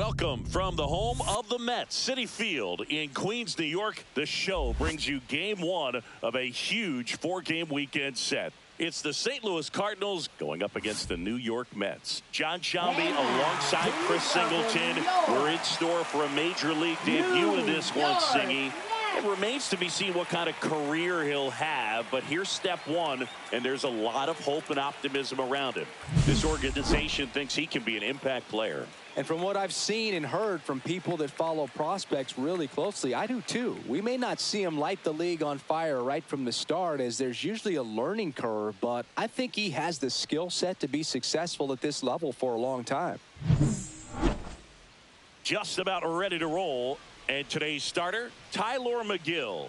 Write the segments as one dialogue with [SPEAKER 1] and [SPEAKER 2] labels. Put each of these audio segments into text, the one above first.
[SPEAKER 1] Welcome from the home of the Mets, Citi Field in Queens, New York. The show brings you game one of a huge four-game weekend set. It's the St. Louis Cardinals going up against the New York Mets. John Shelby alongside Chris Singleton. We're in store for a major league debut in this one, Singy. It remains to be seen what kind of career he'll have, but here's step one, and there's a lot of hope and optimism around him. This organization thinks he can be an impact player.
[SPEAKER 2] And from what I've seen and heard from people that follow prospects really closely, I do too. We may not see him light the league on fire right from the start, as there's usually a learning curve, but I think he has the skill set to be successful at this level for a long time.
[SPEAKER 1] Just about ready to roll. And today's starter, Tyler McGill.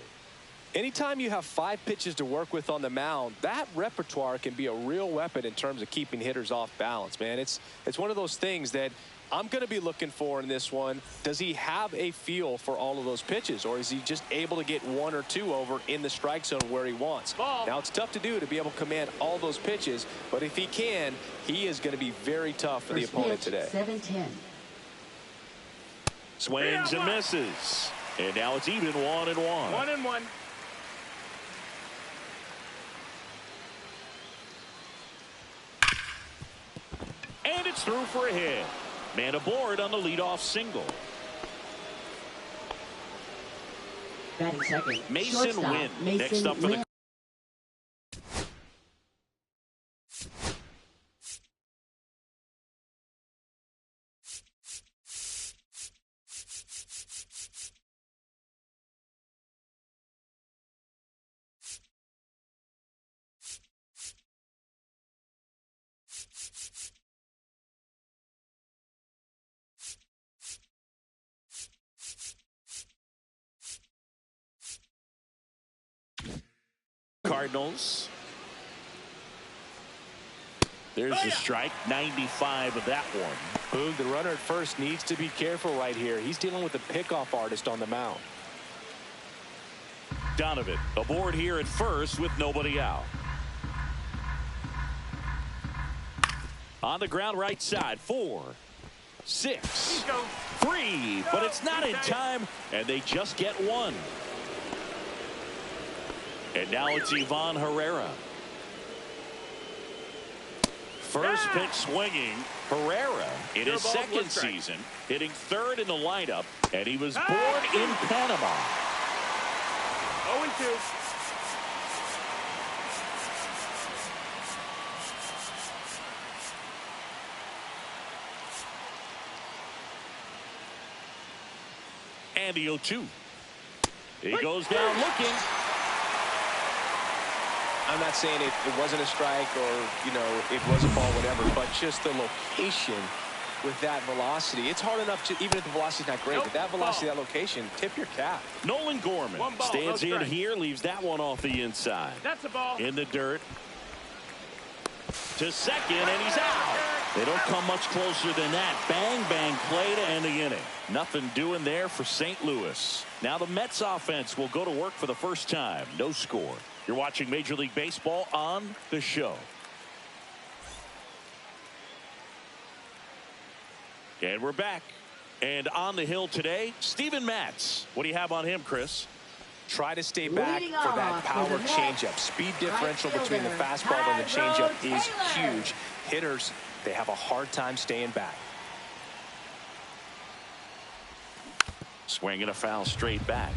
[SPEAKER 3] Anytime you have 5 pitches to work with on the mound, that repertoire can be a real weapon in terms of keeping hitters off balance, man. It's one of those things that I'm going to be looking for in this one. Does he have a feel for all of those pitches, or is he just able to get 1 or 2 over in the strike zone where he wants? Now, it's tough to do to be able to command all those pitches, but if he can, he is going to be very tough for the opponent today.
[SPEAKER 4] 7-10.
[SPEAKER 1] Swings and misses. And now it's even 1-1.
[SPEAKER 5] 1-1.
[SPEAKER 1] And it's through for a hit. Man aboard on the leadoff single.
[SPEAKER 4] Batting second.
[SPEAKER 1] Mason Wynn next up for the Cardinals. There's the strike. 95 of that one.
[SPEAKER 3] Boog, the runner at first needs to be careful right here. He's dealing with a pickoff artist on the mound.
[SPEAKER 1] Donovan aboard here at first with nobody out. On the ground right side. 4, 6, 3, but it's not in time, and they just get 1. And now it's Ivan Herrera. First pitch swinging. Herrera in his second season, hitting 3rd in the lineup, and he was born in Panama.
[SPEAKER 5] 0-2.
[SPEAKER 1] And the 0-2. He goes down looking.
[SPEAKER 3] I'm not saying it wasn't a strike or, you know, it was a ball, whatever, but just the location with that velocity. It's hard enough to, even if the velocity's not great, but that velocity, that location, tip your cap.
[SPEAKER 1] Nolan Gorman stands in here, leaves that one off the inside.
[SPEAKER 5] That's a ball.
[SPEAKER 1] In the dirt. To second, and he's out. They don't come much closer than that. Bang, bang play to end the inning. Nothing doing there for St. Louis. Now the Mets offense will go to work for the first time. No score. You're watching Major League Baseball on the show. And we're back. And on the hill today, Steven Matz. What do you have on him, Chris?
[SPEAKER 3] Try to stay back for that power changeup. Speed differential between the fastball and the changeup is huge. Hitters, they have a hard time staying back.
[SPEAKER 1] Swinging a foul straight back.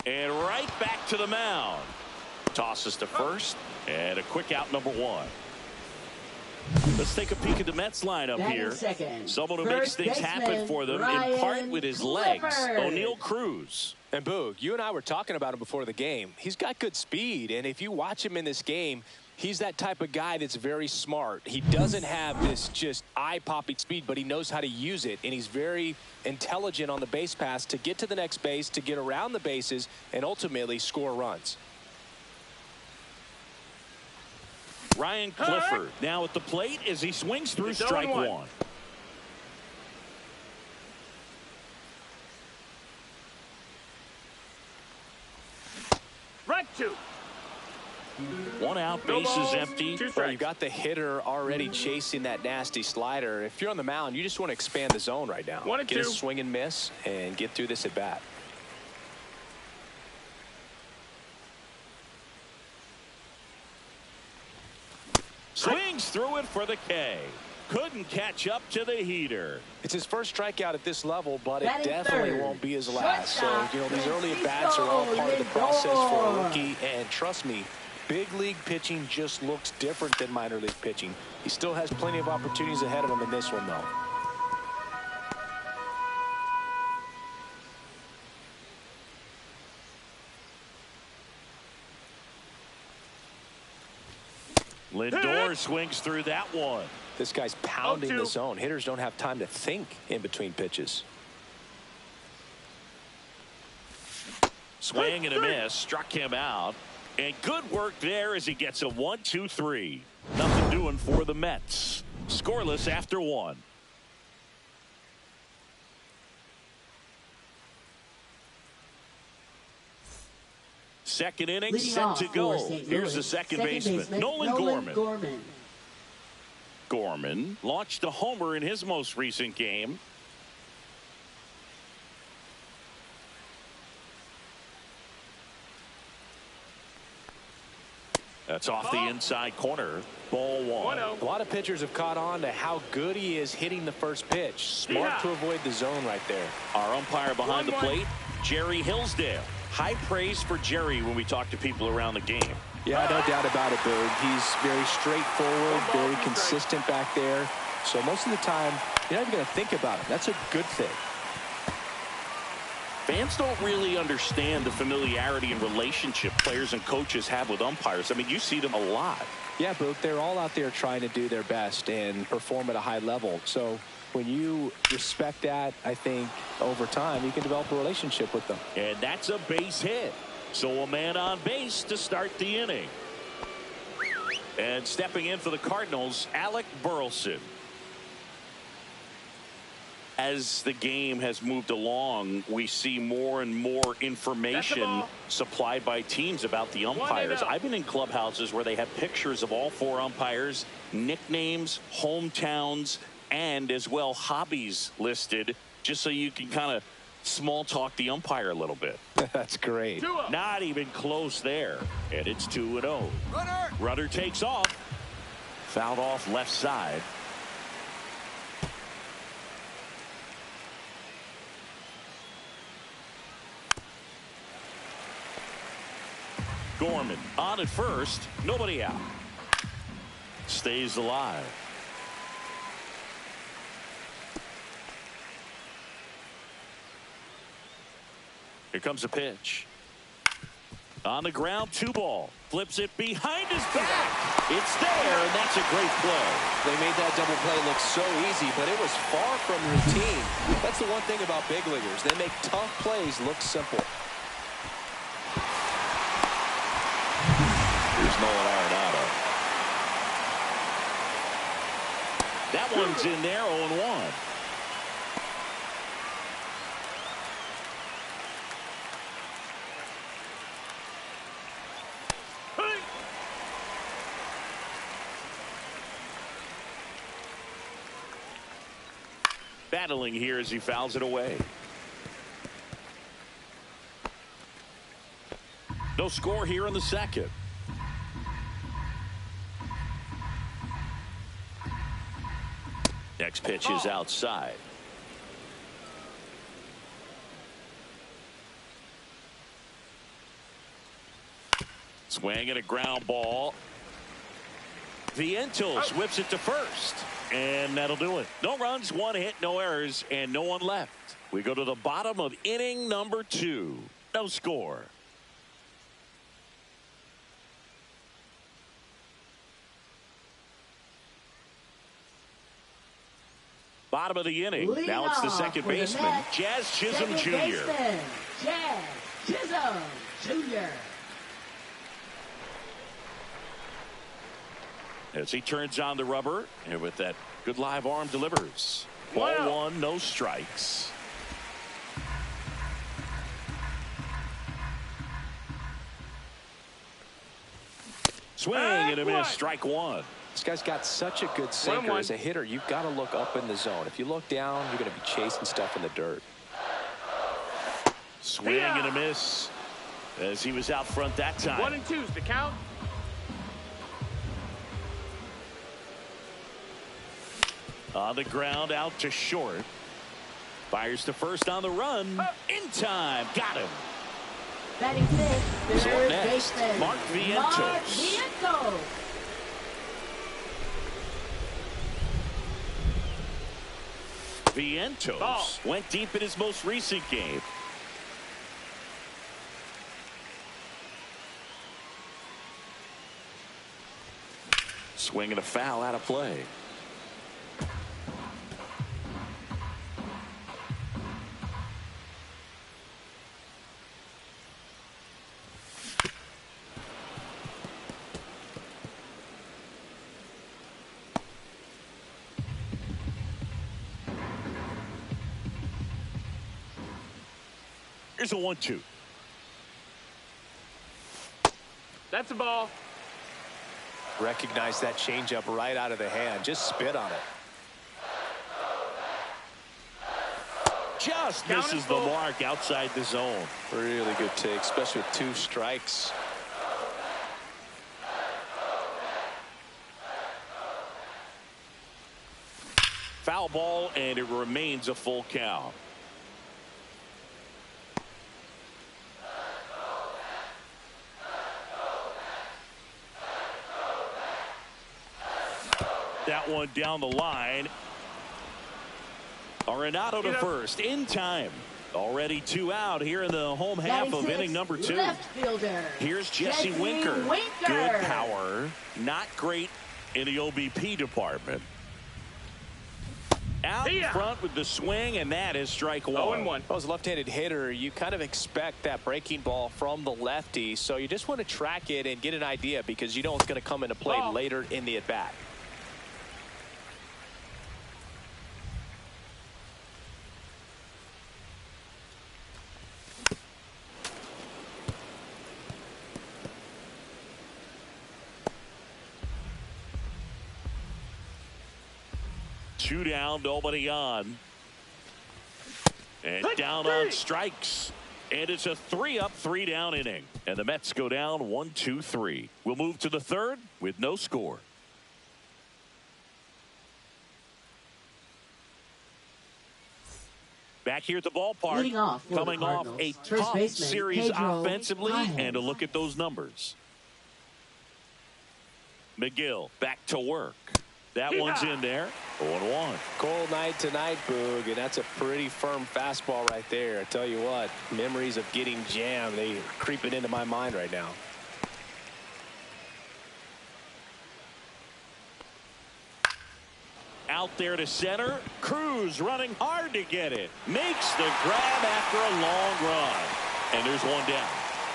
[SPEAKER 1] And right back to the mound. Tosses to first, and a quick out, number 1. Let's take a peek at the Mets lineup here. Someone who makes things happen for them, in part with his legs. O'Neal Cruz.
[SPEAKER 3] And Boog, you and I were talking about him before the game. He's got good speed, and if you watch him in this game, he's that type of guy that's very smart. He doesn't have this just eye-popping speed, but he knows how to use it, and he's very intelligent on the base pass to get to the next base, to get around the bases, and ultimately score runs.
[SPEAKER 1] Ryan Clifford now at the plate as he swings through strike 1.
[SPEAKER 5] 2.
[SPEAKER 1] One out,
[SPEAKER 5] No
[SPEAKER 1] bases
[SPEAKER 5] balls,
[SPEAKER 1] empty.
[SPEAKER 5] 2
[SPEAKER 3] Well,
[SPEAKER 5] strikes.
[SPEAKER 3] you've got the hitter already chasing that nasty slider. If you're on the mound, you just want to expand the zone right now.
[SPEAKER 5] 1 and
[SPEAKER 3] Get a
[SPEAKER 5] 2.
[SPEAKER 3] swing and miss and get through this at bat.
[SPEAKER 1] Swings through it for the K. Couldn't catch up to the heater.
[SPEAKER 3] It's his first strikeout at this level, but it
[SPEAKER 4] Batting
[SPEAKER 3] definitely
[SPEAKER 4] third.
[SPEAKER 3] won't be his last. So,
[SPEAKER 4] Shortstop,
[SPEAKER 3] you know, these early at-bats are all part of the process for a rookie. And trust me, big league pitching just looks different than minor league pitching. He still has plenty of opportunities ahead of him in this one, though.
[SPEAKER 1] Lindor swings through that one.
[SPEAKER 3] This guy's pounding
[SPEAKER 5] 0-2.
[SPEAKER 3] the zone. Hitters don't have time to think in between pitches.
[SPEAKER 1] Swing and a miss. Struck him out. And good work there as he gets a 1-2-3. Nothing doing for the Mets. Scoreless after 1. Second inning
[SPEAKER 4] Leading
[SPEAKER 1] set
[SPEAKER 4] off
[SPEAKER 1] to
[SPEAKER 4] for
[SPEAKER 1] go.
[SPEAKER 4] St.
[SPEAKER 1] Here's
[SPEAKER 4] Louis,
[SPEAKER 1] the second baseman, Nolan Gorman. Gorman launched a homer in his most recent game. That's off the inside corner. Ball 1.
[SPEAKER 5] 1-0.
[SPEAKER 3] A lot of pitchers have caught on to how good he is hitting the first pitch. Smart
[SPEAKER 5] Yeah.
[SPEAKER 3] to avoid the zone right there.
[SPEAKER 1] Our umpire behind the
[SPEAKER 5] 1-1.
[SPEAKER 1] plate, Jerry Hillsdale. High praise for Jerry when we talk to people around the game.
[SPEAKER 2] Yeah, no doubt about it, Boog. He's very straightforward, very consistent back there. So most of the time, you're not even going to think about it. That's a good thing.
[SPEAKER 1] Fans don't really understand the familiarity and relationship players and coaches have with umpires. I mean, you see them a lot.
[SPEAKER 2] Yeah, Boog, they're all out there trying to do their best and perform at a high level. So when you respect that, I think over time you can develop a relationship with them.
[SPEAKER 1] And that's a base hit. So a man on base to start the inning. And stepping in for the Cardinals, Alec Burleson. As the game has moved along, we see more and more information supplied by teams about the umpires.
[SPEAKER 5] 1-0.
[SPEAKER 1] I've been in clubhouses where they have pictures of all 4 umpires, nicknames, hometowns, and as well hobbies listed, just so you can kind of small talk the umpire a little bit.
[SPEAKER 2] That's great.
[SPEAKER 5] 2-0.
[SPEAKER 1] Not even close there. And it's 2-0. Runner takes off. Fouled off left side. Gorman on at first. Nobody out. Stays alive. Here comes a pitch. On the ground, 2-ball. Flips it behind his back. It's there, and that's a great play.
[SPEAKER 3] They made that double play look so easy, but it was far from routine. That's the one thing about big leaguers. They make tough plays look simple.
[SPEAKER 1] Here's Nolan Arenado. That one's in there, 0-1. Battling here as he fouls it away. No score here in the second. Next pitch is outside. Swing and a ground ball. Vientos whips it to first. And that'll do it. No runs, 1 hit, no errors, and no one left. We go to the bottom of inning number 2. No score. Bottom of the inning.
[SPEAKER 4] Leading
[SPEAKER 1] Now it's the
[SPEAKER 4] off
[SPEAKER 1] second
[SPEAKER 4] for the
[SPEAKER 1] baseman,
[SPEAKER 4] Mets,
[SPEAKER 1] Jazz Chisholm
[SPEAKER 4] second
[SPEAKER 1] Jr.
[SPEAKER 4] baseman, Jazz Chisholm Jr.
[SPEAKER 1] As he turns on the rubber, and with that good live arm delivers. Ball
[SPEAKER 5] Wow.
[SPEAKER 1] 1, no strikes. Swing and a miss. Strike one.
[SPEAKER 3] This guy's got such a good sinker. As a hitter, you've got to look up in the zone. If you look down, you're going to be chasing stuff in the dirt.
[SPEAKER 1] Swing and a miss as he was out front that time.
[SPEAKER 5] 1-2's the count.
[SPEAKER 1] On the ground, out to short. Fires to first on the run. In time. Got him.
[SPEAKER 4] Batting fifth, third baseman,
[SPEAKER 1] Mark Vientos. Vientos went deep in his most recent game. Swing and a foul out of play. Here's a 1-2.
[SPEAKER 5] That's a ball.
[SPEAKER 3] Recognize that changeup right out of the hand. Just spit on it.
[SPEAKER 1] Just misses the mark outside the zone.
[SPEAKER 3] Really good take, especially with 2 strikes.
[SPEAKER 1] Foul ball, and it remains a full count. That one down the line. Arenado to first in time. Already 2 out here in the home half of inning number 2.
[SPEAKER 4] Left fielder.
[SPEAKER 1] Here's Jesse Winker. Good power. Not great in the OBP department. Out in front with the swing, and that is strike one.
[SPEAKER 5] 0-1.
[SPEAKER 3] As a left-handed hitter, you kind of expect that breaking ball from the lefty, so you just want to track it and get an idea because you know it's going to come into play later in the at-bat.
[SPEAKER 1] Two down, nobody on. And down on strikes. And it's a 3-up, 3-down inning. And the Mets go down 1-2-3. We'll move to the third with no score. Back here at the ballpark, coming off a tough series offensively, and a look at those numbers. McGill back to work. That one's in there. 0-1.
[SPEAKER 3] Cold night tonight, Boog, and that's a pretty firm fastball right there. I tell you what, memories of getting jammed, they are creeping into my mind right now.
[SPEAKER 1] Out there to center. Cruz running hard to get it. Makes the grab after a long run. And there's one down.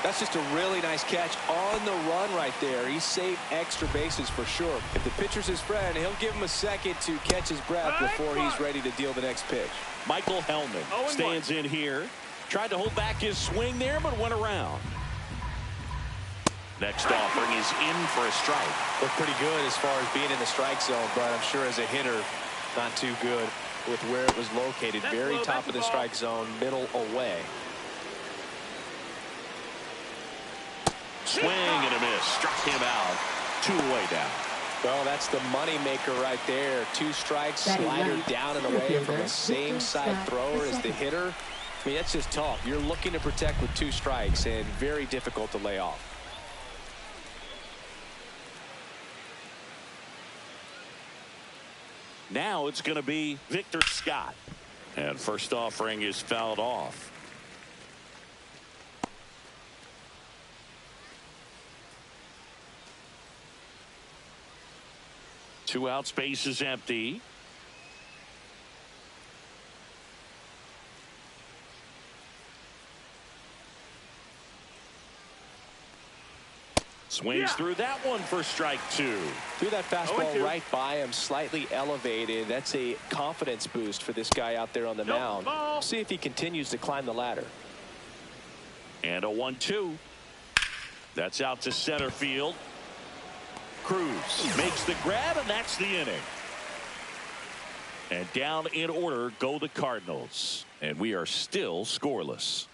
[SPEAKER 3] That's just a really nice catch on the run right there. He saved extra bases for sure. If the pitcher's his friend, he'll give him a second to catch his breath before he's ready to deal the next pitch.
[SPEAKER 1] Michael Hellman stands in here. Tried to hold back his swing there, but went around. Next offering is in for a strike.
[SPEAKER 3] Looked pretty good as far as being in the strike zone, but I'm sure as a hitter, not too good with where it was located. Very top of the strike zone, middle away.
[SPEAKER 1] Swing and a miss. Struck him out. 2 away down.
[SPEAKER 3] Well, that's the money maker right there. 2 strikes, slider down and away from the same side thrower as the hitter. I mean, that's just tough. You're looking to protect with 2 strikes and very difficult to lay off.
[SPEAKER 1] Now it's going to be Victor Scott. And first offering is fouled off. Two out, space is empty. Swings through that one for strike 2.
[SPEAKER 3] Threw that fastball right by him, slightly elevated. That's a confidence boost for this guy out there on the mound. See if he continues to climb the ladder.
[SPEAKER 1] And a 1-2. That's out to center field. Cruz makes the grab, and that's the inning. And down in order go the Cardinals. And we are still scoreless.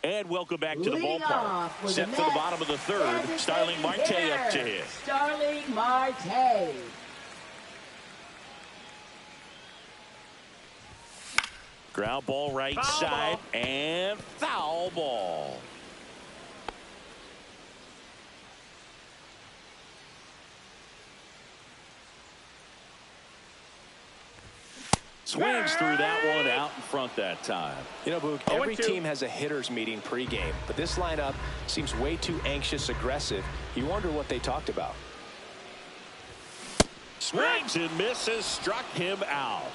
[SPEAKER 1] And welcome back to the ballpark. Set for the bottom of the third. Starling Marte up to hit.
[SPEAKER 4] Starling Marte.
[SPEAKER 1] Ground ball right side and foul ball. Swings through that one out in front that time.
[SPEAKER 3] You know, Boog, every team has a hitters meeting pregame, but this lineup seems way too anxious, aggressive. You wonder what they talked about.
[SPEAKER 1] Swings and misses, struck him out.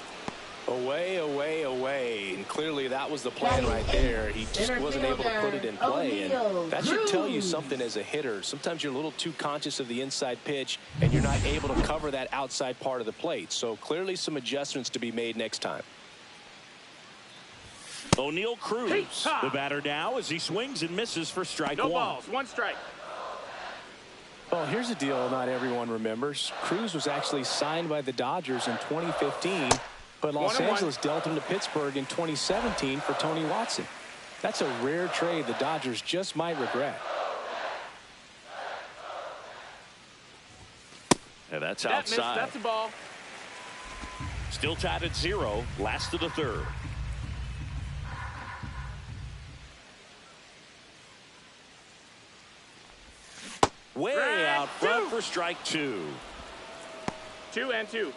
[SPEAKER 3] Away, away, away. And clearly that was the plan right there. He just wasn't able to put it in play. And that should tell you something as a hitter. Sometimes you're a little too conscious of the inside pitch, and you're not able to cover that outside part of the plate. So clearly some adjustments to be made next time.
[SPEAKER 1] O'Neal Cruz, the batter now, as he swings and misses for strike one.
[SPEAKER 5] No balls, one strike.
[SPEAKER 3] Well, here's a deal not everyone remembers. Cruz was actually signed by the Dodgers in 2015. But Los Angeles dealt him to Pittsburgh in 2017 for Tony Watson. That's a rare trade the Dodgers just might regret.
[SPEAKER 1] And that's outside.
[SPEAKER 5] That's a ball.
[SPEAKER 1] Still tied at 0. Last of the third. Way out front for strike two.
[SPEAKER 5] 2-2.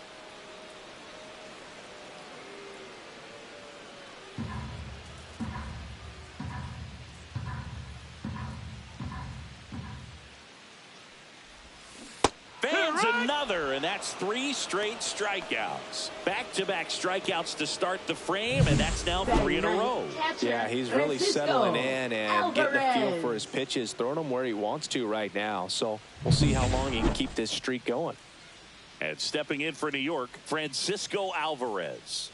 [SPEAKER 1] Fans another, and that's 3 straight strikeouts. Back-to-back strikeouts to start the frame, and that's now 3 in a row.
[SPEAKER 3] Yeah, he's really settling in and getting a feel for his pitches, throwing them where he wants to right now. So we'll see how long he can keep this streak going.
[SPEAKER 1] And stepping in for New York, Francisco Alvarez.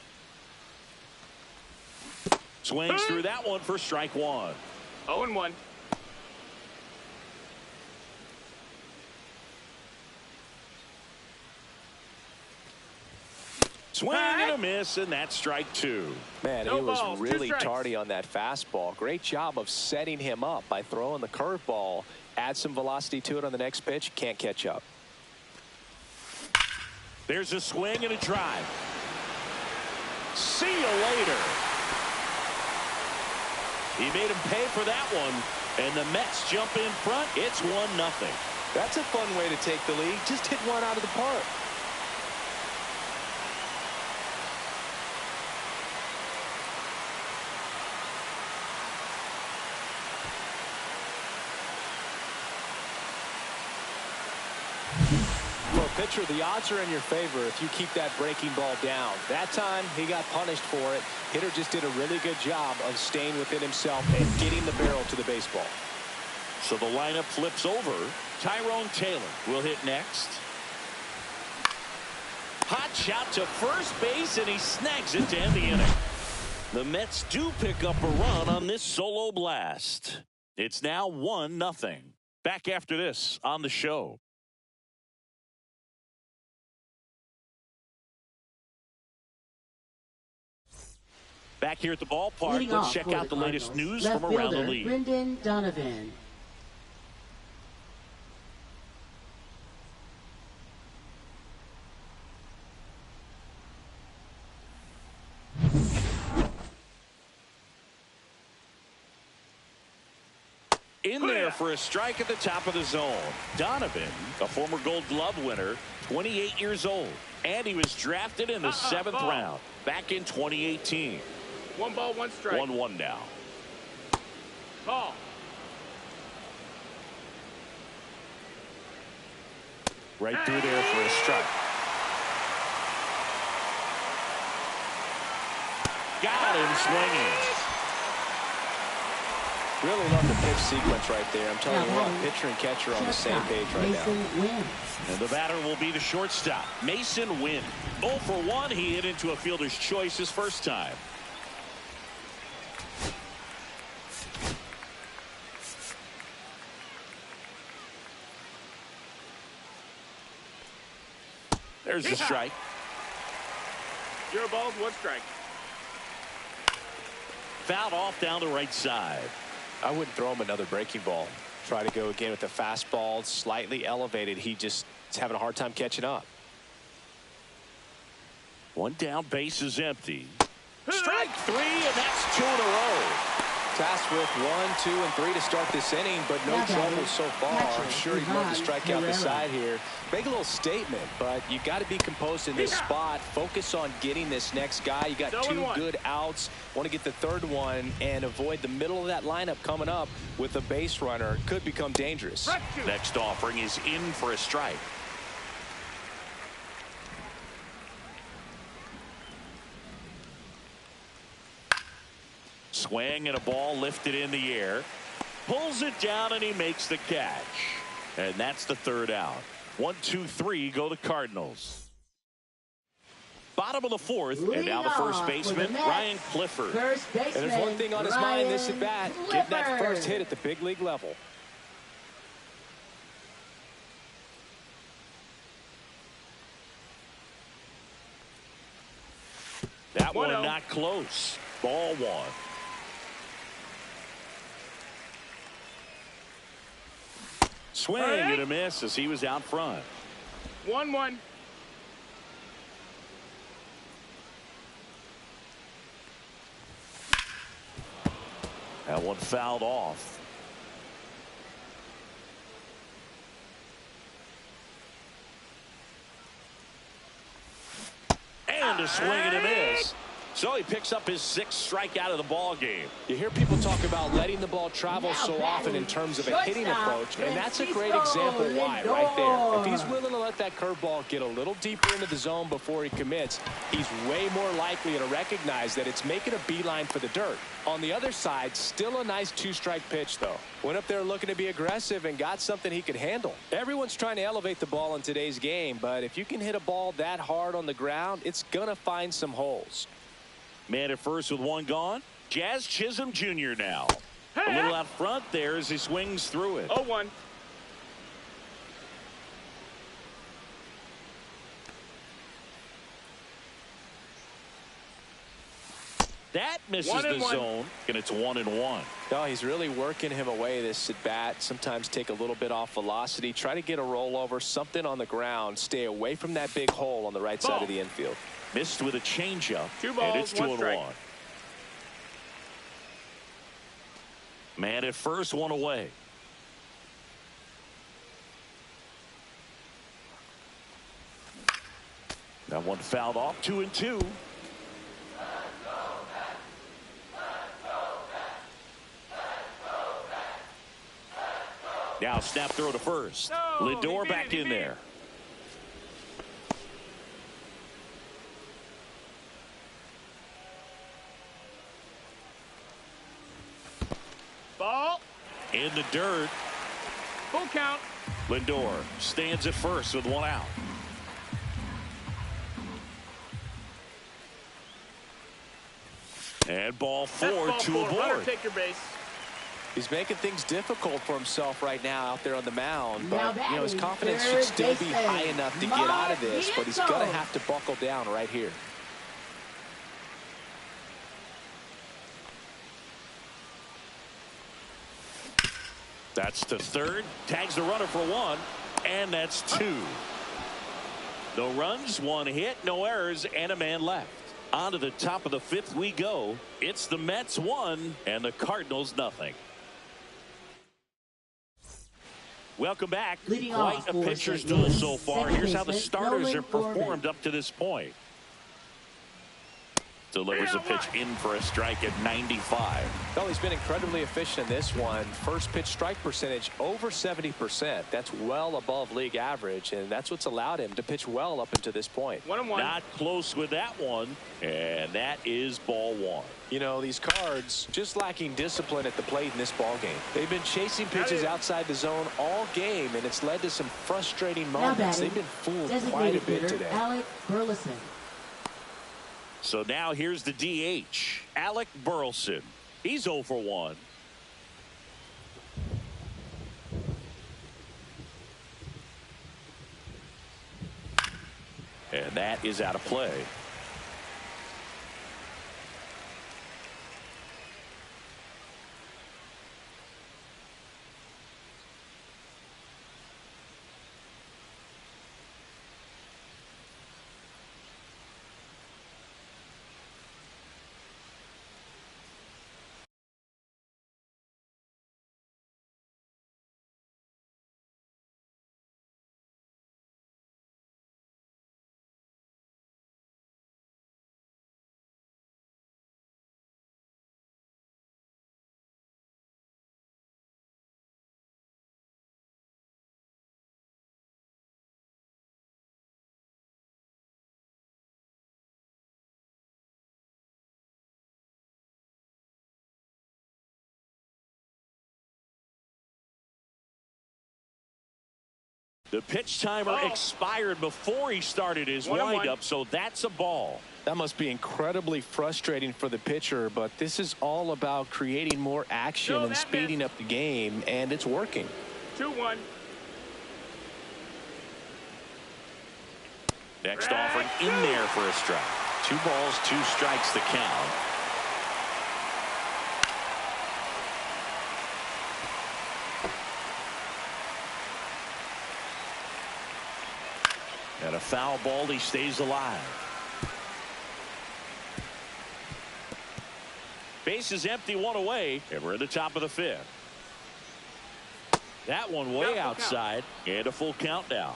[SPEAKER 1] Swings through that one for strike one.
[SPEAKER 5] 0-1.
[SPEAKER 1] Swing and a miss, and that's strike two.
[SPEAKER 3] Man,
[SPEAKER 5] No
[SPEAKER 3] he was
[SPEAKER 5] balls,
[SPEAKER 3] really
[SPEAKER 5] 2 strikes.
[SPEAKER 3] tardy on that fastball. Great job of setting him up by throwing the curveball. Add some velocity to it on the next pitch. Can't catch up.
[SPEAKER 1] There's a swing and a drive. See you later. He made him pay for that one, and the Mets jump in front. It's 1-0.
[SPEAKER 3] That's a fun way to take the lead. Just hit one out of the park. Pitcher, the odds are in your favor if you keep that breaking ball down. That time he got punished for it. Hitter just did a really good job of staying within himself and getting the barrel to the baseball.
[SPEAKER 1] So the lineup flips over. Tyrone Taylor will hit next. Hot shot to first base, and he snags it to end the inning. The Mets do pick up a run on this solo blast. It's now 1-0. Back after this on the show. Back here at the ballpark, let's check out the latest news from around the league.
[SPEAKER 4] Brendan Donovan.
[SPEAKER 1] In there for a strike at the top of the zone. Donovan, a former Gold Glove winner, 28 years old. And he was drafted in the 7th round back in 2018.
[SPEAKER 5] 1 ball, 1 strike.
[SPEAKER 1] 1-1 now.
[SPEAKER 5] Ball.
[SPEAKER 1] Right through there for a strike. Got him swinging.
[SPEAKER 3] Really love the pitch sequence right there. I'm telling you what, pitcher and catcher are on the same page right now.
[SPEAKER 1] And the batter will be the shortstop, Mason Wynn. 0 for 1. He hit into a fielder's choice his first time. There's the strike.
[SPEAKER 5] 0 balls, 1 strike.
[SPEAKER 1] Fouled off down the right side.
[SPEAKER 3] I wouldn't throw him another breaking ball. Try to go again with the fastball, slightly elevated. He just is having a hard time catching up.
[SPEAKER 1] 1 down, base is empty. Strike 3, and that's 2 in a row.
[SPEAKER 3] Tasked with 1, 2, and 3 to start this inning, but no trouble so far. I'm sure he'd love to strike out the side here. Make a little statement, but you got to be composed in this spot. Focus on getting this next guy. You got 2 good outs. Want to get the 3rd one and avoid the middle of that lineup coming up with a base runner. Could become dangerous.
[SPEAKER 1] Next offering is in for a strike. Swing and a ball lifted in the air. Pulls it down and he makes the catch. And that's the 3rd out. 1, 2, 3 go the Cardinals. Bottom of the 4th, and now the first baseman, Ryan Clifford.
[SPEAKER 3] And there's one thing on his mind this at bat, getting that first hit at the big league level.
[SPEAKER 1] That one not close. Ball 1. Swing and a miss as he was out front.
[SPEAKER 5] 1-1.
[SPEAKER 1] That one fouled off. And a swing and a miss. So he picks up his 6th strikeout of the ball game.
[SPEAKER 3] You hear people talk about letting the ball travel so often in terms of a hitting approach, and that's a great example why right there. If he's willing to let that curveball get a little deeper into the zone before he commits, he's way more likely to recognize that it's making a beeline for the dirt. On the other side, still a nice 2-strike pitch, though. Went up there looking to be aggressive and got something he could handle. Everyone's trying to elevate the ball in today's game, but if you can hit a ball that hard on the ground, it's going to find some holes.
[SPEAKER 1] Man at first with 1 gone. Jazz Chisholm Jr. now. A little out front there as he swings through it.
[SPEAKER 5] 0-1.
[SPEAKER 1] That misses the zone, and it's 1-1.
[SPEAKER 3] No, he's really working him away this at bat. Sometimes take a little bit off velocity. Try to get a rollover, something on the ground. Stay away from that big hole on the right side of the infield.
[SPEAKER 1] Missed with a changeup,
[SPEAKER 5] 2 balls,
[SPEAKER 1] and it's 2-1. Man at first, 1 away. That one fouled off. 2-2. Now snap throw to first. Lindor back in there.
[SPEAKER 5] Ball.
[SPEAKER 1] In the dirt.
[SPEAKER 5] Full count.
[SPEAKER 1] Lindor stands at first with 1 out. And ball 4 to a board.
[SPEAKER 5] Take your base.
[SPEAKER 3] He's making things difficult for himself right now out there on the mound. But, you know, his confidence should still be high enough to get out of this. But he's going to have to buckle down right here.
[SPEAKER 1] That's the 3rd. Tags the runner for 1. And that's 2. No runs, 1 hit, no errors, and a man left. On to the top of the 5th we go. It's the Mets 1 and the Cardinals nothing. Welcome back. Quite a pitcher's duel so far. Here's how the starters have performed up to this point. Delivers a pitch in for a strike at 95.
[SPEAKER 3] Well, he's been incredibly efficient in this one. First pitch strike percentage over 70%. That's well above league average, and that's what's allowed him to pitch well up until this point.
[SPEAKER 5] 1-1.
[SPEAKER 1] Not close with that one, and that is ball 1.
[SPEAKER 3] You know, these Cards just lacking discipline at the plate in this ball game. They've been chasing pitches outside the zone all game, and it's led to some frustrating moments. They've been fooled quite a bit today.
[SPEAKER 4] Alec Burleson.
[SPEAKER 1] So now here's the DH, Alec Burleson. He's 0 for 1. That is out of play. The pitch timer expired before he started his windup, so that's a ball.
[SPEAKER 3] That must be incredibly frustrating for the pitcher, but this is all about creating more action and speeding up the game, and it's working.
[SPEAKER 5] 2-1.
[SPEAKER 1] Next offering in there for a strike. 2 balls, 2 strikes the count. And a foul ball, he stays alive. Base is empty, 1 away, and we're at the top of the 5th. That one way outside, and a full count now.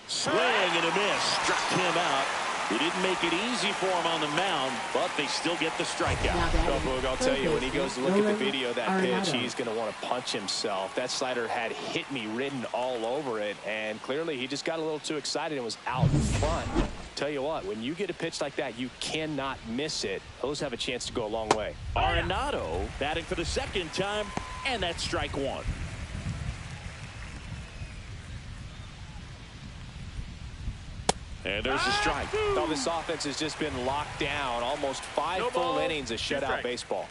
[SPEAKER 1] Swing and a miss, struck him out. He didn't make it easy for him on the mound, but they still get the strikeout.
[SPEAKER 3] Oh, Boog, I'll tell you, when he goes to look at the video of that pitch, he's going to want to punch himself. That slider had "hit me" written all over it, and clearly he just got a little too excited and was out in front. Tell you what, when you get a pitch like that, you cannot miss it. Those have a chance to go a long way.
[SPEAKER 1] Arenado batting for the 2nd time, and that's strike 1. And there's a strike.
[SPEAKER 3] Oh, this offense has just been locked down. Almost 5 full innings of shutout baseball.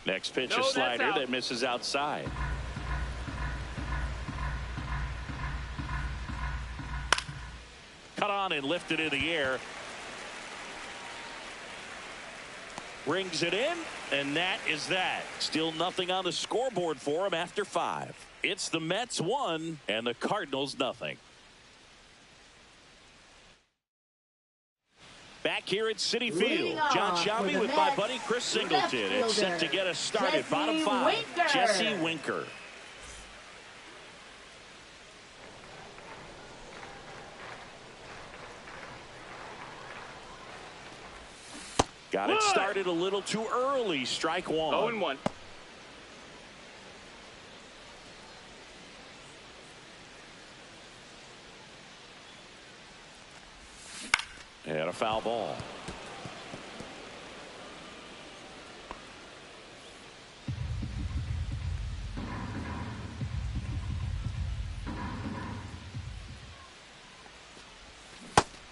[SPEAKER 1] Next pitch, a slider that misses outside. Cut on and lifted in the air. Brings it in, and that is that. Still nothing on the scoreboard for him after 5. It's the Mets 1 and the Cardinals nothing. Back here at Citi Field, John Shelby with my buddy Chris Singleton. It's set to get us started. Bottom 5, Jesse Winker. Got it started a little too early. Strike 1.
[SPEAKER 5] 0-1.
[SPEAKER 1] And a foul ball.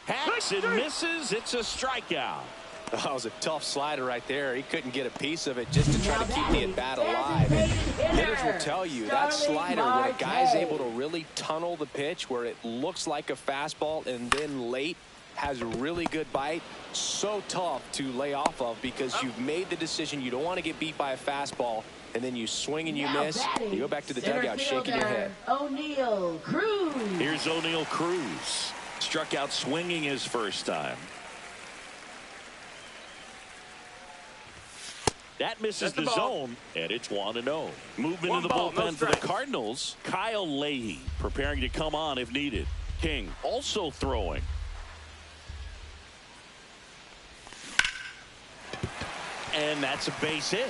[SPEAKER 1] Hacks and misses. It's a strikeout.
[SPEAKER 3] That was a tough slider right there. He couldn't get a piece of it just to try to keep the at-bat alive. And hitters will tell you that slider, when a guy's able to really tunnel the pitch where it looks like a fastball and then late has a really good bite, so tough to lay off of because you've made the decision you don't want to get beat by a fastball, and then you swing and you miss. You go back to the dugout shaking your head.
[SPEAKER 4] O'Neal Cruz.
[SPEAKER 1] Here's O'Neal Cruz. Struck out swinging his first time. That misses the zone, and it's 1-0. Movement in the bullpen for the Cardinals. Kyle Leahy preparing to come on if needed. King also throwing. And that's a base hit.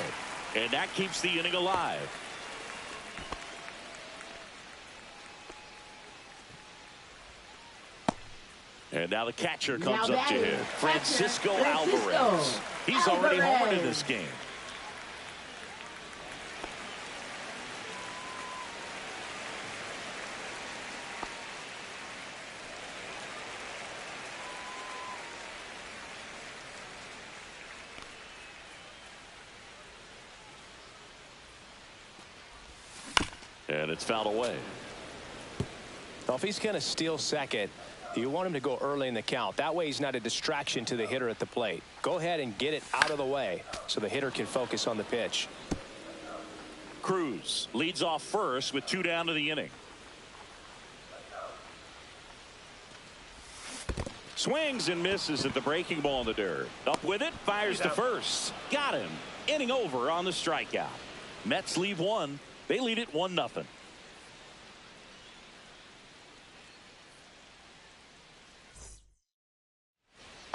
[SPEAKER 1] And that keeps the inning alive. And now the catcher comes up to hit. Francisco Alvarez. He's already homered in this game. And it's fouled away.
[SPEAKER 3] Well, if he's going to steal second, you want him to go early in the count. That way he's not a distraction to the hitter at the plate. Go ahead and get it out of the way so the hitter can focus on the pitch.
[SPEAKER 1] Cruz leads off first with 2 down to the inning. Swings and misses at the breaking ball in the dirt. Up with it, fires to first. Got him. Inning over on the strikeout. Mets leave 1. They lead it 1-0.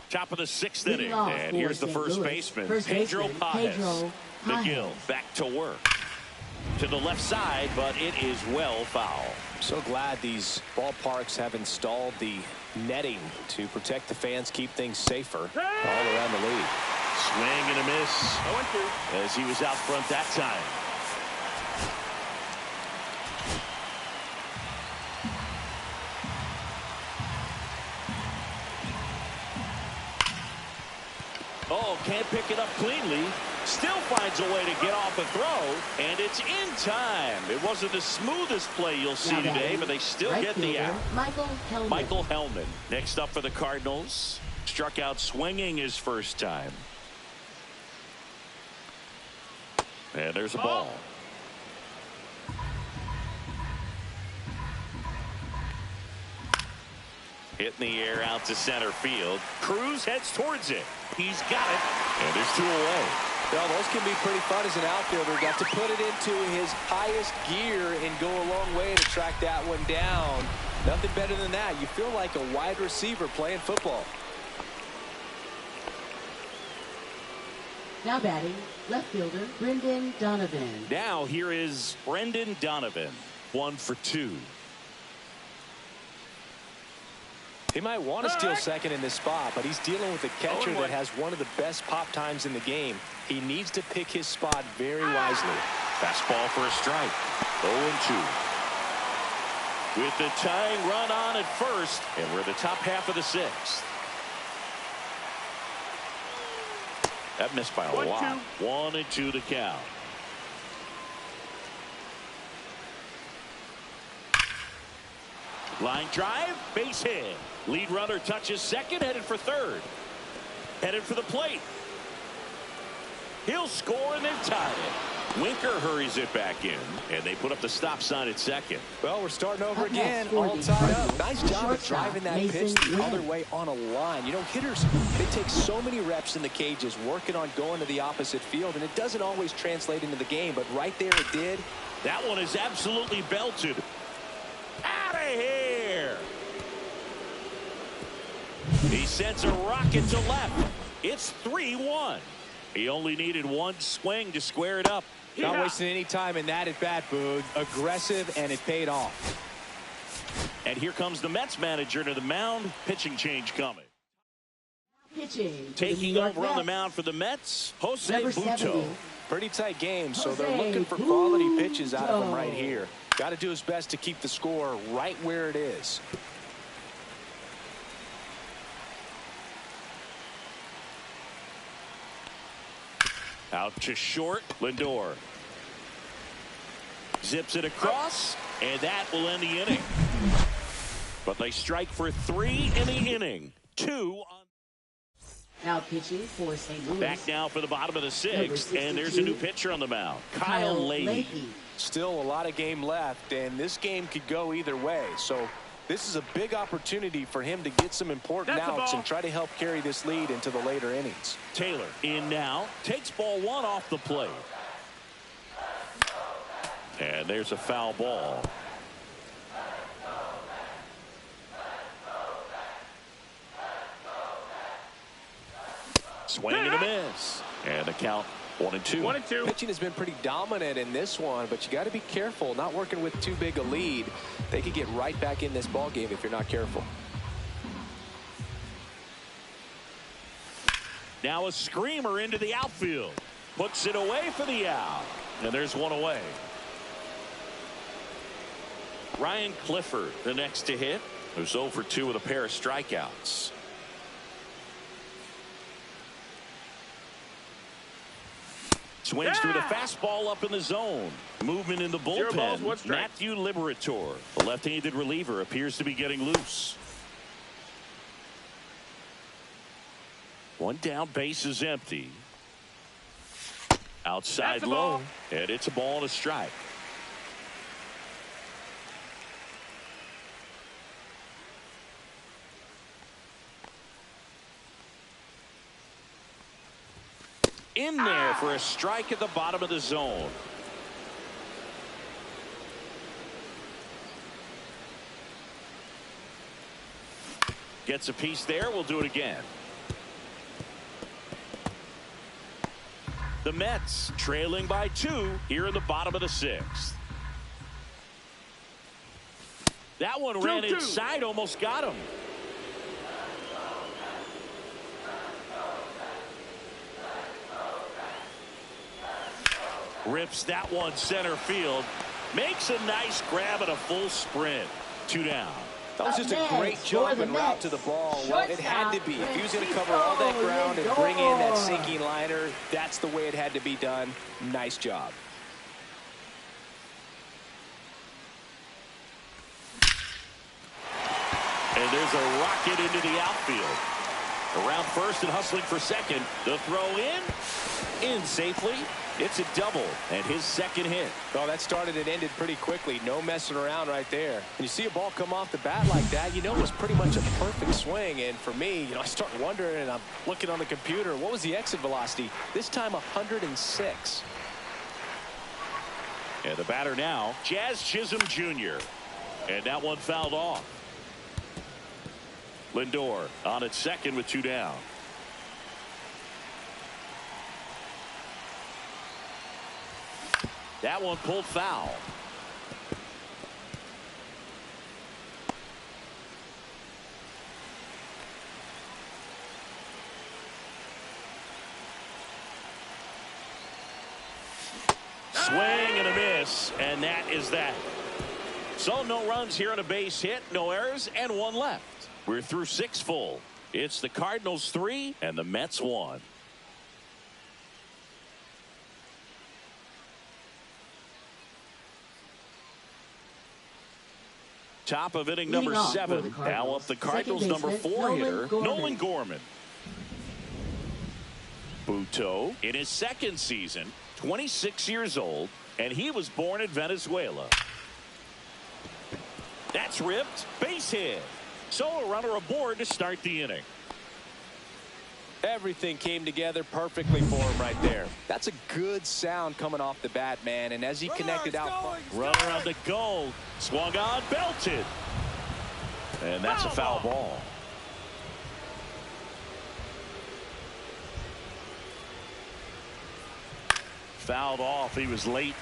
[SPEAKER 1] Top of the 6th inning. And here's the first baseman, Pedro Pages. McGill back to work. To the left side, but it is well foul.
[SPEAKER 3] So glad these ballparks have installed the netting to protect the fans, keep things safer all around the league.
[SPEAKER 1] Swing and a miss
[SPEAKER 5] 0-2.
[SPEAKER 1] as he was out front that time. Oh, can't pick it up cleanly. Still finds a way to get off a throw, and it's in time. It wasn't the smoothest play you'll see today, but they still get the out. Michael Hellman next up for the Cardinals. Struck out swinging his first time. And there's a ball. Hit in the air out to center field. Cruz heads towards it. He's got it, and there's 2 away.
[SPEAKER 3] Well, those can be pretty fun as an outfielder. Got to put it into his highest gear and go a long way to track that one down. Nothing better than that. You feel like a wide receiver playing football.
[SPEAKER 4] Now batting, left fielder Brendan Donovan.
[SPEAKER 1] Now here is Brendan Donovan. 1 for 2.
[SPEAKER 3] He might want to steal second in this spot, but he's dealing with a catcher that has one of the best pop times in the game. He needs to pick his spot very wisely.
[SPEAKER 1] Fastball for a strike. 0-2. With the tying run on at first, and we're the top half of the 6th. That missed by a lot. 1-2 to count. Line drive, base hit. Lead runner touches second, headed for third. Headed for the plate. He'll score, and they've tied it. Winker hurries it back in, and they put up the stop sign at second.
[SPEAKER 3] Well, we're starting over again, all tied up. Nice job of driving that pitch the other way on a line. You know, hitters, they take so many reps in the cages working on going to the opposite field, and it doesn't always translate into the game, but right there it did.
[SPEAKER 1] That one is absolutely belted. Out of here. He sends a rocket to left. It's 3-1. He only needed one swing to square it up.
[SPEAKER 3] Not wasting any time in that at bat, Boog. Aggressive, and it paid off.
[SPEAKER 1] And here comes the Mets manager to the mound. Pitching change coming.
[SPEAKER 4] Pitching.
[SPEAKER 1] Taking over on the mound for the Mets, Jose Butto.
[SPEAKER 3] Pretty tight game, so they're looking for quality pitches out of him right here. Got to do his best to keep the score right where it is.
[SPEAKER 1] Out to short, Lindor. Zips it across, and that will end the inning. But they strike for 3 in the inning. 2 on.
[SPEAKER 4] Now pitching for St. Louis.
[SPEAKER 1] Back now for the bottom of the 6th, and there's a new pitcher on the mound, Kyle Leahy.
[SPEAKER 3] Still a lot of game left, and this game could go either way. So this is a big opportunity for him to get some important outs and try to help carry this lead into the later innings.
[SPEAKER 1] Taylor in now, takes ball 1 off the plate. And there's a foul ball. Swing and a miss. And the count 1-2.
[SPEAKER 5] 1-2.
[SPEAKER 3] Pitching has been pretty dominant in this one, but you got to be careful not working with too big a lead. They could get right back in this ball game if you're not careful.
[SPEAKER 1] Now a screamer into the outfield. Puts it away for the out. And there's one away. Ryan Clifford, the next to hit, who's 0 for 2 with a pair of strikeouts. Swings through the fastball up in the zone. Movement in the
[SPEAKER 5] Balls,
[SPEAKER 1] bullpen.
[SPEAKER 5] one strike.
[SPEAKER 1] Matthew Liberator, the left-handed reliever, appears to be getting loose. One down, base is empty. Outside
[SPEAKER 5] That's a
[SPEAKER 1] low,
[SPEAKER 5] ball.
[SPEAKER 1] and it's a ball and a strike. In there for a strike at the bottom of the zone. Gets a piece there. We'll do it again. The Mets trailing by 2 here in the bottom of the 6th. That one ran
[SPEAKER 5] 2-2.
[SPEAKER 1] inside, almost got him. Rips that one center field. Makes a nice grab at a full sprint. 2 down.
[SPEAKER 3] That was just a great jump and route to the ball. Well, it had to be. If he was going to cover all that ground and bring in that sinking liner, that's the way it had to be done. Nice job.
[SPEAKER 1] And there's a rocket into the outfield. Around first and hustling for second. The throw in safely. It's a double and his second hit.
[SPEAKER 3] Oh, that started and ended pretty quickly. No messing around right there. When you see a ball come off the bat like that, you know it was pretty much a perfect swing. And for me, I start wondering, and I'm looking on the computer, what was the exit velocity? This time 106.
[SPEAKER 1] And the batter now, Jazz Chisholm Jr. And that one fouled off. Lindor on at second with 2 down. That one pulled foul. Swing and a miss, and that is that. So no runs here on a base hit, no errors, and 1 left. We're through 6 full. It's the Cardinals 3 and the Mets 1. Top of inning number 7. Now up the Cardinals number 4 hitter, Nolan Gorman. Buto in his 2nd season, 26 years old, and he was born in Venezuela. That's ripped, base hit. So a runner aboard to start the inning.
[SPEAKER 3] Everything came together perfectly for him right there. That's a good sound coming off the bat, man. And as he connected out front.
[SPEAKER 1] Runner on the goal. Swung on, belted. And that's a foul ball. Fouled off. He was late.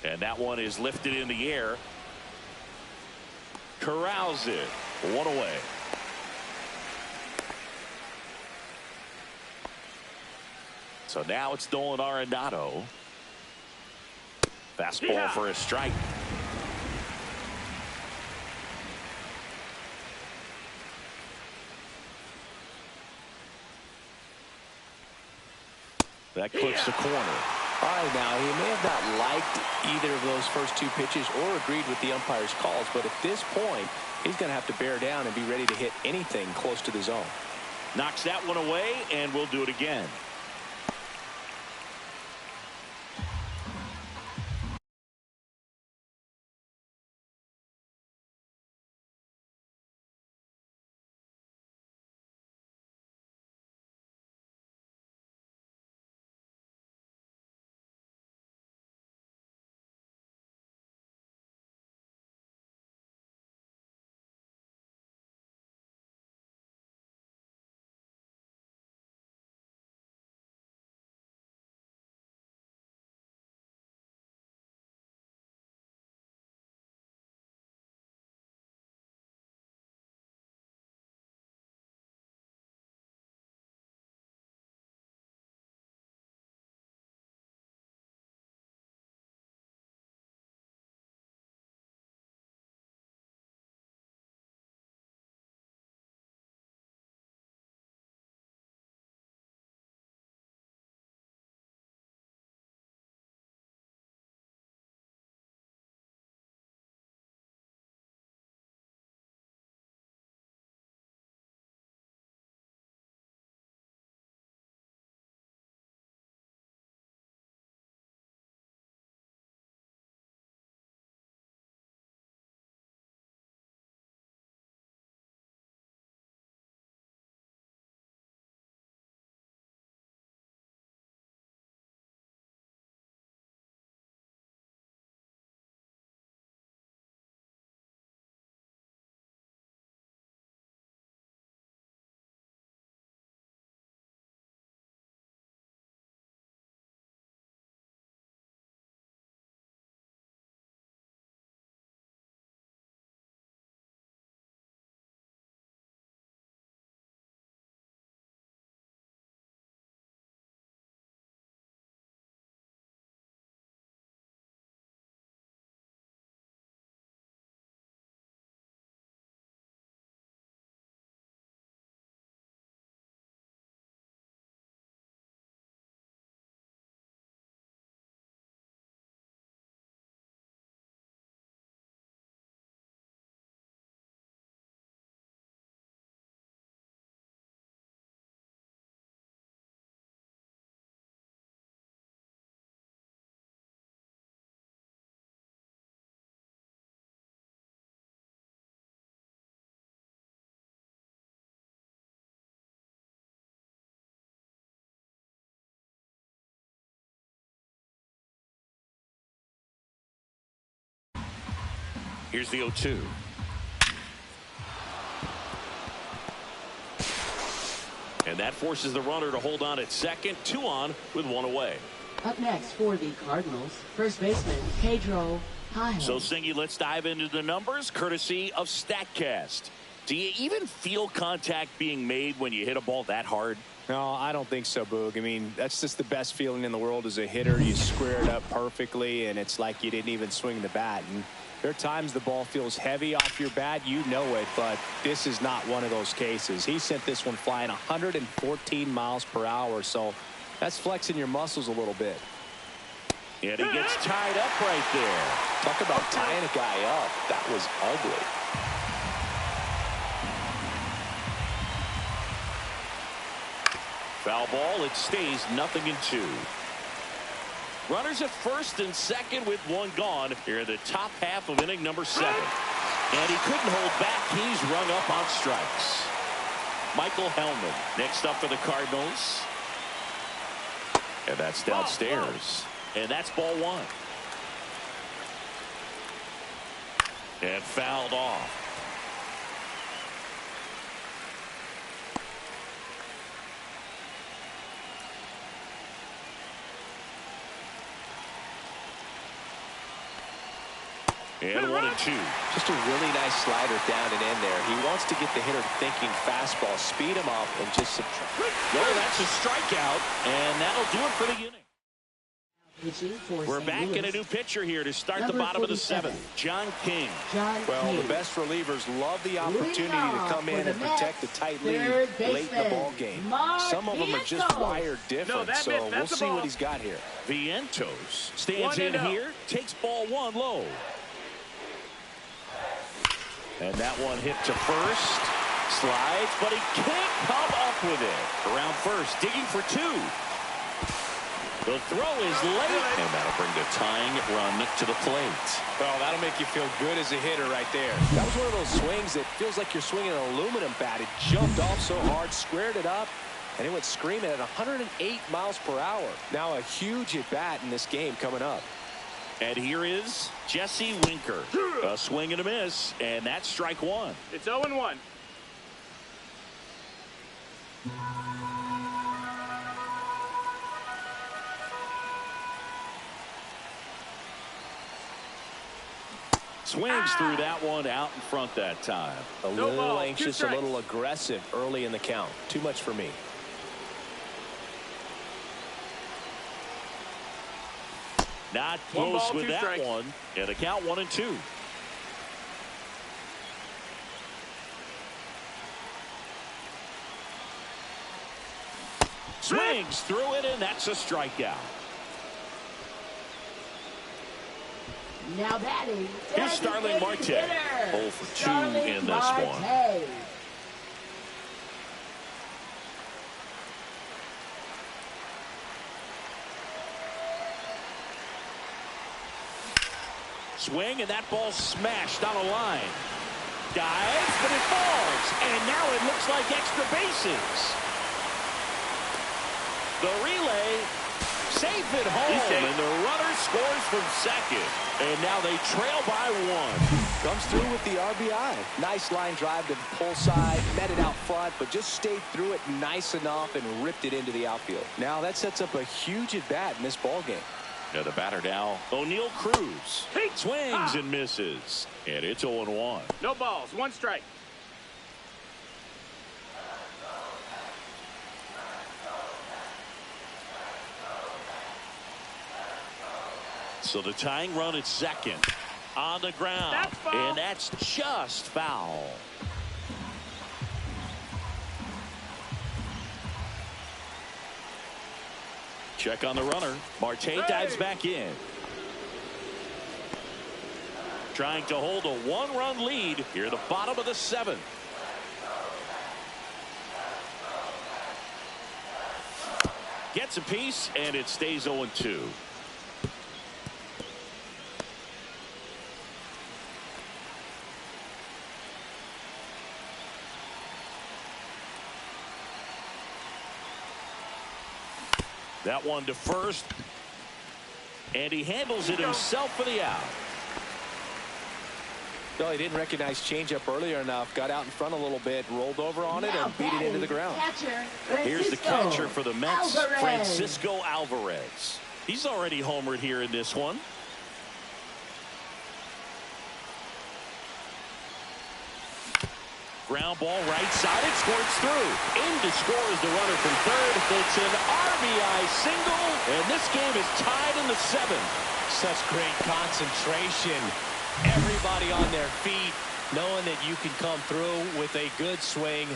[SPEAKER 1] And that one is lifted in the air. Corrals it. 1 away. So now it's Nolan Arenado. Fastball for a strike. That clips the corner.
[SPEAKER 3] All right, now, he may have not liked either of those first 2 pitches or agreed with the umpire's calls, but at this point, he's going to have to bear down and be ready to hit anything close to the zone.
[SPEAKER 1] Knocks that one away, and we'll do it again. Here's the 0-2. And that forces the runner to hold on at second. 2 on with 1 away.
[SPEAKER 4] Up next for the Cardinals, first baseman Pedro Pajez.
[SPEAKER 1] So, Singy, let's dive into the numbers courtesy of StatCast. Do you even feel contact being made when you hit a ball that hard?
[SPEAKER 3] No, I don't think so, Boog. I mean, that's just the best feeling in the world as a hitter. You square it up perfectly, and it's like you didn't even swing the bat. And there are times the ball feels heavy off your bat. You know it, but this is not one of those cases. He sent this one flying 114 miles per hour, so that's flexing your muscles a little bit.
[SPEAKER 1] And he gets tied up right there.
[SPEAKER 3] Talk about tying a guy up. That was ugly.
[SPEAKER 1] Foul ball. It stays 0-2. Runners at first and second with 1 gone here in the top half of inning number 7. And he couldn't hold back. He's rung up on strikes. Michael Hellman next up for the Cardinals. And that's downstairs. And that's ball 1. And fouled off. And 1-2.
[SPEAKER 3] Just a really nice slider down and in there. He wants to get the hitter thinking fastball, speed him up, and just subtract.
[SPEAKER 1] Well, that's a strikeout, and that'll do it for the inning. We're back in a new pitcher here to start the bottom of the 7th. John King.
[SPEAKER 3] Well, the best relievers love the opportunity to come in and protect the tight lead late in the ball game. Some of them are just wired different, so we'll see what he's got here.
[SPEAKER 1] Vientos stands in here, takes ball 1 low. And that one hit to first. Slides, but he can't come up with it. Around first, digging for 2. The throw is late, and that'll bring the tying run to the plate.
[SPEAKER 3] Well, that'll make you feel good as a hitter right there. That was one of those swings that feels like you're swinging an aluminum bat. It jumped off so hard, squared it up, and it went screaming at 108 miles per hour. Now a huge at-bat in this game coming up.
[SPEAKER 1] And here is Jesse Winker. A swing and a miss, and that's strike 1.
[SPEAKER 5] It's 0-1.
[SPEAKER 1] Swings through that one out in front that time.
[SPEAKER 3] A little anxious, a little aggressive early in the count. Too much for me.
[SPEAKER 1] Not close with that one. And a count 1-2. Swings through it, and that's a strikeout.
[SPEAKER 4] Now batting.
[SPEAKER 1] Here's Starling Marte. 0 for 2 in this one. Swing, and that ball smashed on a line. Dives, but it falls. And now it looks like extra bases. The relay, safe at home, and the runner scores from second. And now they trail by 1.
[SPEAKER 3] Comes through with the RBI. Nice line drive to the pull side, met it out front, but just stayed through it nice enough and ripped it into the outfield. Now that sets up a huge at-bat in this ball game.
[SPEAKER 1] Yeah, the batter now, O'Neal Cruz. Swings and misses. And it's 0-1.
[SPEAKER 5] No balls, 1 strike.
[SPEAKER 1] So the tying run at second. On the ground.
[SPEAKER 5] That's foul.
[SPEAKER 1] And that's just foul. Check on the runner. Marte dives back in. Trying to hold a 1-run lead here at the bottom of the 7th. Gets a piece, and it stays 0-2. That one to first, and he handles it himself for the out.
[SPEAKER 3] No, he didn't recognize changeup earlier enough. Got out in front a little bit, rolled over on it, and beat it into the ground.
[SPEAKER 1] Here's the catcher for the Mets, Francisco Alvarez. He's already homered here in this one. Ground ball right side. It squirts through. In to score is the runner from third. It's an RBI single, and this game is tied in the seventh.
[SPEAKER 3] Such great concentration. Everybody on their feet, knowing that you can come through with a good swing.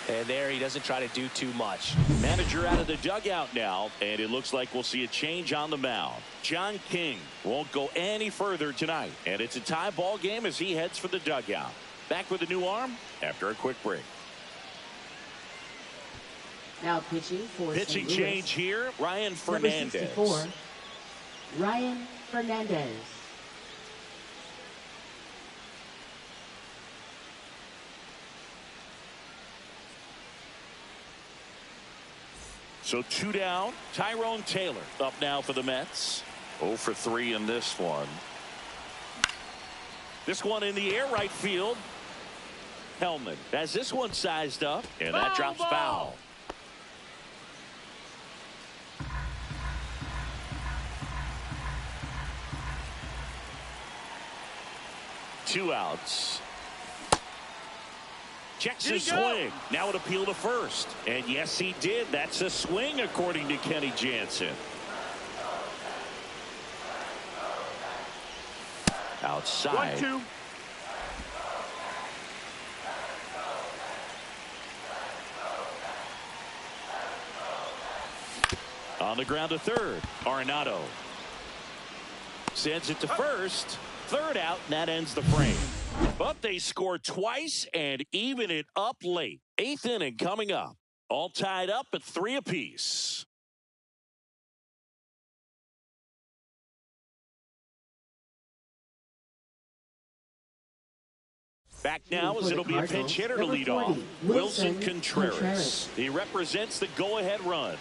[SPEAKER 3] And there he doesn't try to do too much.
[SPEAKER 1] Manager out of the dugout now, and it looks like we'll see a change on the mound. John King won't go any further tonight, and it's a tie ball game as he heads for the dugout. Back with a new arm after a quick break.
[SPEAKER 4] Now pitching for
[SPEAKER 1] Pitching
[SPEAKER 4] St. Louis.
[SPEAKER 1] change here, Ryan
[SPEAKER 4] Number
[SPEAKER 1] Fernandez.
[SPEAKER 4] 64, Ryan Fernandez.
[SPEAKER 1] So 2 down. Tyrone Taylor up now for the Mets. 0 for 3 in this one. This one in the air, right field. Hellman has this one sized up, and that drops foul. Two outs. Checks his swing. Now an appeal to first. And yes, he did. That's a swing, according to Kenny Jansen. Outside.
[SPEAKER 5] 1-2.
[SPEAKER 1] On the ground to third. Arenado sends it to first. Third out, and that ends the frame. But they score twice and even it up late. 8th inning coming up. All tied up at 3 apiece. Back now as it'll be a pinch hitter to lead off. Wilson Contreras. He represents the go-ahead run.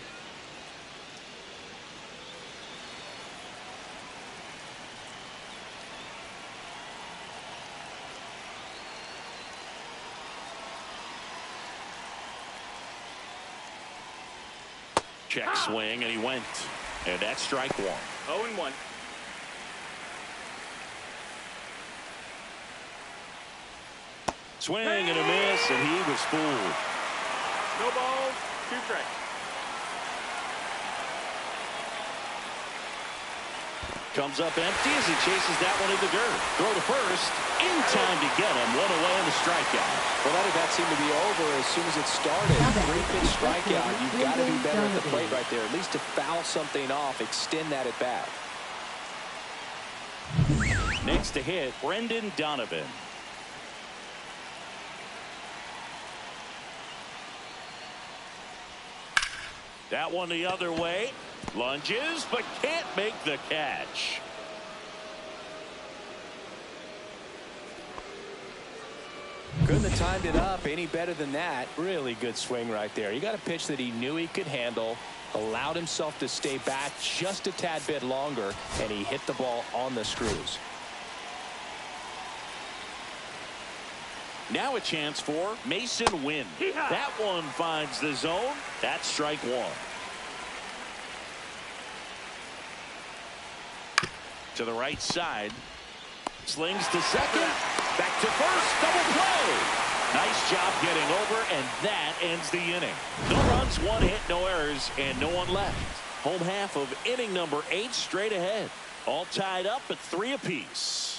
[SPEAKER 1] Check swing, and he went. And that's strike one.
[SPEAKER 5] 0-1.
[SPEAKER 1] Swing and a miss, and he was fooled.
[SPEAKER 5] No balls, 2 strikes.
[SPEAKER 1] Comes up empty as he chases that one in the dirt. Throw to first. In time to get him. 1 away in the strikeout.
[SPEAKER 3] Well, that at bat seemed to be over as soon as it started. 3-pitch strikeout. You've got to be better at the plate right there. At least to foul something off, extend that at bat.
[SPEAKER 1] Next to hit, Brendan Donovan. That one the other way. Lunges, but can't make the catch.
[SPEAKER 3] Couldn't have timed it up any better than that. Really good swing right there. He got a pitch that he knew he could handle, allowed himself to stay back just a tad bit longer, and he hit the ball on the screws.
[SPEAKER 1] Now a chance for Mason Wynn. That one finds the zone. That's strike one. To the right side. Slings to second. Back to first. Double play. Nice job getting over, and that ends the inning. No runs, 1 hit, no errors, and no one left. Home half of inning number 8 straight ahead. All tied up at 3 apiece.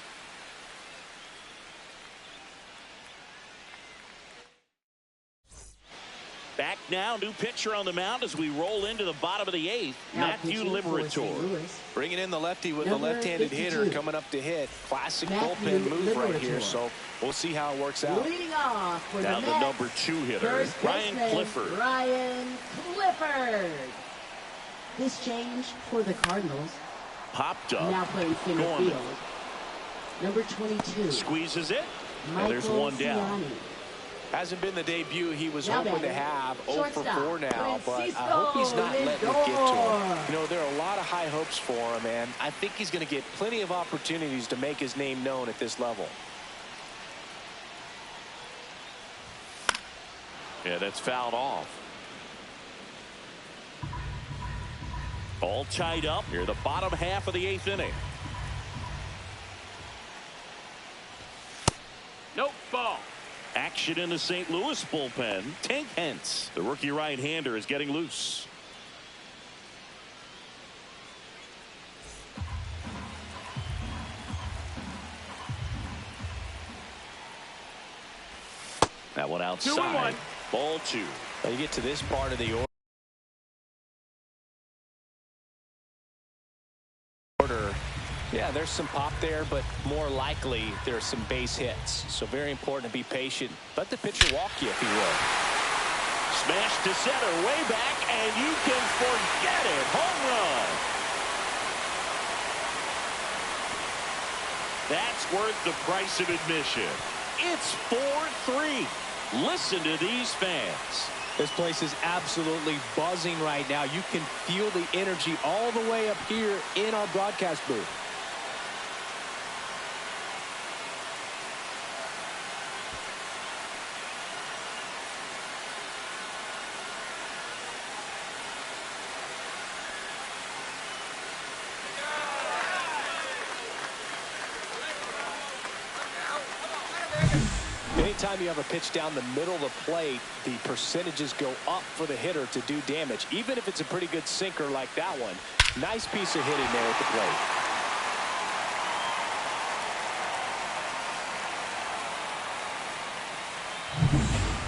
[SPEAKER 1] Back now, new pitcher on the mound as we roll into the bottom of the 8th. Matthew Liberatore.
[SPEAKER 3] Bringing in the lefty with the left-handed hitter coming up to hit. Classic bullpen move right here, so we'll see how it works out.
[SPEAKER 4] Leading off for
[SPEAKER 1] Now
[SPEAKER 4] the
[SPEAKER 1] the
[SPEAKER 4] Mets,
[SPEAKER 1] number 2 hitter,
[SPEAKER 4] first
[SPEAKER 1] Ryan
[SPEAKER 4] baseman,
[SPEAKER 1] Clifford.
[SPEAKER 4] Ryan Clifford. This change for the Cardinals.
[SPEAKER 1] Popped up.
[SPEAKER 4] Now playing center
[SPEAKER 1] Gorman.
[SPEAKER 4] field. Number 22.
[SPEAKER 1] Squeezes it. And
[SPEAKER 4] Michael
[SPEAKER 1] there's one down.
[SPEAKER 4] Ciani.
[SPEAKER 3] Hasn't been the debut he was
[SPEAKER 4] Now
[SPEAKER 3] hoping to
[SPEAKER 4] batting,
[SPEAKER 3] have. 0 for 4
[SPEAKER 4] shortstop,
[SPEAKER 3] now, but I
[SPEAKER 4] Francisco
[SPEAKER 3] hope he's not letting it get to him.
[SPEAKER 4] Lindor.
[SPEAKER 3] You know, there are a lot of high hopes for him, and I think he's going to get plenty of opportunities to make his name known at this level.
[SPEAKER 1] Yeah, that's fouled off. All tied up here, the bottom half of the 8th inning.
[SPEAKER 5] Nope, ball.
[SPEAKER 1] Action in the St. Louis bullpen. Tank Hence, the rookie right-hander, is getting loose. That one outside.
[SPEAKER 5] 2-1.
[SPEAKER 1] Ball 2.
[SPEAKER 3] When you get to this part of the order, yeah, there's some pop there, but more likely there's some base hits. So very important to be patient. Let the pitcher walk you if he will.
[SPEAKER 1] Smash to center, way back, and you can forget it. Home run. That's worth the price of admission. It's 4-3. Listen to these fans.
[SPEAKER 2] This place is absolutely buzzing right now. You can feel the energy all the way up here in our broadcast booth.
[SPEAKER 3] Anytime you have a pitch down the middle of the plate, the percentages go up for the hitter to do damage, even if it's a pretty good sinker like that one. Nice piece of hitting there at the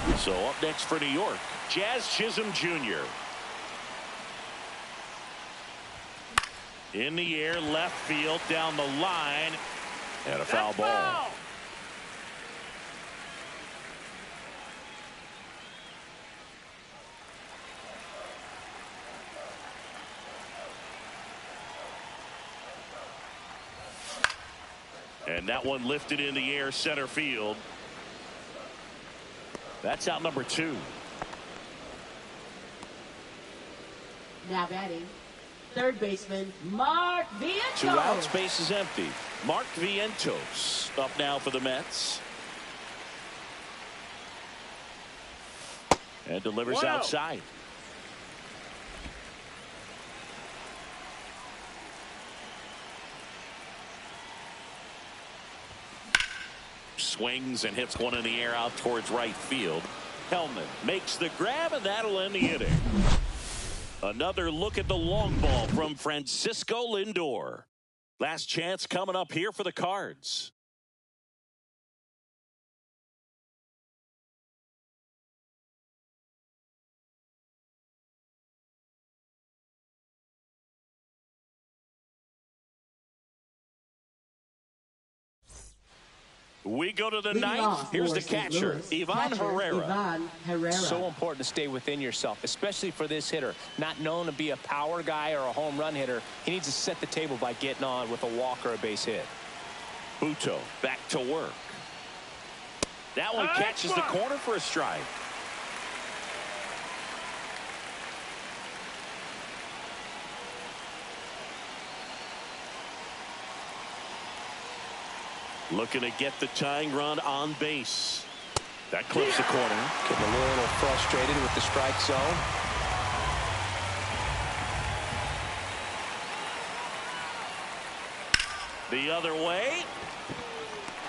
[SPEAKER 3] plate.
[SPEAKER 1] So up next for New York, Jazz Chisholm Jr. In the air, left field, down the line, and a foul ball. And that one lifted in the air, center field. That's out number 2.
[SPEAKER 4] Now batting, third baseman Mark Vientos.
[SPEAKER 1] 2 outs, base is empty. Mark Vientos up now for the Mets. And delivers outside. Swings and hits one in the air out towards right field. Hellman makes the grab, and that'll end the inning. Another look at the long ball from Francisco Lindor. Last chance coming up here for the Cards. We go to the ninth. Here's the catcher, Ivan Herrera.
[SPEAKER 3] So important to stay within yourself, especially for this hitter. Not known to be a power guy or a home run hitter. He needs to set the table by getting on with a walk or a base hit.
[SPEAKER 1] Buto back to work. That one catches the corner for a strike. Looking to get the tying run on base. That clips the corner.
[SPEAKER 3] Getting a little frustrated with the strike zone.
[SPEAKER 1] The other way.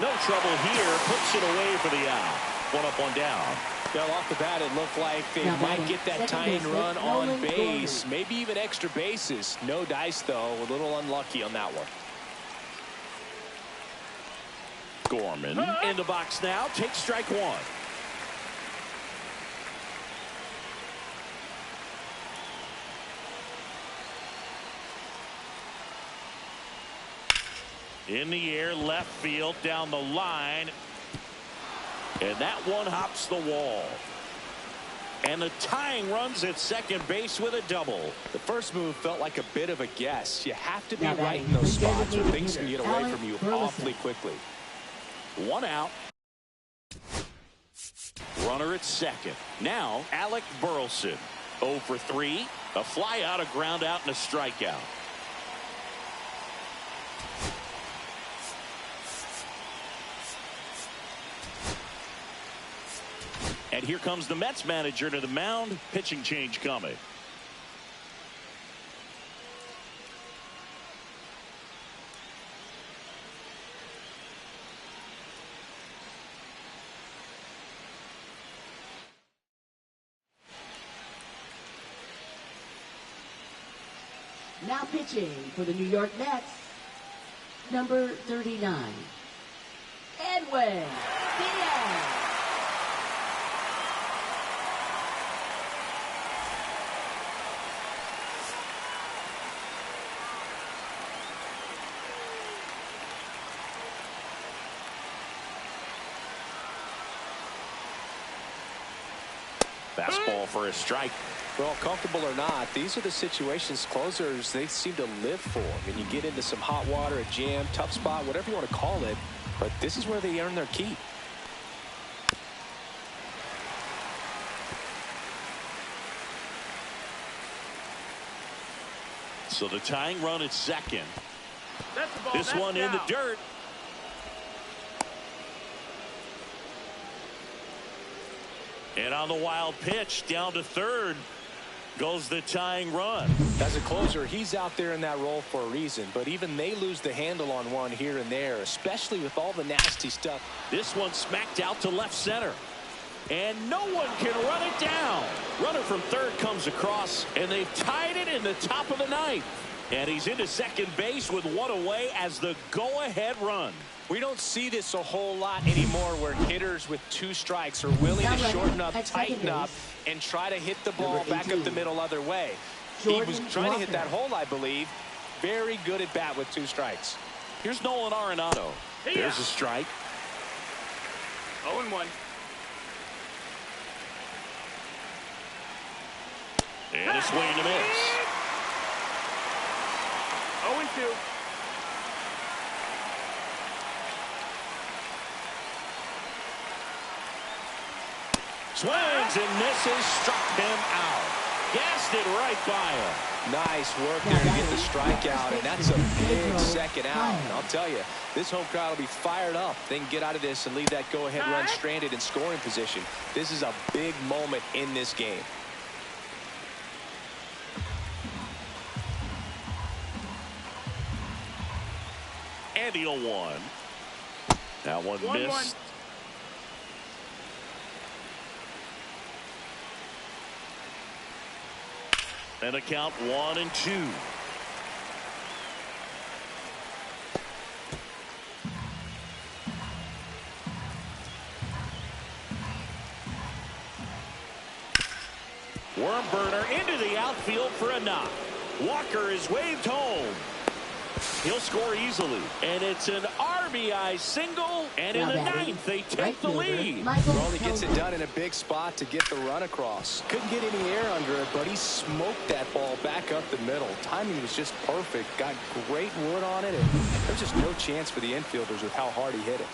[SPEAKER 1] No trouble here. Puts it away for the out. One up, one down.
[SPEAKER 3] Well, off the bat, it looked like they might get that tying run on base. Maybe even extra bases. No dice, though. A little unlucky on that one.
[SPEAKER 1] Gorman in the box now. Takes strike 1. In the air, left field, down the line. And that one hops the wall. And the tying runs at second base with a double.
[SPEAKER 3] The first move felt like a bit of a guess. You have to be right in those spots or things can get away from you awfully quickly.
[SPEAKER 1] 1 out. Runner at second. Now, Alec Burleson. 0 for 3. A fly out, a ground out, and a strikeout. And here comes the Mets manager to the mound. Pitching change coming.
[SPEAKER 4] Now pitching for the New York Mets, number 39, Edwin Diaz.
[SPEAKER 1] Fastball for a strike.
[SPEAKER 3] Well, comfortable or not, these are the situations closers they seem to live for. I mean, you get into some hot water, a jam, tough spot, whatever you want to call it, but this is where they earn their keep.
[SPEAKER 1] So the tying run at second.
[SPEAKER 5] That's the ball.
[SPEAKER 1] This
[SPEAKER 5] That's
[SPEAKER 1] one
[SPEAKER 5] down.
[SPEAKER 1] in the dirt. And on the wild pitch down to third goes the tying run.
[SPEAKER 3] As a closer, he's out there in that role for a reason, but even they lose the handle on one here and there, especially with all the nasty stuff.
[SPEAKER 1] This one smacked out to left center. And no one can run it down. Runner from third comes across, and they've tied it in the top of the ninth. And he's into second base with one away as the go-ahead run.
[SPEAKER 3] We don't see this a whole lot anymore where hitters with 2 strikes are willing to shorten up, tighten up, and try to hit the ball back up the middle other way. He was trying to hit that hole, I believe. Very good at bat with 2 strikes.
[SPEAKER 1] Here's Nolan Arenado. There's a strike.
[SPEAKER 5] 0-1.
[SPEAKER 1] And a swing and a miss.
[SPEAKER 5] 0-2.
[SPEAKER 1] Swings and misses, struck him out. Gassed it right by him.
[SPEAKER 3] Nice work there to get the strikeout, and that's a big second out. And I'll tell you, this home crowd will be fired up. They can get out of this and leave that go-ahead run stranded in scoring position. This is a big moment in this game.
[SPEAKER 1] And the 0-1. That one missed. And a count 1-2. Worm burner into the outfield for a knock. Walker is waved home. He'll score easily. And it's an RBI single. And in the ninth, they take the lead.
[SPEAKER 3] Well, he gets it done in a big spot to get the run across. Couldn't get any air under it, but he smoked that ball back up the middle. Timing was just perfect. Got great wood on it, and there's just no chance for the infielders with how hard he hit it.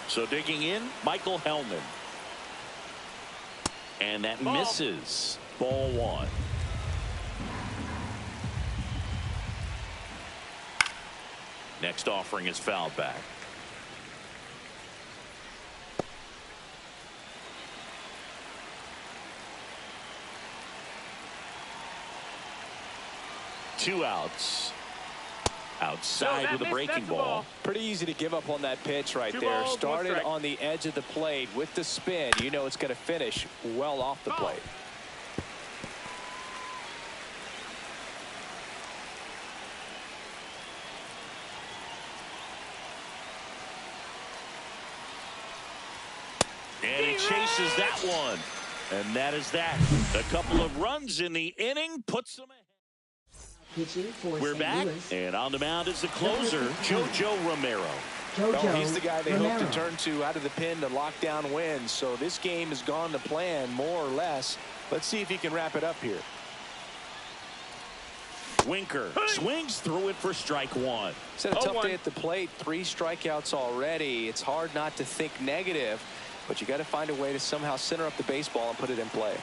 [SPEAKER 1] So digging in, Michael Hellman. And that misses. Ball 1. Next offering is fouled back. Two outs. Outside with a breaking ball.
[SPEAKER 3] Pretty easy to give up on that pitch right there. Started on the edge of the plate with the spin. You know it's going to finish well off the plate.
[SPEAKER 1] And he chases that one. And that is that. A couple of runs in the inning puts them ahead. We're back, and on the mound is the closer, JoJo Romero.
[SPEAKER 3] Well, he's the guy they hope to turn to out of the pen to lock down wins. So this game has gone to plan, more or less. Let's see if he can wrap it up here.
[SPEAKER 1] Winker swings through it for strike 1.
[SPEAKER 3] It's had a tough day at the plate. 3 strikeouts already. It's hard not to think negative, but you got to find a way to somehow center up the baseball and put it in play.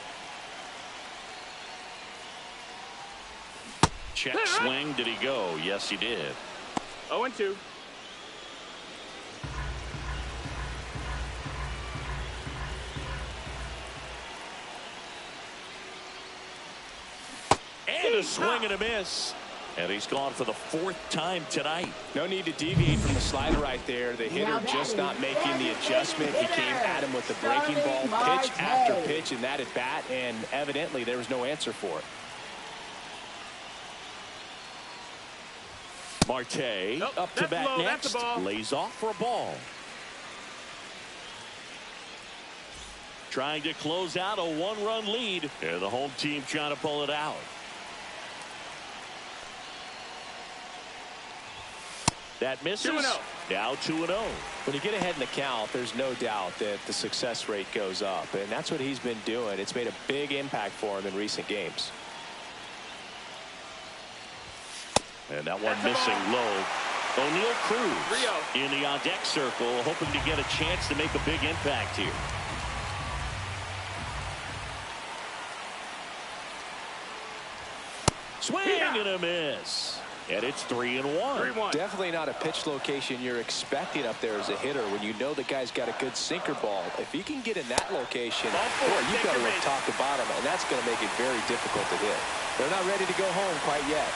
[SPEAKER 1] Check swing. Did he go? Yes, he did.
[SPEAKER 5] 0-2.
[SPEAKER 1] a swing and a miss. And he's gone for the 4th time tonight.
[SPEAKER 3] No need to deviate from the slider right there. The hitter just not making the adjustment. He came at him with the breaking ball pitch after pitch in that at bat, and evidently there was no answer for it.
[SPEAKER 1] Marte up to bat next. Lays off for a ball. Trying to close out a 1-run lead. And the home team trying to pull it out. That misses.
[SPEAKER 5] 2-0.
[SPEAKER 1] Now 2-0.
[SPEAKER 3] When you get ahead in the count, there's no doubt that the success rate goes up, and that's what he's been doing. It's made a big impact for him in recent games.
[SPEAKER 1] And that one missing low. O'Neill Cruz in the on-deck circle, hoping to get a chance to make a big impact here. Swing and a miss. And it's 3-1.
[SPEAKER 5] 3-1.
[SPEAKER 3] Definitely not a pitch location you're expecting up there as a hitter when you know the guy's got a good sinker ball. If he can get in that location, boy, you've got to look top to bottom, and that's going to make it very difficult to hit. They're not ready to go home quite yet.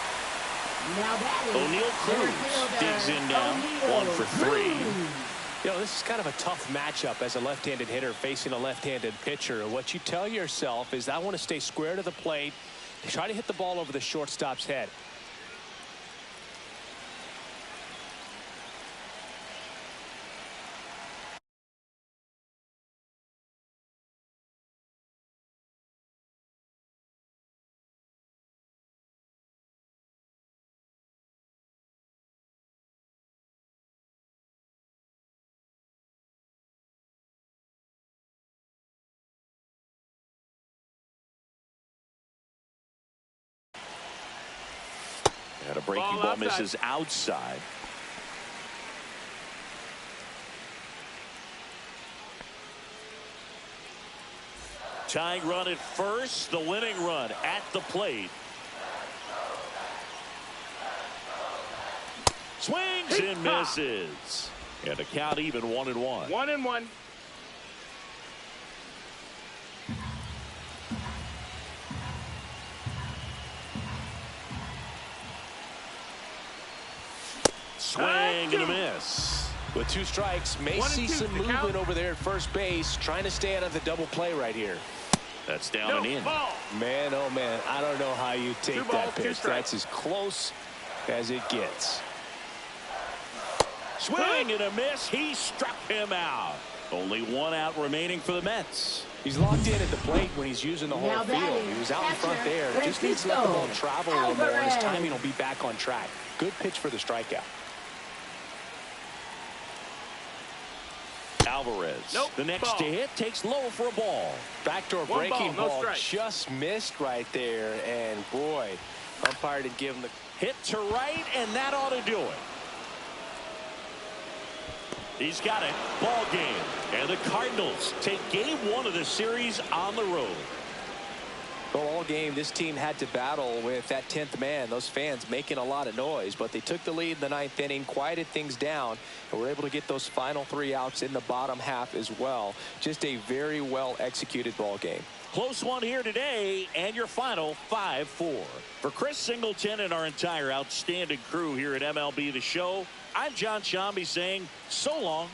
[SPEAKER 1] O'Neill Cruz digs in now. 1 for 3.
[SPEAKER 3] You know, this is kind of a tough matchup as a left-handed hitter facing a left-handed pitcher. What you tell yourself is, I want to stay square to the plate, try to hit the ball over the shortstop's head.
[SPEAKER 1] And a breaking ball misses outside. Tying run at first, the winning run at the plate. Swings and misses. And a count even 1-1.
[SPEAKER 5] 1-1.
[SPEAKER 1] Swing and a miss.
[SPEAKER 3] With 2 strikes, may see some movement over there at first base, trying to stay out of the double play right here.
[SPEAKER 1] That's down and in.
[SPEAKER 3] Man, oh man, I don't know how you take that pitch. That's as close as it gets.
[SPEAKER 1] Swing and a miss. He struck him out. Only 1 out remaining for the Mets.
[SPEAKER 3] He's locked in at the plate when he's using the whole field. He was out in front there. Just needs to let the ball travel a little more, and his timing will be back on track. Good pitch for the strikeout.
[SPEAKER 1] Alvarez, the next to hit, takes low for a ball.
[SPEAKER 3] Backdoor breaking ball just missed right there, and boy, umpire did give him the
[SPEAKER 1] hit to right, and that ought to do it. He's got it. Ball game. And the Cardinals take game 1 of the series on the road.
[SPEAKER 3] Well, all game, this team had to battle with that 10th man. Those fans making a lot of noise, but they took the lead in the 9th inning, quieted things down, and were able to get those final 3 outs in the bottom half as well. Just a very well executed ball game.
[SPEAKER 1] Close one here today, and your final 5-4. For Chris Singleton and our entire outstanding crew here at MLB The Show, I'm John Shambi saying so long.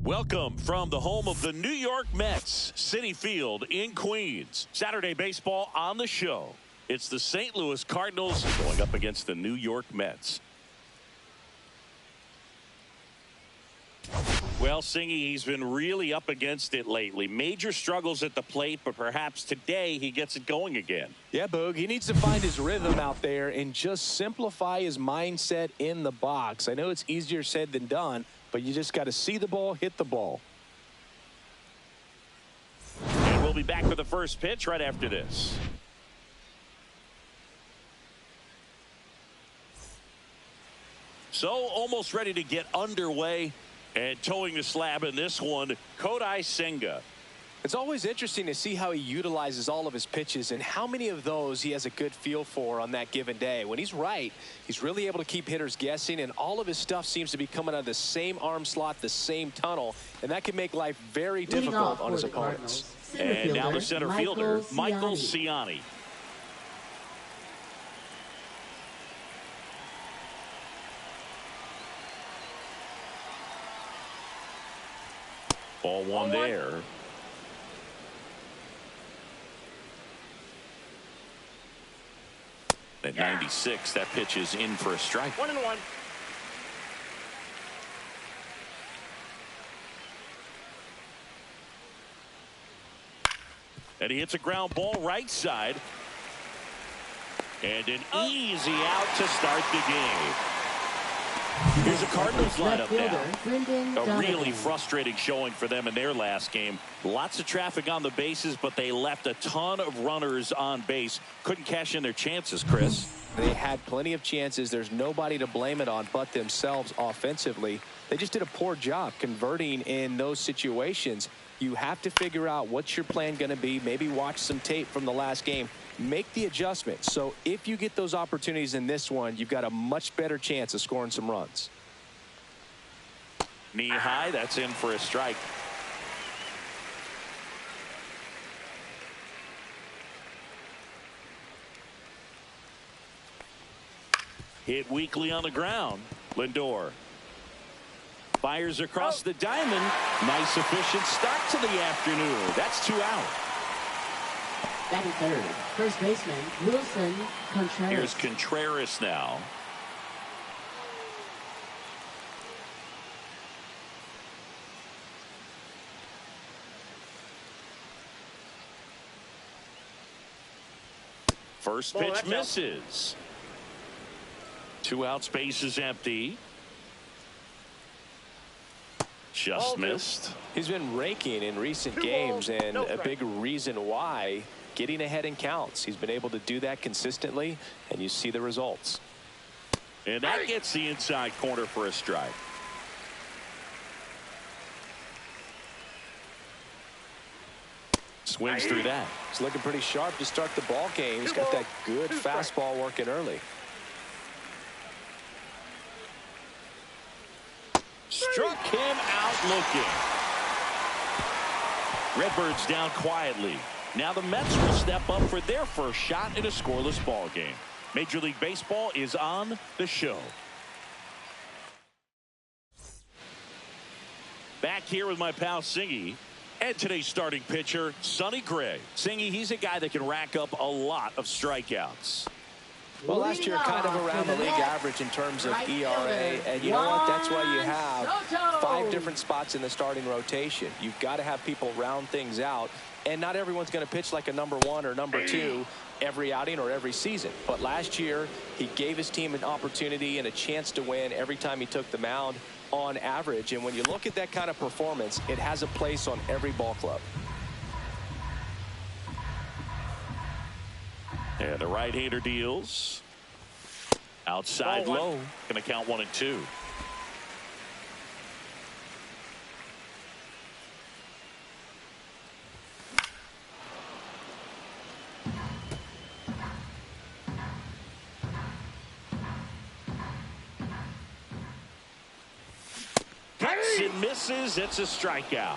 [SPEAKER 1] Welcome from the home of the New York Mets, Citi Field in Queens. Saturday baseball on the show. It's the St. Louis Cardinals going up against the New York Mets. Well, Singy, he's been really up against it lately. Major struggles at the plate, but perhaps today he gets it going again.
[SPEAKER 2] Yeah, Boog, he needs to find his rhythm out there and just simplify his mindset in the box. I know it's easier said than done, but you just got to see the ball, hit the ball.
[SPEAKER 1] And we'll be back with the first pitch right after this. So almost ready to get underway and towing the slab in this one, Kodai Senga.
[SPEAKER 3] It's always interesting to see how he utilizes all of his pitches and how many of those he has a good feel for on that given day. When he's right, he's really able to keep hitters guessing, and all of his stuff seems to be coming out of the same arm slot, the same tunnel, and that can make life very difficult on his opponents.
[SPEAKER 1] And now the center fielder, Michael Ciani. Ball one there. At 96, that pitch is in for a strike.
[SPEAKER 5] 1-1.
[SPEAKER 1] And he hits a ground ball right side. And an easy out to start the game. Here's a Cardinals lineup now. A really frustrating showing for them in their last game. Lots of traffic on the bases, but they left a ton of runners on base. Couldn't cash in their chances, Chris.
[SPEAKER 3] They had plenty of chances. There's nobody to blame it on but themselves offensively. They just did a poor job converting in those situations. You have to figure out what's your plan going to be. Maybe watch some tape from the last game. Make the adjustment. So if you get those opportunities in this one, you've got a much better chance of scoring some runs.
[SPEAKER 1] Knee high, that's in for a strike. Hit weakly on the ground. Lindor fires across the diamond. Nice efficient start to the afternoon. That's 2 out.
[SPEAKER 4] Batting third, first baseman Wilson Contreras.
[SPEAKER 1] Here's Contreras now. First pitch misses. 2 out, space is empty. Just missed.
[SPEAKER 3] He's been raking in recent games, and a big reason why, getting ahead in counts. He's been able to do that consistently, and you see the results.
[SPEAKER 1] And that gets the inside corner for a strike. Swings through that.
[SPEAKER 3] He's looking pretty sharp to start the ball game. He's got that good fastball working early.
[SPEAKER 1] Struck him out looking. Redbirds down quietly. Now the Mets will step up for their first shot in a scoreless ball game. Major League Baseball is on the show. Back here with my pal Singy. And today's starting pitcher, Sonny Gray. Singy, he's a guy that can rack up a lot of strikeouts.
[SPEAKER 3] Well, last year kind of around the league average in terms of ERA. And you know what? That's why you have 5 different spots in the starting rotation. You've got to have people round things out. And not everyone's going to pitch like a number 1 or number 2 every outing or every season. But last year, he gave his team an opportunity and a chance to win every time he took the mound on average. And when you look at that kind of performance, it has a place on every ball club.
[SPEAKER 1] And the right-hander deals. Outside low. Going to count 1 and 2. Hits and misses. It's a strikeout.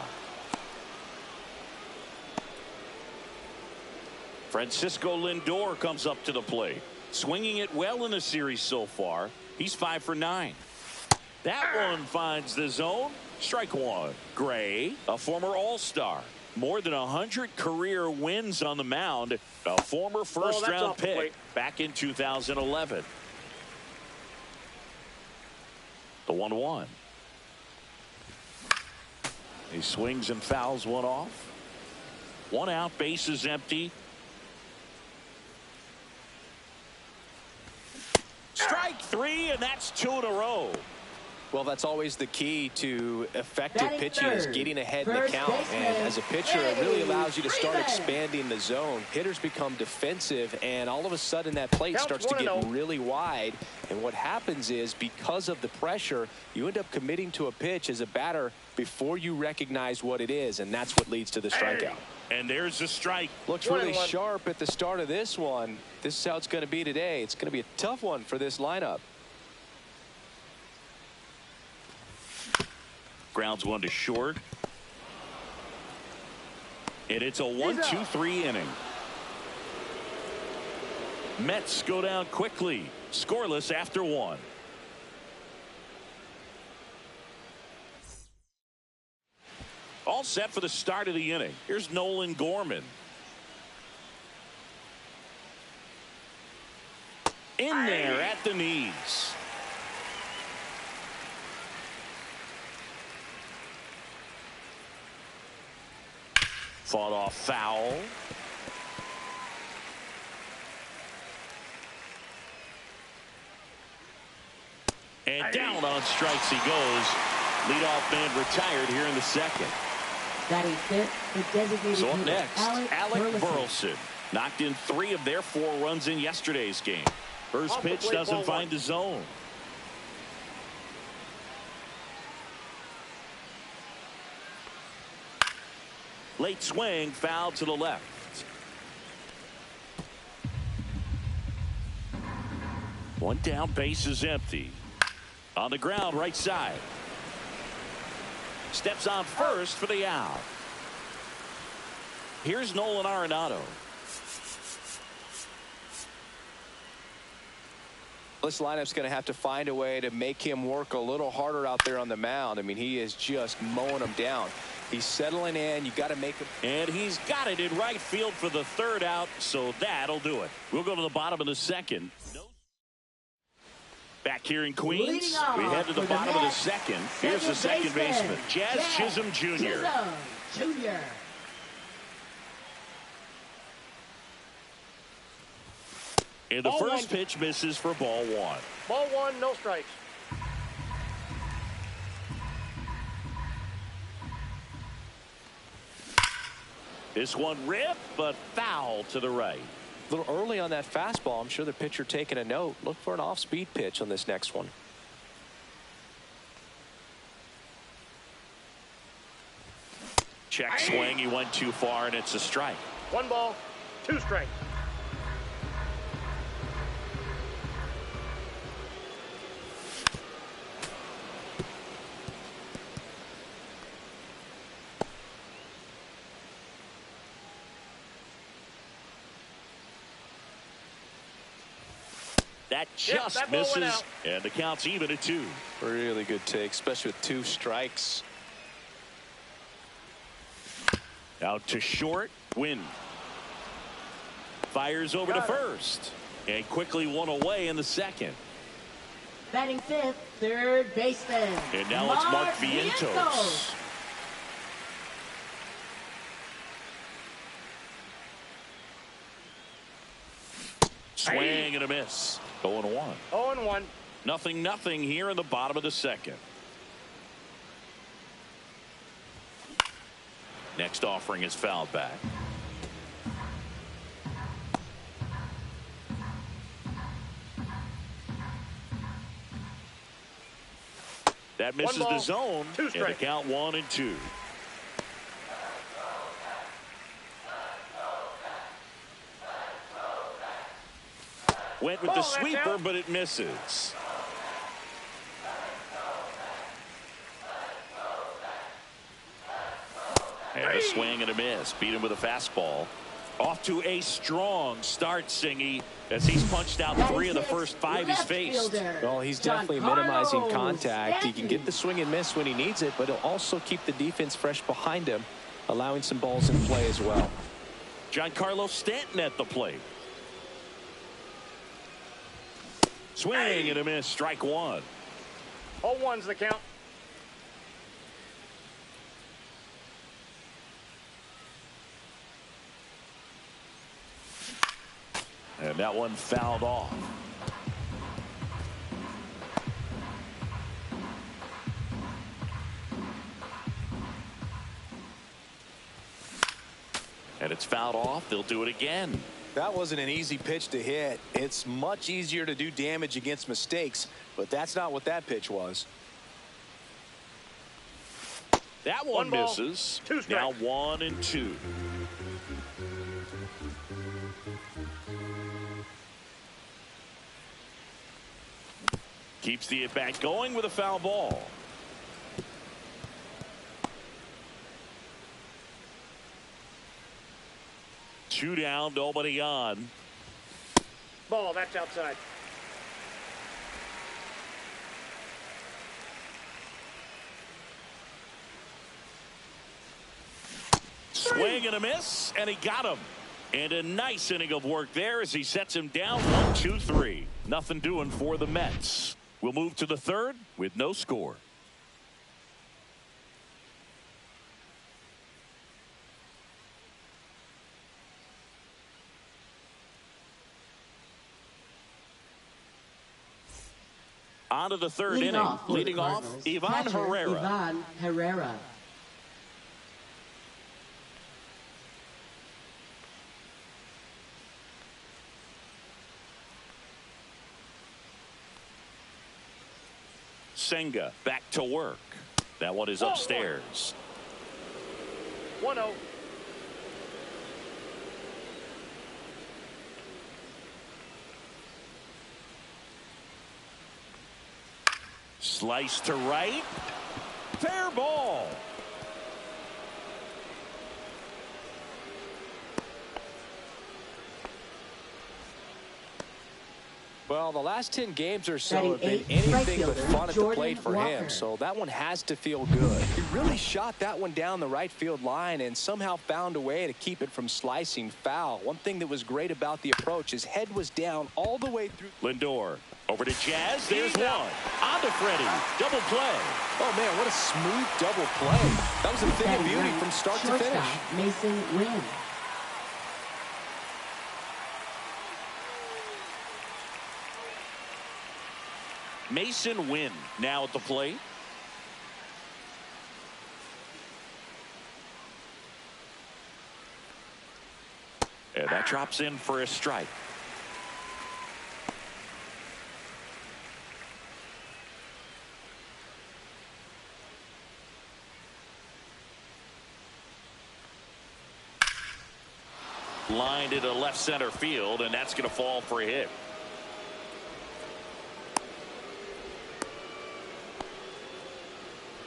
[SPEAKER 1] Francisco Lindor comes up to the plate. Swinging it well in the series so far. He's 5 for 9. That one finds the zone. Strike 1. Gray, a former All-Star. More than 100 career wins on the mound. A former first-round pick back in 2011. The 1-1. He swings and fouls one off. 1 out, bases empty. Strike 3, and that's 2 in a row.
[SPEAKER 3] Well, that's always the key to effective pitching, is getting ahead in the count. And as a pitcher, it really allows you to start expanding the zone. Hitters become defensive, and all of a sudden that plate starts to get really wide. And what happens is, because of the pressure, you end up committing to a pitch as a batter before you recognize what it is, and that's what leads to the strikeout.
[SPEAKER 1] And there's the strike.
[SPEAKER 3] Looks really sharp at the start of this one. This is how it's going to be today. It's going to be a tough one for this lineup.
[SPEAKER 1] Grounds 1 to short. And it's a 1-2-3 inning. Mets go down quickly. Scoreless after 1. All set for the start of the inning. Here's Nolan Gorman. In there at the knees. Fought off foul. And down on strikes he goes. Leadoff man retired here in the second.
[SPEAKER 4] Batting fifth, the designated
[SPEAKER 1] So up
[SPEAKER 4] hitter,
[SPEAKER 1] next, Alec Burleson. Knocked in 3 of their 4 runs in yesterday's game. First pitch doesn't find the zone. Late swing, foul to the left. One down, base is empty. On the ground, right side. Steps on first for the out. Here's Nolan Arenado.
[SPEAKER 3] This lineup's going to have to find a way to make him work a little harder out there on the mound. I mean, he is just mowing them down. He's settling in. You got to make him.
[SPEAKER 1] And he's got it in right field for the 3rd out, so that'll do it. We'll go to the bottom of the 2nd. Back here in Queens, we head to the bottom of the 2nd. Here's the second baseman, Jazz Chisholm Jr. And the first pitch misses for ball 1.
[SPEAKER 5] Ball 1, no strikes.
[SPEAKER 1] This one ripped, but foul to the right.
[SPEAKER 3] A little early on that fastball. I'm sure the pitcher taking a note. Look for an off-speed pitch on this next one.
[SPEAKER 1] Check swing. He went too far, and it's a strike.
[SPEAKER 5] 1 ball, 2 strikes.
[SPEAKER 1] That just misses, and the count's even at 2.
[SPEAKER 3] Really good take, especially with 2 strikes.
[SPEAKER 1] Out to short, Wynn. Fires over to first. And quickly one away in the second.
[SPEAKER 4] Batting fifth, third baseman.
[SPEAKER 1] And now it's Mark Vientos. Swing and a miss. 0-1.
[SPEAKER 5] 0-1.
[SPEAKER 1] 0-0 here in the bottom of the second. Next offering is fouled back. That misses the zone. And the count 1-2. Went with the sweeper, but it misses. And a swing and a miss. Beat him with a fastball. Off to a strong start, Singy, as he's punched out 3 of the first 5 he's faced.
[SPEAKER 3] Well, he's definitely minimizing contact. He can get the swing and miss when he needs it, but he'll also keep the defense fresh behind him, allowing some balls in play as well.
[SPEAKER 1] Giancarlo Stanton at the plate. Swing and a miss. Strike 1.
[SPEAKER 5] 0-1's the count.
[SPEAKER 1] And that one fouled off. And it's fouled off. They'll do it again.
[SPEAKER 2] That wasn't an easy pitch to hit. It's much easier to do damage against mistakes, but that's not what that pitch was.
[SPEAKER 1] That one misses. Now 1-2. Keeps the at-bat going with a foul ball. Two down, nobody on.
[SPEAKER 5] Ball, that's outside.
[SPEAKER 1] Swing and a miss, and he got him. And a nice inning of work there as he sets him down 1-2-3. Nothing doing for the Mets. We'll move to the third with no score. On to the third inning. Leading off, Ivan Herrera.
[SPEAKER 4] Ivan Herrera.
[SPEAKER 1] Senga back to work. That one is upstairs.
[SPEAKER 5] 1-0.
[SPEAKER 1] Slice to right. Fair ball.
[SPEAKER 3] Well, the last 10 games or so have been anything but fun at the plate for him, so that one has to feel good. He really shot that one down the right field line and somehow found a way to keep it from slicing foul. One thing that was great about the approach, his head was down all the way through.
[SPEAKER 1] Lindor over to Jazz. There's one. On to Freddie. Double play.
[SPEAKER 3] Oh, man, what a smooth double play. That was a thing of beauty from start to finish.
[SPEAKER 4] Mason Wynn.
[SPEAKER 1] Mason Wynn now at the plate. And that drops in for a strike. Lined into left center field, and that's going to fall for a hit.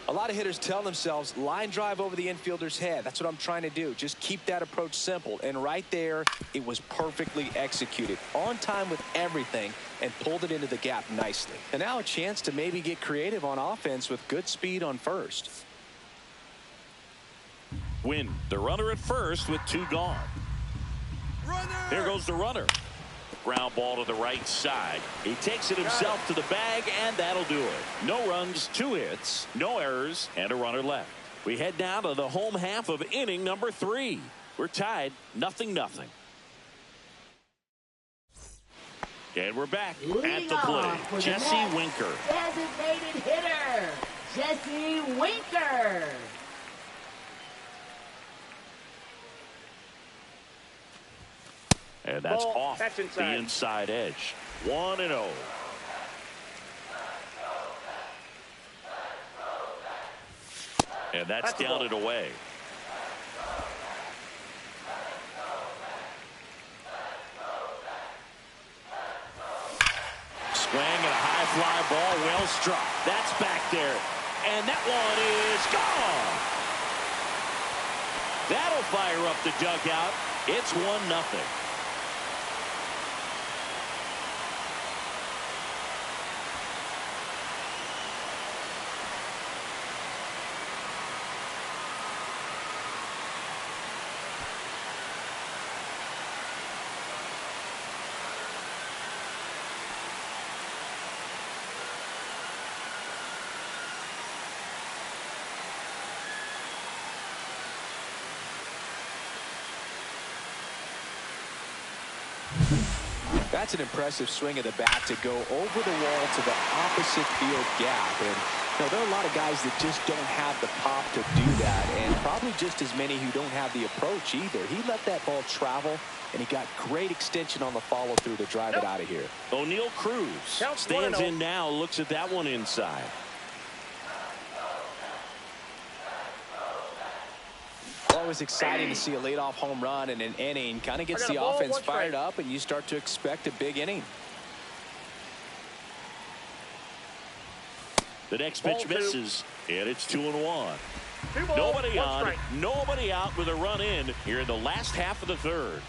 [SPEAKER 2] A lot of hitters tell themselves line drive over the infielder's head. That's what I'm trying to do. Just keep that approach simple. And right there, it was perfectly executed. On time with everything and pulled it into the gap nicely. And now a chance to maybe get creative on offense with good speed on first.
[SPEAKER 1] Win the runner at first with 2 gone. There goes the runner. ground ball to the right side. He takes it himself to the bag, and that'll do it. No runs, 2 hits, no errors, and a runner left. We head down to the home half of inning number 3. We're tied 0-0. And we're back at the plate. Jesse Winker.
[SPEAKER 4] Designated hitter, Jesse Winker.
[SPEAKER 1] And that's
[SPEAKER 5] Ball.
[SPEAKER 1] off
[SPEAKER 5] That's
[SPEAKER 1] the inside edge. 1-0. And that's down and away. Swing and a high fly ball, well struck. That's back there. And that one is gone. That'll fire up the dugout. It's 1-0.
[SPEAKER 2] That's an impressive swing of the bat to go over the wall to the opposite field gap. And there are a lot of guys that just don't have the pop to do that, and probably just as many who don't have the approach either. He let that ball travel, and he got great extension on the follow-through to drive it out of here.
[SPEAKER 1] O'Neal Cruz stands in now, looks at that one inside.
[SPEAKER 2] Always exciting to see a leadoff home run in an inning. Kind of gets the offense fired up, and you start to expect a big inning.
[SPEAKER 1] The next pitch misses, and it's 2-1. Nobody on, nobody out with a run in here in the last half of the 3rd.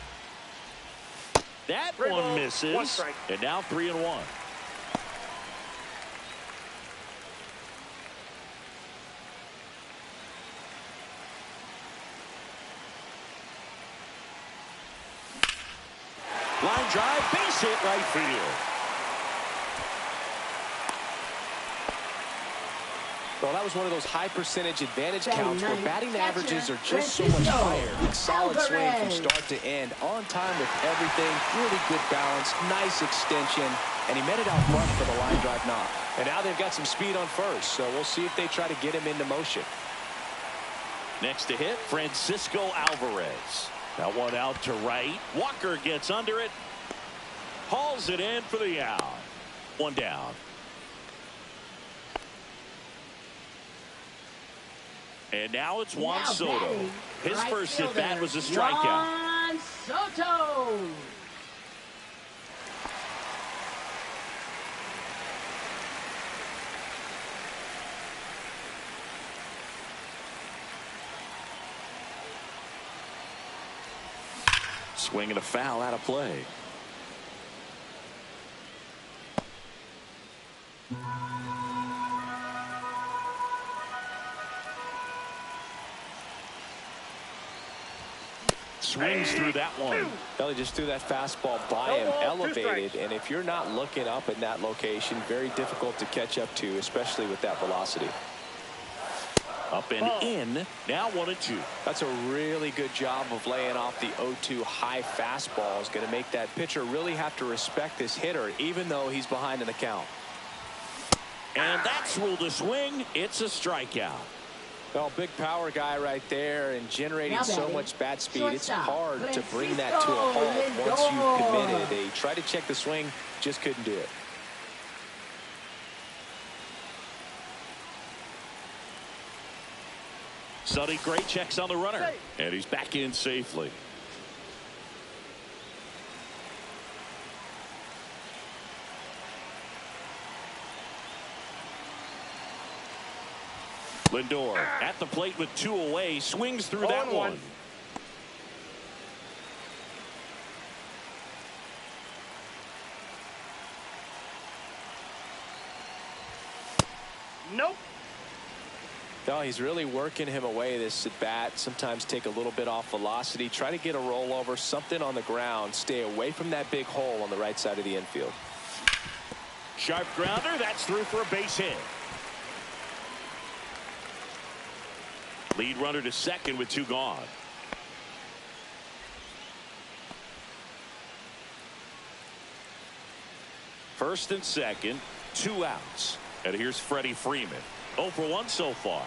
[SPEAKER 1] That one misses, and now 3-1. Line drive, base hit, right field.
[SPEAKER 2] Well, that was one of those high percentage advantage counts where batting averages are just so much higher. Solid swing from start to end, on time with everything, really good balance, nice extension, and he met it out front for the line drive knock. And now they've got some speed on first, so we'll see if they try to get him into motion.
[SPEAKER 1] Next to hit, Francisco Alvarez. That one out to right. Walker gets under it. Hauls it in for the out. 1 down. And now it's Juan Soto. His first at bat was a strikeout.
[SPEAKER 4] Juan Soto.
[SPEAKER 1] Swing and a foul out of play. Swings through that one.
[SPEAKER 2] Well, he just threw that fastball by him, elevated, and if you're not looking up in that location, very difficult to catch up to, especially with that velocity.
[SPEAKER 1] Up and in. Now 1-2.
[SPEAKER 2] That's a really good job of laying off the 0-2 high fastball. Is going to make that pitcher really have to respect this hitter, even though he's behind in the count.
[SPEAKER 1] And that's ruled a swing. It's a strikeout.
[SPEAKER 2] Well, big power guy right there, and generating so much bat speed, it's hard to bring that to a halt once you've committed. They tried to check the swing, just couldn't do it.
[SPEAKER 1] Sonny Gray checks on the runner, and he's back in safely. Lindor at the plate with 2 away, swings through that one.
[SPEAKER 5] Nope.
[SPEAKER 3] No, he's really working him away this at bat. Sometimes take a little bit off velocity. Try to get a rollover, something on the ground. Stay away from that big hole on the right side of the infield.
[SPEAKER 1] Sharp grounder. That's through for a base hit. Lead runner to second with 2 gone. First and second, 2 outs. And here's Freddie Freeman. 0 for 1 so far.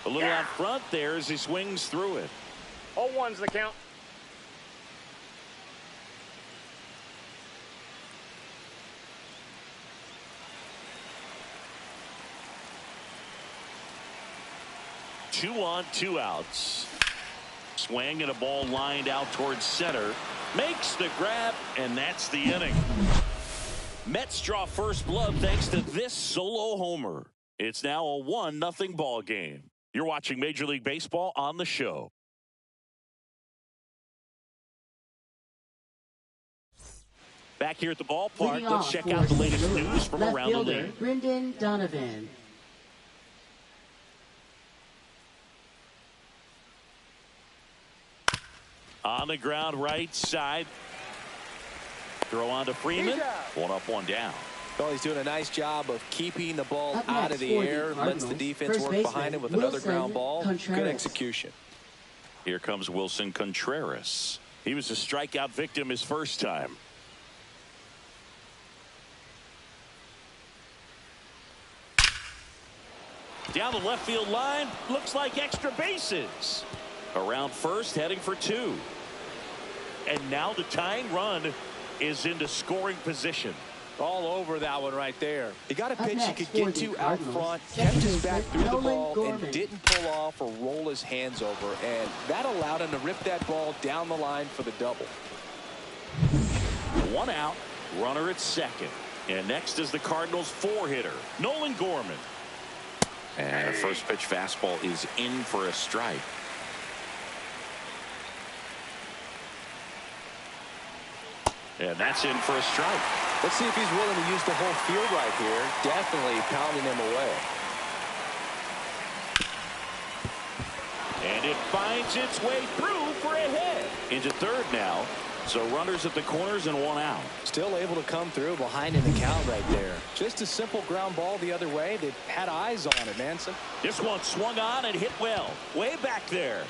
[SPEAKER 1] A little out front there as he swings through it.
[SPEAKER 5] 0-1's the count.
[SPEAKER 1] Two on, 2 outs. Swing and a ball lined out towards center. Makes the grab, and that's the inning. Mets draw first blood thanks to this solo homer. It's now a 1-0 ball game. You're watching Major League Baseball on the show. Back here at the ballpark,
[SPEAKER 4] Leading
[SPEAKER 1] let's
[SPEAKER 4] off
[SPEAKER 1] check
[SPEAKER 4] for
[SPEAKER 1] out the
[SPEAKER 4] St.
[SPEAKER 1] latest
[SPEAKER 4] Louis,
[SPEAKER 1] news from
[SPEAKER 4] left
[SPEAKER 1] around the
[SPEAKER 4] fielder,
[SPEAKER 1] league.
[SPEAKER 4] Brendan Donovan.
[SPEAKER 1] On the ground, right side. Throw on to Freeman. 1 up, 1 down.
[SPEAKER 3] Well, he's doing a nice job of keeping the ball
[SPEAKER 4] Up
[SPEAKER 3] out
[SPEAKER 4] next
[SPEAKER 3] of the
[SPEAKER 4] for the
[SPEAKER 3] air. Lets the
[SPEAKER 4] Cardinals,
[SPEAKER 3] defense
[SPEAKER 4] first
[SPEAKER 3] work behind him with another
[SPEAKER 4] Wilson
[SPEAKER 3] ground ball. Good
[SPEAKER 4] Contreras.
[SPEAKER 3] execution.
[SPEAKER 1] Here comes Wilson Contreras. He was a strikeout victim his first time. Down the left field line. Looks like extra bases. Around first, heading for 2. And now the tying run is into scoring position.
[SPEAKER 3] All over that one right there. He got a
[SPEAKER 4] Up
[SPEAKER 3] pitch he
[SPEAKER 4] next
[SPEAKER 3] could
[SPEAKER 4] for
[SPEAKER 3] get
[SPEAKER 4] the
[SPEAKER 3] to out
[SPEAKER 4] Cardinals,
[SPEAKER 3] front,
[SPEAKER 4] second
[SPEAKER 3] kept his back
[SPEAKER 4] baseman,
[SPEAKER 3] through the
[SPEAKER 4] Nolan
[SPEAKER 3] ball,
[SPEAKER 4] Gorman.
[SPEAKER 3] and didn't pull off or roll his hands over. And that allowed him to rip that ball down the line for the double.
[SPEAKER 1] 1 out, runner at second. And next is the Cardinals' 4-hitter, Nolan Gorman. And a first pitch fastball is in for a strike. And that's in for a strike.
[SPEAKER 3] Let's see if he's willing to use the whole field right here. Definitely pounding him away.
[SPEAKER 1] And it finds its way through for a hit. Into third now. So runners at the corners and 1 out.
[SPEAKER 3] Still able to come through behind in the count right there. Just a simple ground ball the other way. They had eyes on it, Manson.
[SPEAKER 1] This one swung on and hit well. Way back there.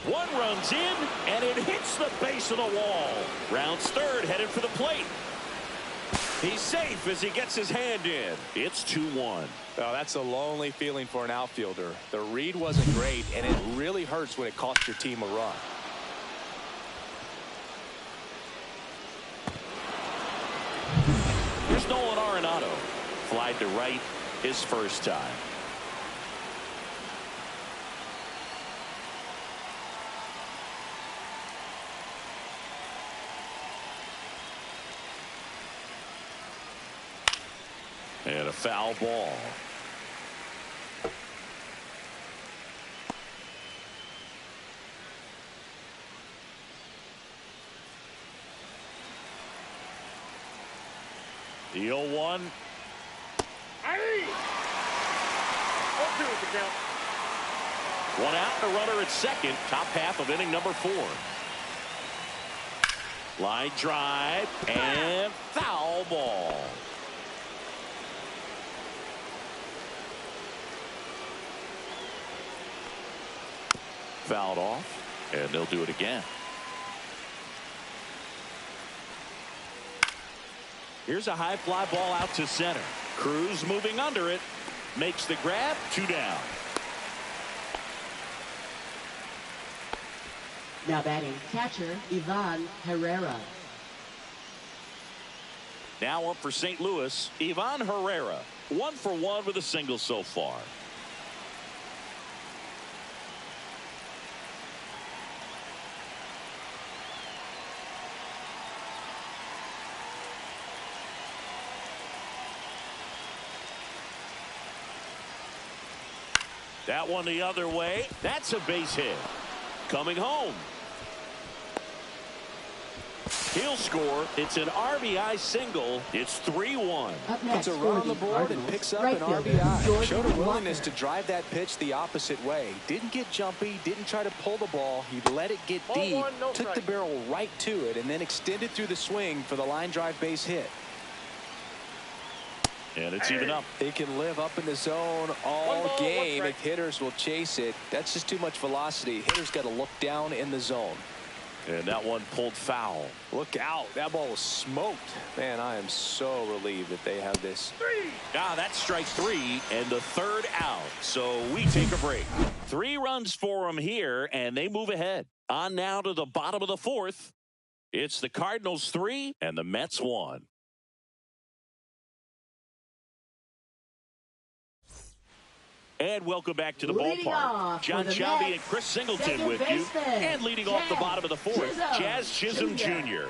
[SPEAKER 1] 1 runs in, and it hits the base of the wall. Rounds third, headed for the plate. He's safe as he gets his hand in. It's 2-1.
[SPEAKER 3] Oh, that's a lonely feeling for an outfielder. The read wasn't great, and it really hurts when it costs your team a run.
[SPEAKER 1] Here's Nolan Arenado. Flied to right his first time. And a foul ball. The 0-1.
[SPEAKER 5] Aye! 0-2 is the count.
[SPEAKER 1] 1 out and a runner at second. Top half of inning number 4. Line drive and foul ball. Fouled off, and they'll do it again. Here's a high fly ball out to center. Cruz moving under it. makes the grab. 2 down.
[SPEAKER 4] Now batting, catcher Ivan Herrera.
[SPEAKER 1] Now up for St. Louis, Ivan Herrera. 1 for 1 with a single so far. That one the other way. That's a base hit. Coming home. He'll score. It's an RBI single. It's 3-1.
[SPEAKER 2] Puts a run on the board and picks up an RBI. Showed a willingness to drive that pitch the opposite way. Didn't get jumpy. Didn't try to pull the ball. He let it get deep. Took the barrel right to it and then extended through the swing for the line drive base hit.
[SPEAKER 1] And it's even up.
[SPEAKER 2] It can live up in the zone all game if hitters will chase it. That's just too much velocity. Hitters got to look down in the zone.
[SPEAKER 1] And that one pulled foul.
[SPEAKER 2] Look out. That ball was smoked. Man, I am so relieved that they have this.
[SPEAKER 1] That's strike 3 and the 3rd out. So we take a break. 3 runs for them here, and they move ahead. On now to the bottom of the 4th. It's the Cardinals 3 and the Mets 1. And welcome back to the ballpark. John Chowdy and Chris Singleton with you. And leading off the bottom of the 4th, Jazz Chisholm Jr.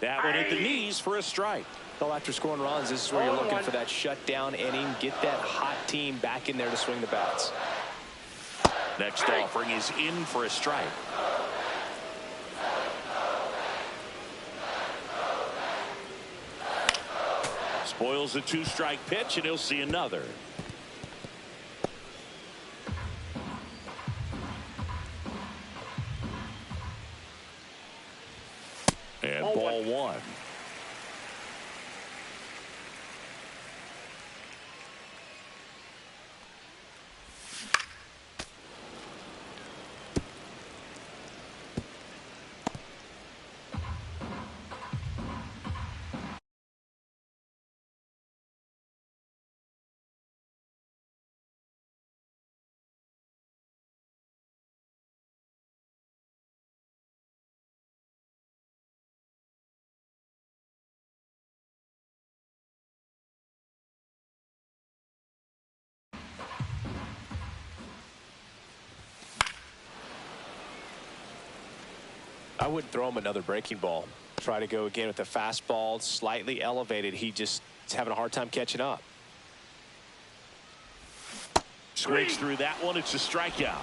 [SPEAKER 1] That one at the knees for a strike.
[SPEAKER 2] Well, after scoring runs, this is where you're looking for that shutdown inning. Get that hot team back in there to swing the bats.
[SPEAKER 1] Next offering is in for a strike. Spoils a 2-strike pitch, and he'll see another. And ball 1.
[SPEAKER 3] I wouldn't throw him another breaking ball. Try to go again with the fastball slightly elevated. He just is having a hard time catching up.
[SPEAKER 1] Squeaks through that one. It's a strikeout.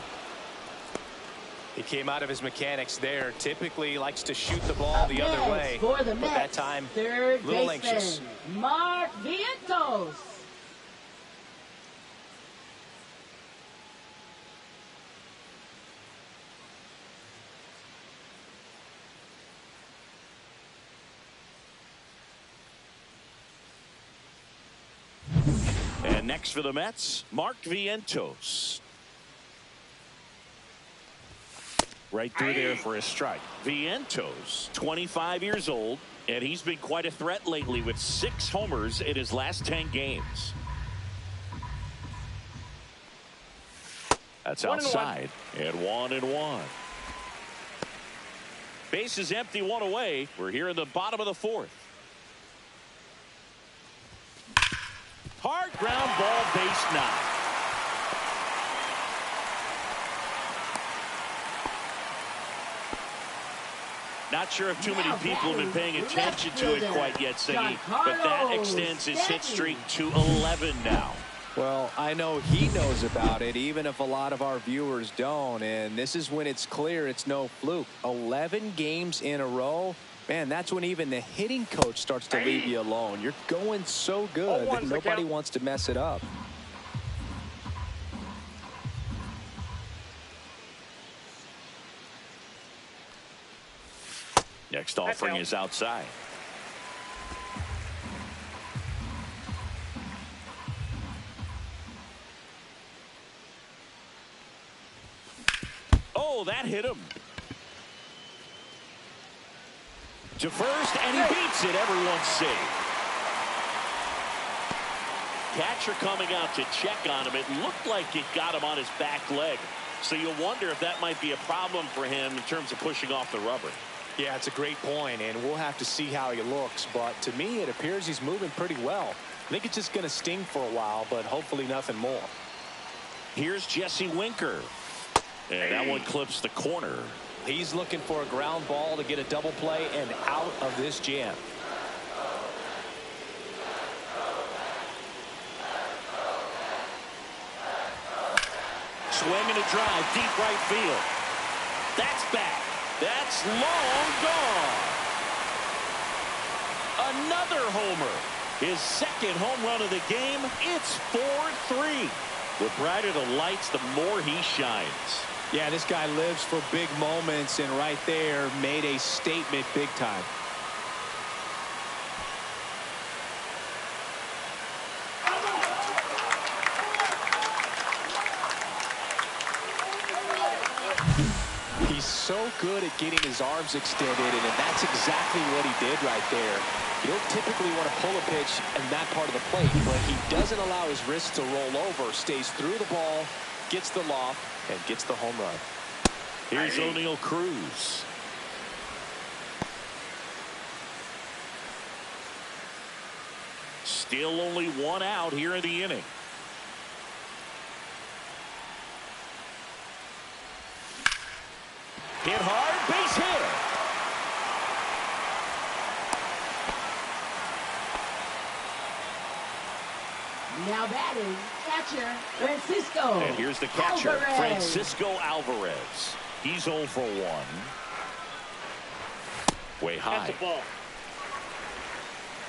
[SPEAKER 3] He came out of his mechanics there. Typically likes to shoot the ball the other way,
[SPEAKER 4] but
[SPEAKER 3] that time a little anxious.
[SPEAKER 4] Mark Vientos.
[SPEAKER 1] And next for the Mets, Mark Vientos. Right through there for a strike. Vientos, 25 years old, and he's been quite a threat lately with 6 homers in his last 10 games. That's outside. And 1-1. Base is empty, 1 away. We're here in the bottom of the 4th. Hard ground ball, base knock. Not sure if too many people have been paying attention to it quite yet, Siggy, but that extends his hit streak to 11 now.
[SPEAKER 2] Well, I know he knows about it, even if a lot of our viewers don't. And this is when it's clear it's no fluke. 11 games in a row. Man, that's when even the hitting coach starts to leave you alone. You're going so good that nobody wants to mess it up.
[SPEAKER 1] Next offering is outside. Oh, that hit him. To first, and he beats it. Everyone's safe. catcher coming out to check on him. It looked like it got him on his back leg. So you'll wonder if that might be a problem for him in terms of pushing off the rubber.
[SPEAKER 3] Yeah, it's a great point, and we'll have to see how he looks. But to me, it appears he's moving pretty well. I think it's just going to sting for a while, but hopefully nothing more.
[SPEAKER 1] Here's Jesse Winker. And that one clips the corner.
[SPEAKER 3] He's looking for a ground ball to get a double play and out of this jam.
[SPEAKER 1] Swinging a drive, deep right field. That's back. That's long gone. Another homer. His second home run of the game. It's 4-3. The brighter the lights, the more he shines.
[SPEAKER 2] Yeah, this guy lives for big moments, and right there made a statement big time.
[SPEAKER 3] He's so good at getting his arms extended, and that's exactly what he did right there. You don't typically want to pull a pitch in that part of the plate, but he doesn't allow his wrist to roll over, stays through the ball, gets the loft, and gets the home run.
[SPEAKER 1] Here's O'Neal Cruz. Still only one out here in the inning. Hit hard, base hit.
[SPEAKER 4] Now batting, catcher, Francisco.
[SPEAKER 1] And here's the catcher,
[SPEAKER 4] Alvarez.
[SPEAKER 1] Francisco Alvarez. He's 0 for 1. Way high.
[SPEAKER 5] That's the ball.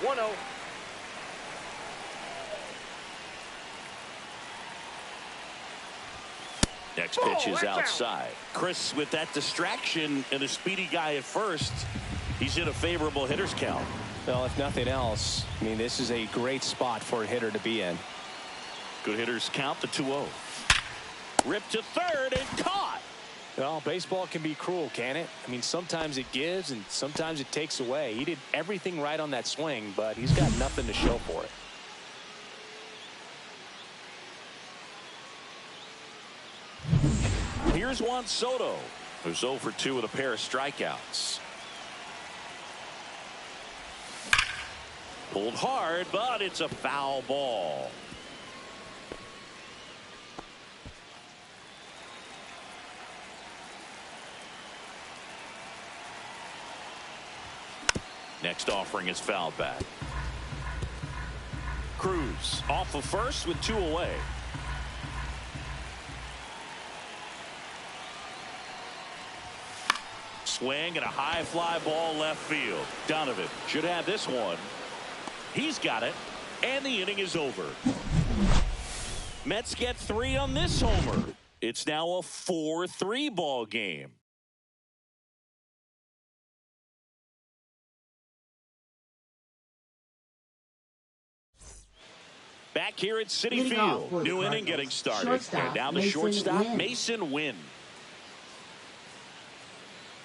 [SPEAKER 5] 1-0.
[SPEAKER 1] Next pitch is outside. Chris, with that distraction and a speedy guy at first, he's in a favorable hitter's count.
[SPEAKER 3] Well, if nothing else, I mean, this is a great spot for a hitter to be in.
[SPEAKER 1] Good hitters count, the 2-0. Ripped to third and caught.
[SPEAKER 3] Well, baseball can be cruel, can it? I mean, sometimes it gives and sometimes it takes away. He did everything right on that swing, but he's got nothing to show for it.
[SPEAKER 1] Here's Juan Soto, who's 0 for 2 with a pair of strikeouts. Pulled hard, but it's a foul ball. Next offering is fouled back. Cruz off of first with 2 away. Swing and a high fly ball left field. Donovan should have this one. He's got it, and the inning is over. Mets get 3 on this homer. It's now a 4-3 ball game. Back here at Citi Field, new inning getting started. And now the shortstop, Mason Wynn.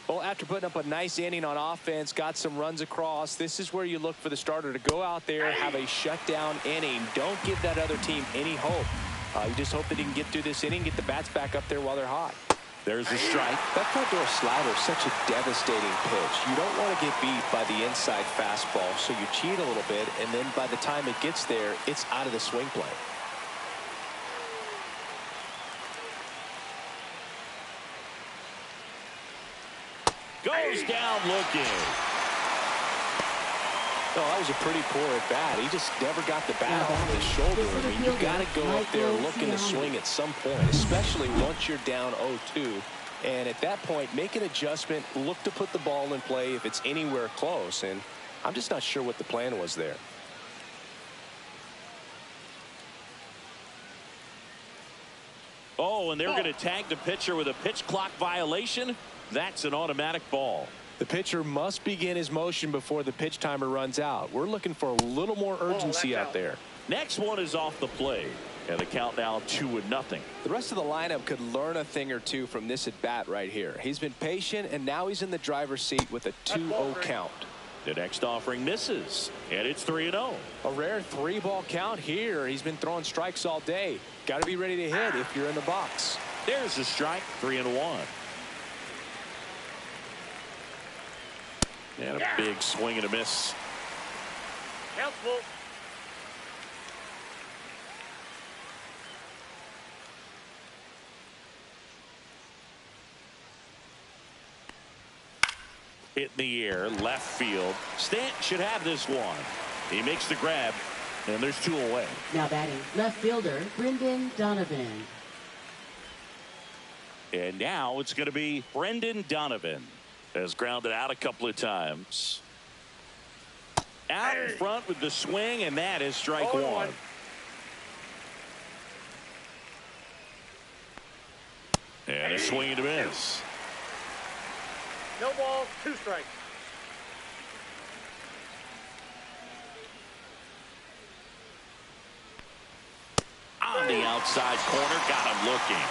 [SPEAKER 3] Well, after putting up a nice inning on offense, got some runs across, this is where you look for the starter to go out there, have a shutdown inning. Don't give that other team any hope. You just hope that he can get through this inning, get the bats back up there while they're hot.
[SPEAKER 1] There's the strike.
[SPEAKER 3] That front door slider is such a devastating pitch. You don't want to get beat by the inside fastball, so you cheat a little bit, and then by the time it gets there, it's out of the swing plane.
[SPEAKER 1] Goes down looking.
[SPEAKER 3] Oh, that was a pretty poor at bat. He just never got the bat off his shoulder. I mean, you got to go up there looking to swing at some point, especially once you're down 0-2. And at that point, make an adjustment, look to put the ball in play if it's anywhere close. And I'm just not sure what the plan was there.
[SPEAKER 1] Oh, and they're going to tag the pitcher with a pitch clock violation. That's an automatic ball.
[SPEAKER 3] The pitcher must begin his motion before the pitch timer runs out. We're looking for a little more urgency out there.
[SPEAKER 1] Next one is off the plate. And the count now 2-0.
[SPEAKER 3] The rest of the lineup could learn a thing or two from this at bat right here. He's been patient, and now he's in the driver's seat with a 2-0 count.
[SPEAKER 1] The next offering misses, and it's 3-0.
[SPEAKER 3] A rare 3-ball count here. He's been throwing strikes all day. Got to be ready to hit if you're in the box.
[SPEAKER 1] There's the strike, 3-1. And a big swing and a miss.
[SPEAKER 5] Count full.
[SPEAKER 1] Hit in the air, left field. Stanton should have this one. He makes the grab, and there's 2 away.
[SPEAKER 4] Now batting, left fielder, Brendan Donovan.
[SPEAKER 1] And now it's going to be Brendan Donovan. Has grounded out a couple of times. Out in front with the swing, and that is strike 1. And a swing and a miss.
[SPEAKER 5] No balls, 2 strikes.
[SPEAKER 1] On the outside corner, got him looking.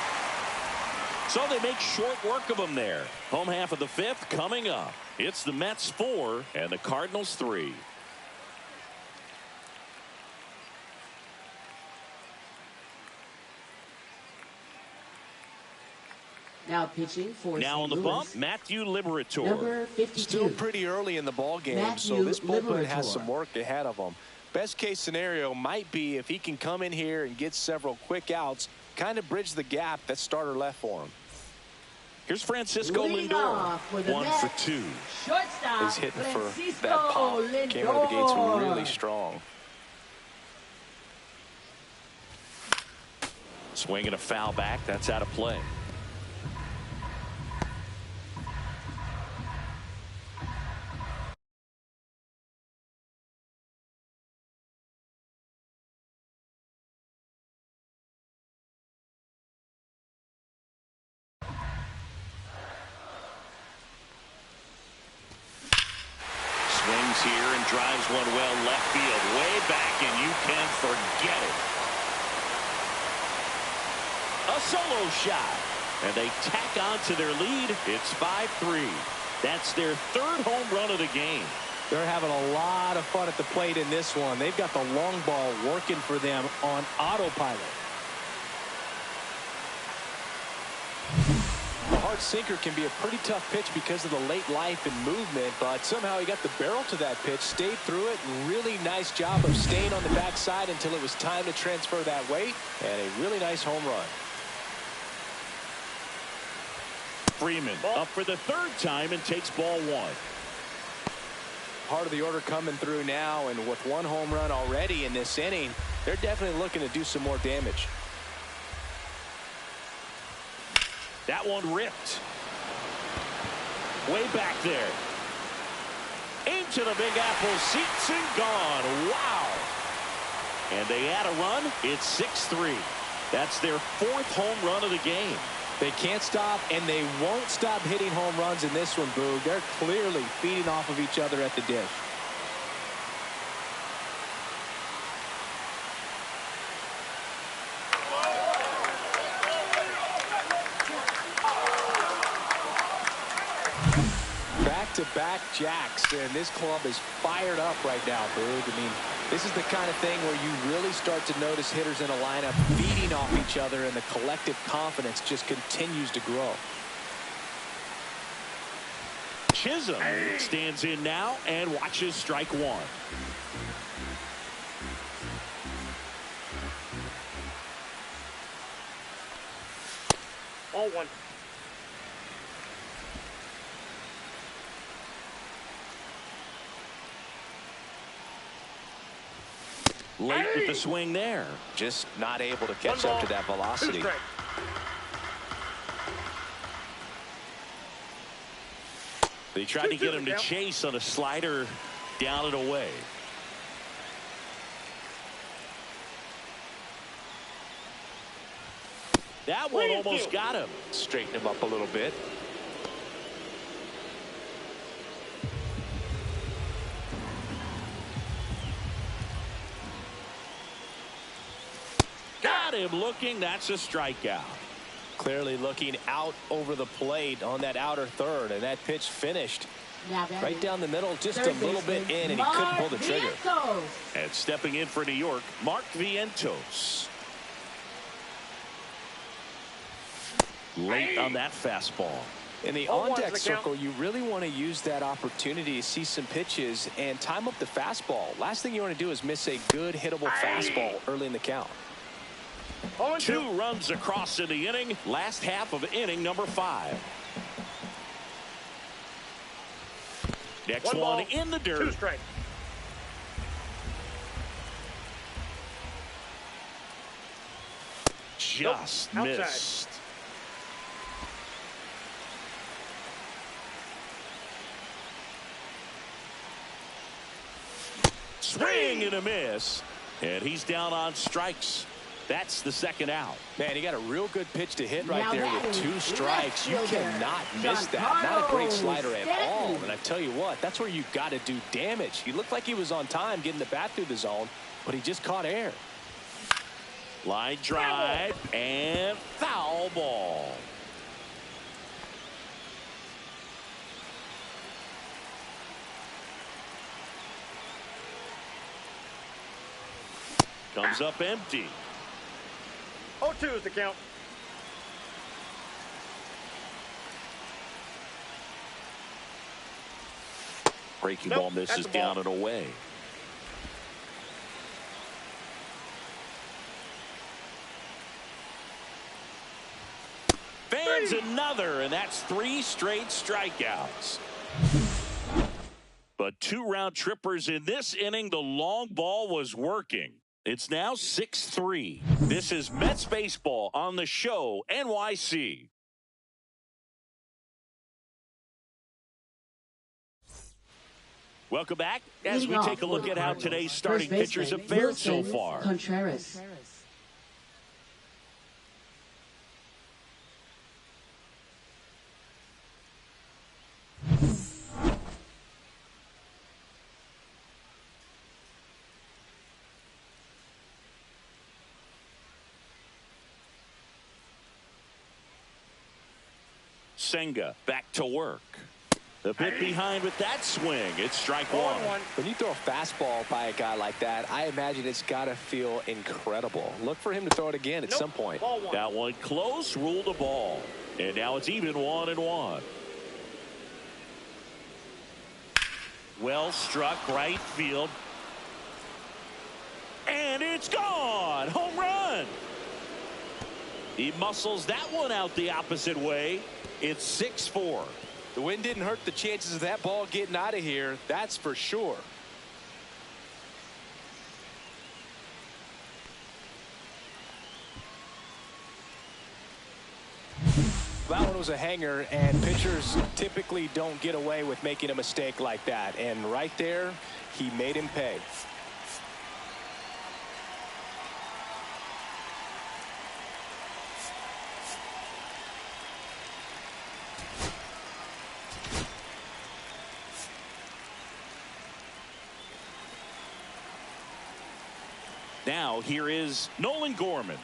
[SPEAKER 1] So they make short work of him there. Home half of the 5th coming up. It's the Mets 4 and the Cardinals 3.
[SPEAKER 4] Now pitching for
[SPEAKER 1] Now
[SPEAKER 4] St.
[SPEAKER 1] on the
[SPEAKER 4] Louis,
[SPEAKER 1] bump, Matthew Liberatore.
[SPEAKER 4] number 52.
[SPEAKER 3] Still pretty early in the ball game, so this bullpen has some work ahead of him. Best case scenario might be if he can come in here and get several quick outs, kind of bridge the gap that starter left for him.
[SPEAKER 1] Here's Francisco
[SPEAKER 4] Leading
[SPEAKER 1] Lindor.
[SPEAKER 4] off for the
[SPEAKER 1] 1
[SPEAKER 4] Mets,
[SPEAKER 1] for 2.
[SPEAKER 4] Shortstop,
[SPEAKER 3] He's hitting for
[SPEAKER 4] Francisco
[SPEAKER 3] that pop.
[SPEAKER 4] Lindor.
[SPEAKER 3] Came out of the gates really strong.
[SPEAKER 1] Swinging a foul back. That's out of play. Swings here and drives one well left field, way back, and you can forget it. A solo shot, and they tack on to their lead. It's 5-3. That's their 3rd home run of the game.
[SPEAKER 2] They're having a lot of fun at the plate in this one. They've got the long ball working for them on autopilot. The hard sinker can be a pretty tough pitch because of the late life and movement, but somehow he got the barrel to that pitch, stayed through it. Really nice job of staying on the backside until it was time to transfer that weight, and a really nice home run.
[SPEAKER 1] Freeman up for the 3rd time and takes ball 1.
[SPEAKER 3] Part of the order coming through now, and with 1 home run already in this inning, they're definitely looking to do some more damage.
[SPEAKER 1] That one ripped. Way back there. Into the Big Apple, seats and gone. Wow. And they add a run. It's 6-3. That's their 4th home run of the game.
[SPEAKER 2] They can't stop, and they won't stop hitting home runs in this one, Boog. They're clearly feeding off of each other at the dish. Back-to-back jacks, and this club is fired up right now, Boog. I mean, this is the kind of thing where you really start to notice hitters in a lineup feeding off each other, and the collective confidence just continues to grow.
[SPEAKER 1] Chisholm stands in now and watches strike 1.
[SPEAKER 5] All 1.
[SPEAKER 1] Late with the swing there.
[SPEAKER 3] Just not able to catch up to that velocity.
[SPEAKER 1] They tried to get him to chase on a slider down and away. That one almost got him.
[SPEAKER 3] Straighten him up a little bit.
[SPEAKER 1] Got him looking. That's a strikeout.
[SPEAKER 3] Clearly looking out over the plate on that outer third, and that pitch finished. Right down the middle, just a little bit in, and he couldn't pull the trigger.
[SPEAKER 1] And stepping in for New York, Mark Vientos. Late on that fastball.
[SPEAKER 3] In the on-deck circle, you really want to use that opportunity to see some pitches and time up the fastball. Last thing you want to do is miss a good hittable fastball early in the count.
[SPEAKER 1] 2 runs across in the inning. Last half of inning number 5. Next one in the dirt.
[SPEAKER 5] 2 strikes.
[SPEAKER 1] Just missed. Swing and a miss. And he's down on strikes. That's the second out.
[SPEAKER 3] Man, he got a real good pitch to hit right there with 2 strikes. You cannot miss that. Not a great slider at all. And I tell you what, that's where you got to do damage. He looked like he was on time getting the bat through the zone, but he just caught air.
[SPEAKER 1] Line drive and foul ball. Comes up empty.
[SPEAKER 5] 0-2 is the count.
[SPEAKER 1] Breaking ball misses down and away. Fans another, and that's 3 straight strikeouts. But 2 round trippers in this inning. The long ball was working. It's now 6-3. This is Mets Baseball on the show, NYC. Welcome back as we take a look at how today's starting pitchers have fared so far.
[SPEAKER 4] Contreras.
[SPEAKER 1] Senga back to work. A bit behind with that swing. It's strike 1.
[SPEAKER 3] When you throw a fastball by a guy like that, I imagine it's got to feel incredible. Look for him to throw it again at some point.
[SPEAKER 1] That one close, ruled a ball. And now it's even 1-1. Well struck right field. And it's gone. Home run. He muscles that one out the opposite way. It's 6-4.
[SPEAKER 3] The wind didn't hurt the chances of that ball getting out of here. That's for sure. That one was a hanger, and pitchers typically don't get away with making a mistake like that. And right there, he made him pay.
[SPEAKER 1] Now here is Nolan Gorman.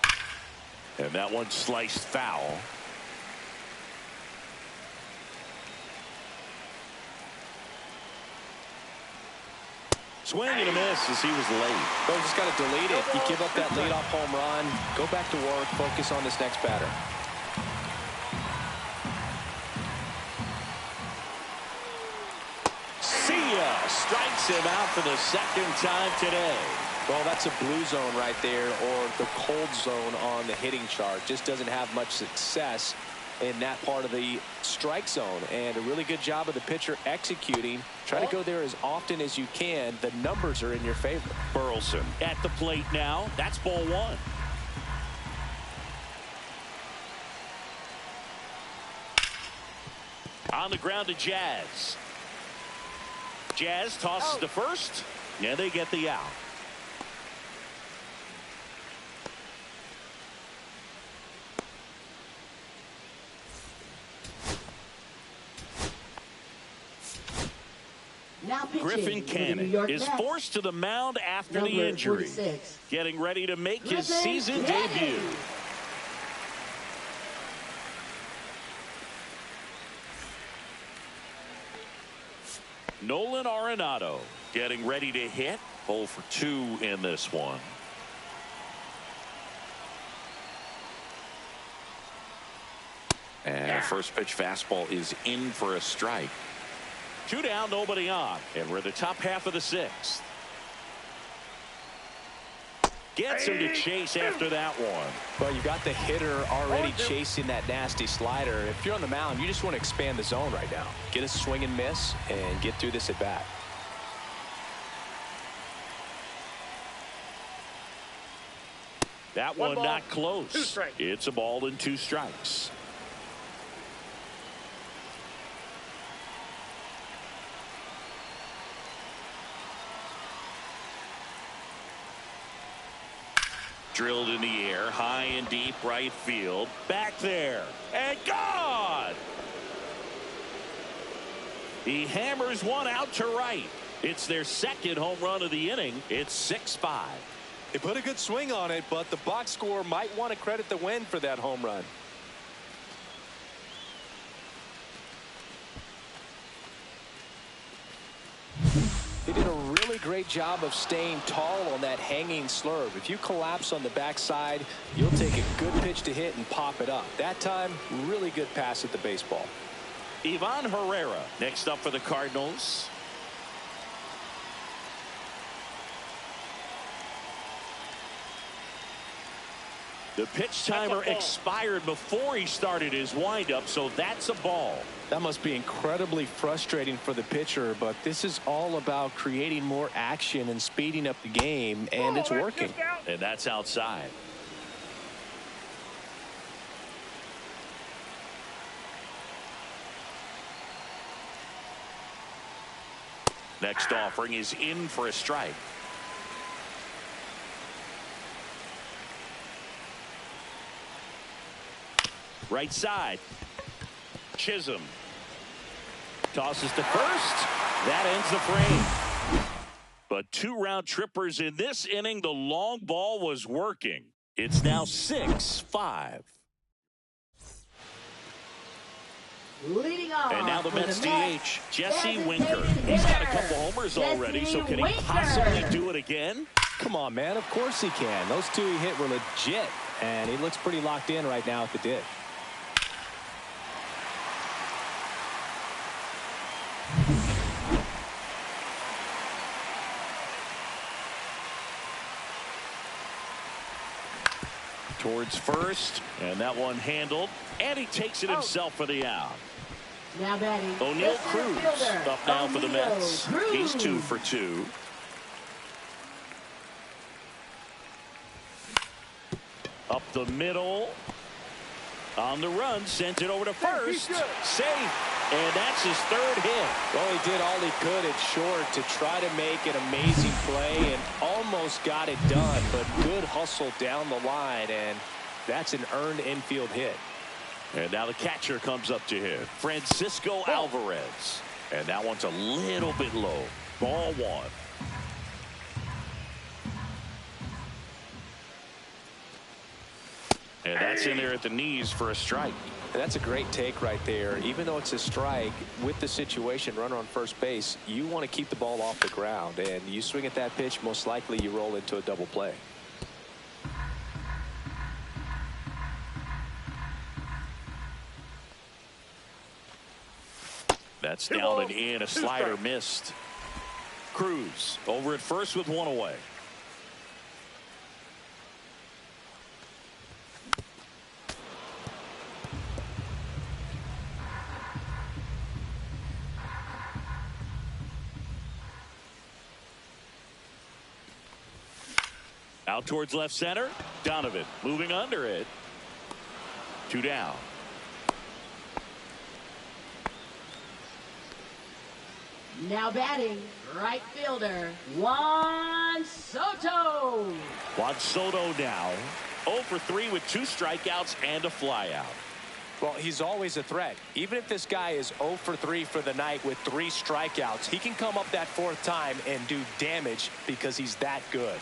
[SPEAKER 1] And that one sliced foul. Swing and a miss as he was late.
[SPEAKER 3] So just got to delete it. You give up that leadoff home run. Go back to work. Focus on this next batter.
[SPEAKER 1] See ya. Strikes him out for the second time today.
[SPEAKER 3] Well, that's a blue zone right there, or the cold zone on the hitting chart. Just doesn't have much success in that part of the strike zone. And a really good job of the pitcher executing. Try to go there as often as you can. The numbers are in your favor.
[SPEAKER 1] Burleson at the plate now. That's ball 1. On the ground to Jazz. Jazz tosses to first. Yeah, they get the out. Griffin Cannon is forced to the mound after the injury.
[SPEAKER 4] 46.
[SPEAKER 1] Getting ready to make his season debut. Nolan Arenado getting ready to hit. 0 for 2 in this one.
[SPEAKER 6] And a first pitch fastball is in for a strike.
[SPEAKER 1] 2 down, nobody on. And we're in the top half of the 6th. Gets him to chase after that one.
[SPEAKER 3] Well, you got the hitter already chasing that nasty slider. If you're on the mound, you just want to expand the zone right now. Get a swing and miss and get through this at bat.
[SPEAKER 1] That one not close. It's a ball and 2 strikes. Drilled in the air, high and deep right field. Back there and gone. He hammers one out to right. It's their second home run of the inning. It's 6-5.
[SPEAKER 3] They put a good swing on it, but the box score might want to credit the wind for that home run. He did a really great job of staying tall on that hanging slurve. If you collapse on the backside, you'll take a good pitch to hit and pop it up. That time, really good pass at the baseball.
[SPEAKER 1] Ivan Herrera next up for the Cardinals. The pitch timer expired before he started his windup, so that's a ball.
[SPEAKER 3] That must be incredibly frustrating for the pitcher, but this is all about creating more action and speeding up the game, and it's working.
[SPEAKER 1] And that's outside. Next offering is in for a strike. Right side. Chisholm tosses to first. That ends the frame. But 2 round trippers in this inning. The long ball was working. It's now 6-5.
[SPEAKER 4] Leading off.
[SPEAKER 1] And now the Mets DH, Jesse Winker. He's got a couple homers already, so can he possibly do it again?
[SPEAKER 3] Come on, man. Of course he can. Those 2 he hit were legit, and he looks pretty locked in right now at the dish.
[SPEAKER 1] Towards first, and that one handled, and he takes it himself for the out.
[SPEAKER 4] Now batting.
[SPEAKER 1] O'Neal Cruz up now for the Mets. He's 2 for 2. Up the middle. On the run, sends it over to first. Safe. And that's his 3rd hit.
[SPEAKER 3] Well, he did all he could at short to try to make an amazing play and almost got it done, but good hustle down the line, and that's an earned infield hit.
[SPEAKER 1] And now the catcher comes up to hit, Francisco Alvarez. And that one's a little bit low. Ball 1. And that's in there at the knees for a strike.
[SPEAKER 3] And that's a great take right there. Even though it's a strike, with the situation, runner on first base, you want to keep the ball off the ground. And you swing at that pitch, most likely you roll into a double play.
[SPEAKER 1] That's down and in. A slider missed. Cruz over at first with 1 away. Out towards left center. Donovan moving under it. 2 down.
[SPEAKER 4] Now batting, right fielder, Juan Soto.
[SPEAKER 1] Juan Soto now 0 for 3 with 2 strikeouts and a flyout.
[SPEAKER 3] Well, he's always a threat. Even if this guy is 0 for 3 for the night with 3 strikeouts, he can come up that 4th time and do damage because he's that good.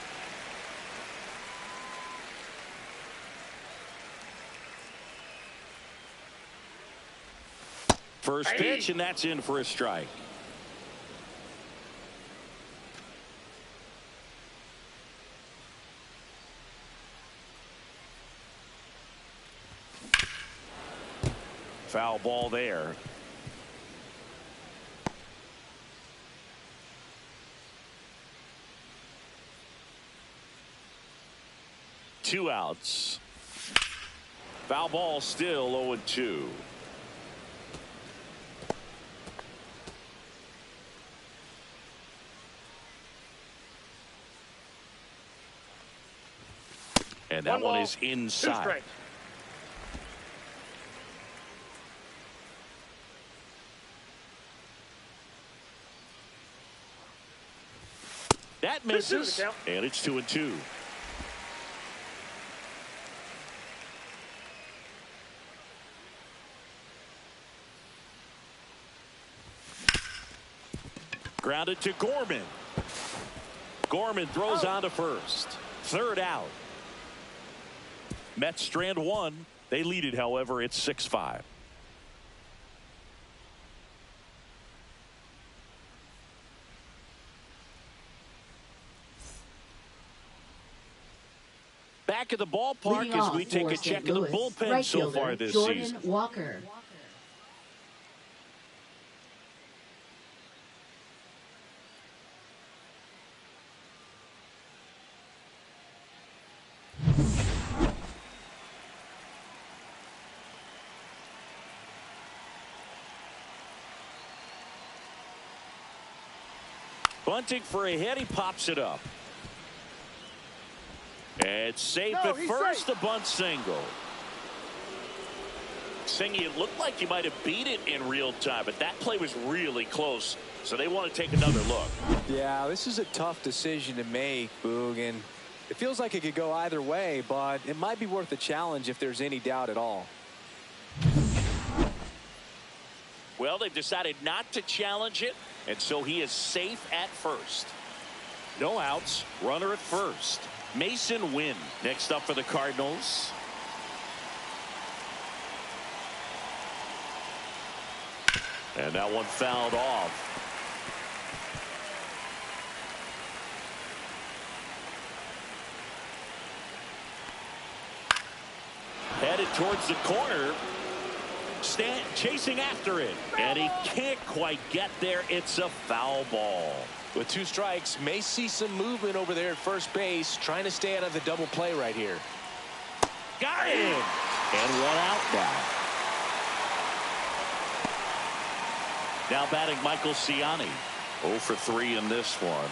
[SPEAKER 1] First pitch, and that's in for a strike. Foul ball there. Two outs. Foul ball, still 0-2. And that one is inside. That misses, and it's 2-2. Grounded to Gorman. Gorman throws on to first. Third out. Mets strand one. They lead it, however, it's 6-5. Back at the ballpark as we take a check of the bullpen so far this season.
[SPEAKER 4] Walker.
[SPEAKER 1] Bunting for a hit. He pops it up. It's safe at first. The bunt single. Singy, it looked like he might have beat it in real time, but that play was really close. So they want to take another look.
[SPEAKER 2] Yeah, this is a tough decision to make, Boog, and it feels like it could go either way, but it might be worth a challenge if there's any doubt at all.
[SPEAKER 1] Well, they've decided not to challenge it, and so he is safe at first. No outs, runner at first. Mason Wynn next up for the Cardinals. And that one fouled off. Headed towards the corner. Chasing after it, and he can't quite get there. It's a foul ball.
[SPEAKER 3] With two strikes, may see some movement over there at first base, trying to stay out of the double play right here.
[SPEAKER 1] Got him, and one out now. Now batting Michael Ciani. 0 for 3 in this one.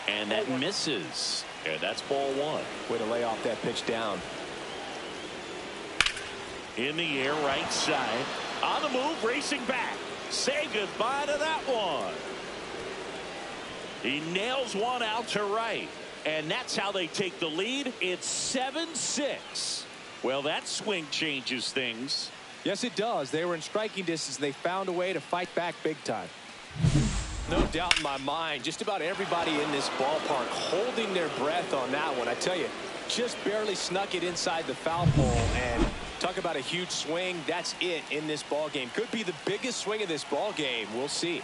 [SPEAKER 1] And that misses, and that's ball one.
[SPEAKER 3] Way to lay off that pitch down.
[SPEAKER 1] In the air, right side. On the move, racing back. Say goodbye to that one. He nails one out to right. And that's how they take the lead. It's 7-6. Well, that swing changes things.
[SPEAKER 2] Yes, it does. They were in striking distance. They found a way to fight back big time.
[SPEAKER 3] No doubt in my mind, just about everybody in this ballpark holding their breath on that one. I tell you, just barely snuck it inside the foul pole, and talk about a huge swing. That's it in this ball game. Could be the biggest swing of this ball game. We'll see.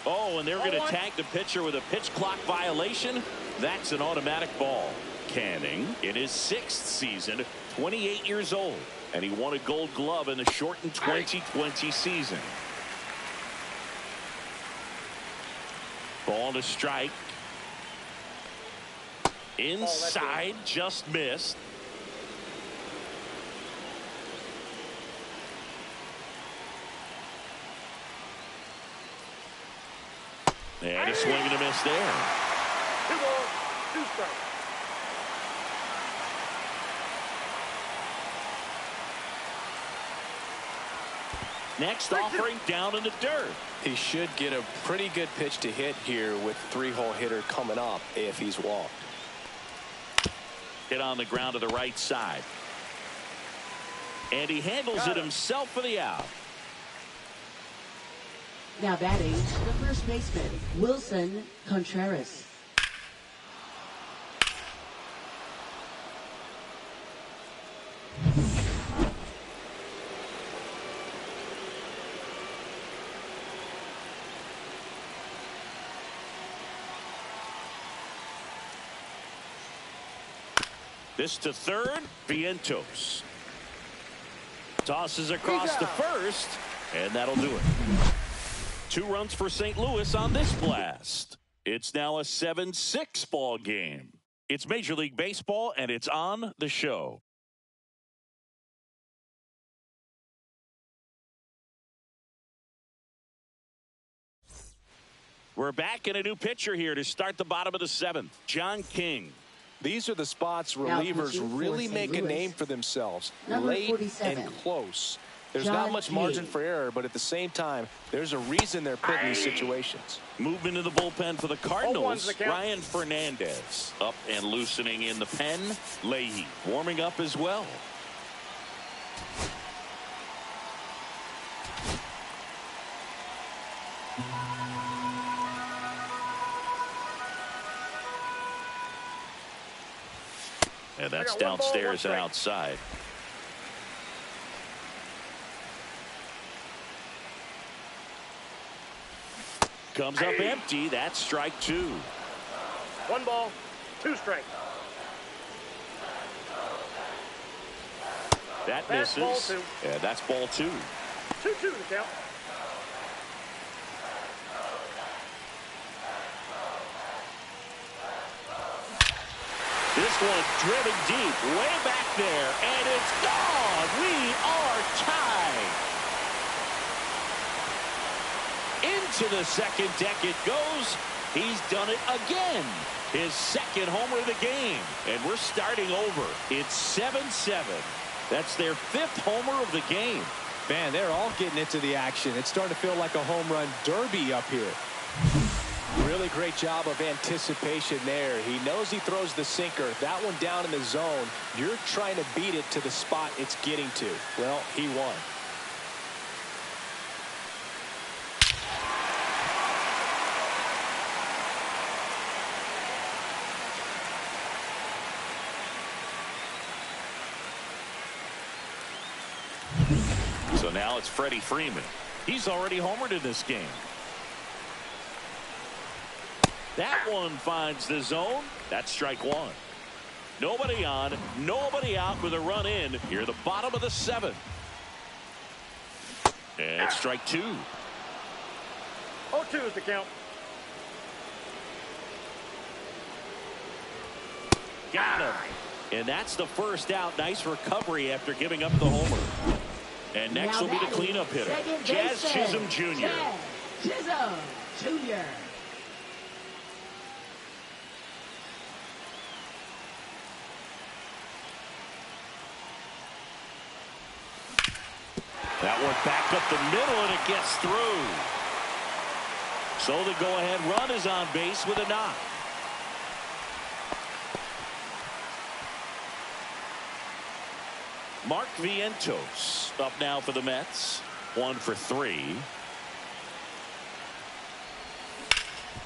[SPEAKER 1] Oh, and they're going to tag the pitcher with a pitch clock violation. That's an automatic ball. Canning in his 6th season, 28 years old, and he won a Gold Glove in the shortened 2020 season. Ball to strike. Inside, just missed. And a swing and a miss there.
[SPEAKER 5] 2 balls, 2 strikes.
[SPEAKER 1] Next offering down in the dirt.
[SPEAKER 3] He should get a pretty good pitch to hit here with 3-hole hitter coming up if he's walked.
[SPEAKER 1] Hit on the ground to the right side. And he handles it himself for the out.
[SPEAKER 4] Now batting, the first baseman, Wilson Contreras.
[SPEAKER 1] This to third. Vientos tosses across to first, and that'll do it. 2 runs for St. Louis on this blast. It's now a 7-6 ball game. It's Major League Baseball, and it's on the show. We're back in a new pitcher here to start the bottom of the 7th. John King.
[SPEAKER 3] These are the spots relievers really make a name for themselves. Late and close. There's not much margin for error, but at the same time, there's a reason they're put in these situations.
[SPEAKER 1] Movement in the bullpen for the Cardinals. Ryan Fernandez up and loosening in the pen. Leahy warming up as well. And that's downstairs and outside. Comes up empty. That's strike 2.
[SPEAKER 5] 1 ball, 2 strikes.
[SPEAKER 1] That
[SPEAKER 5] That's
[SPEAKER 1] misses.
[SPEAKER 5] ball 2.
[SPEAKER 1] Yeah, that's ball 2.
[SPEAKER 5] 2-2 to count.
[SPEAKER 1] This one driven deep, way back there, and it's gone. We are tied. Into the second deck it goes. He's done it again. His second homer of the game. And we're starting over. It's 7-7. That's their 5th homer of the game.
[SPEAKER 2] Man, they're all getting into the action. It's starting to feel like a home run derby up here.
[SPEAKER 3] Really great job of anticipation there. He knows he throws the sinker. That one down in the zone. You're trying to beat it to the spot it's getting to. Well, he won.
[SPEAKER 1] So now it's Freddie Freeman. He's already homered in this game. That one finds the zone. That's strike 1. Nobody on, nobody out with a run in. Here, the bottom of the 7th. And strike 2.
[SPEAKER 5] 0-2 is the count.
[SPEAKER 1] Got him. And that's the first out. Nice recovery after giving up the homer. And next will be the cleanup hitter, Jazz Chisholm Jr.
[SPEAKER 4] Jazz Chisholm Jr.
[SPEAKER 1] That one back up the middle, and it gets through. So the go-ahead run is on base with a knock. Mark Vientos up now for the Mets. 1 for 3.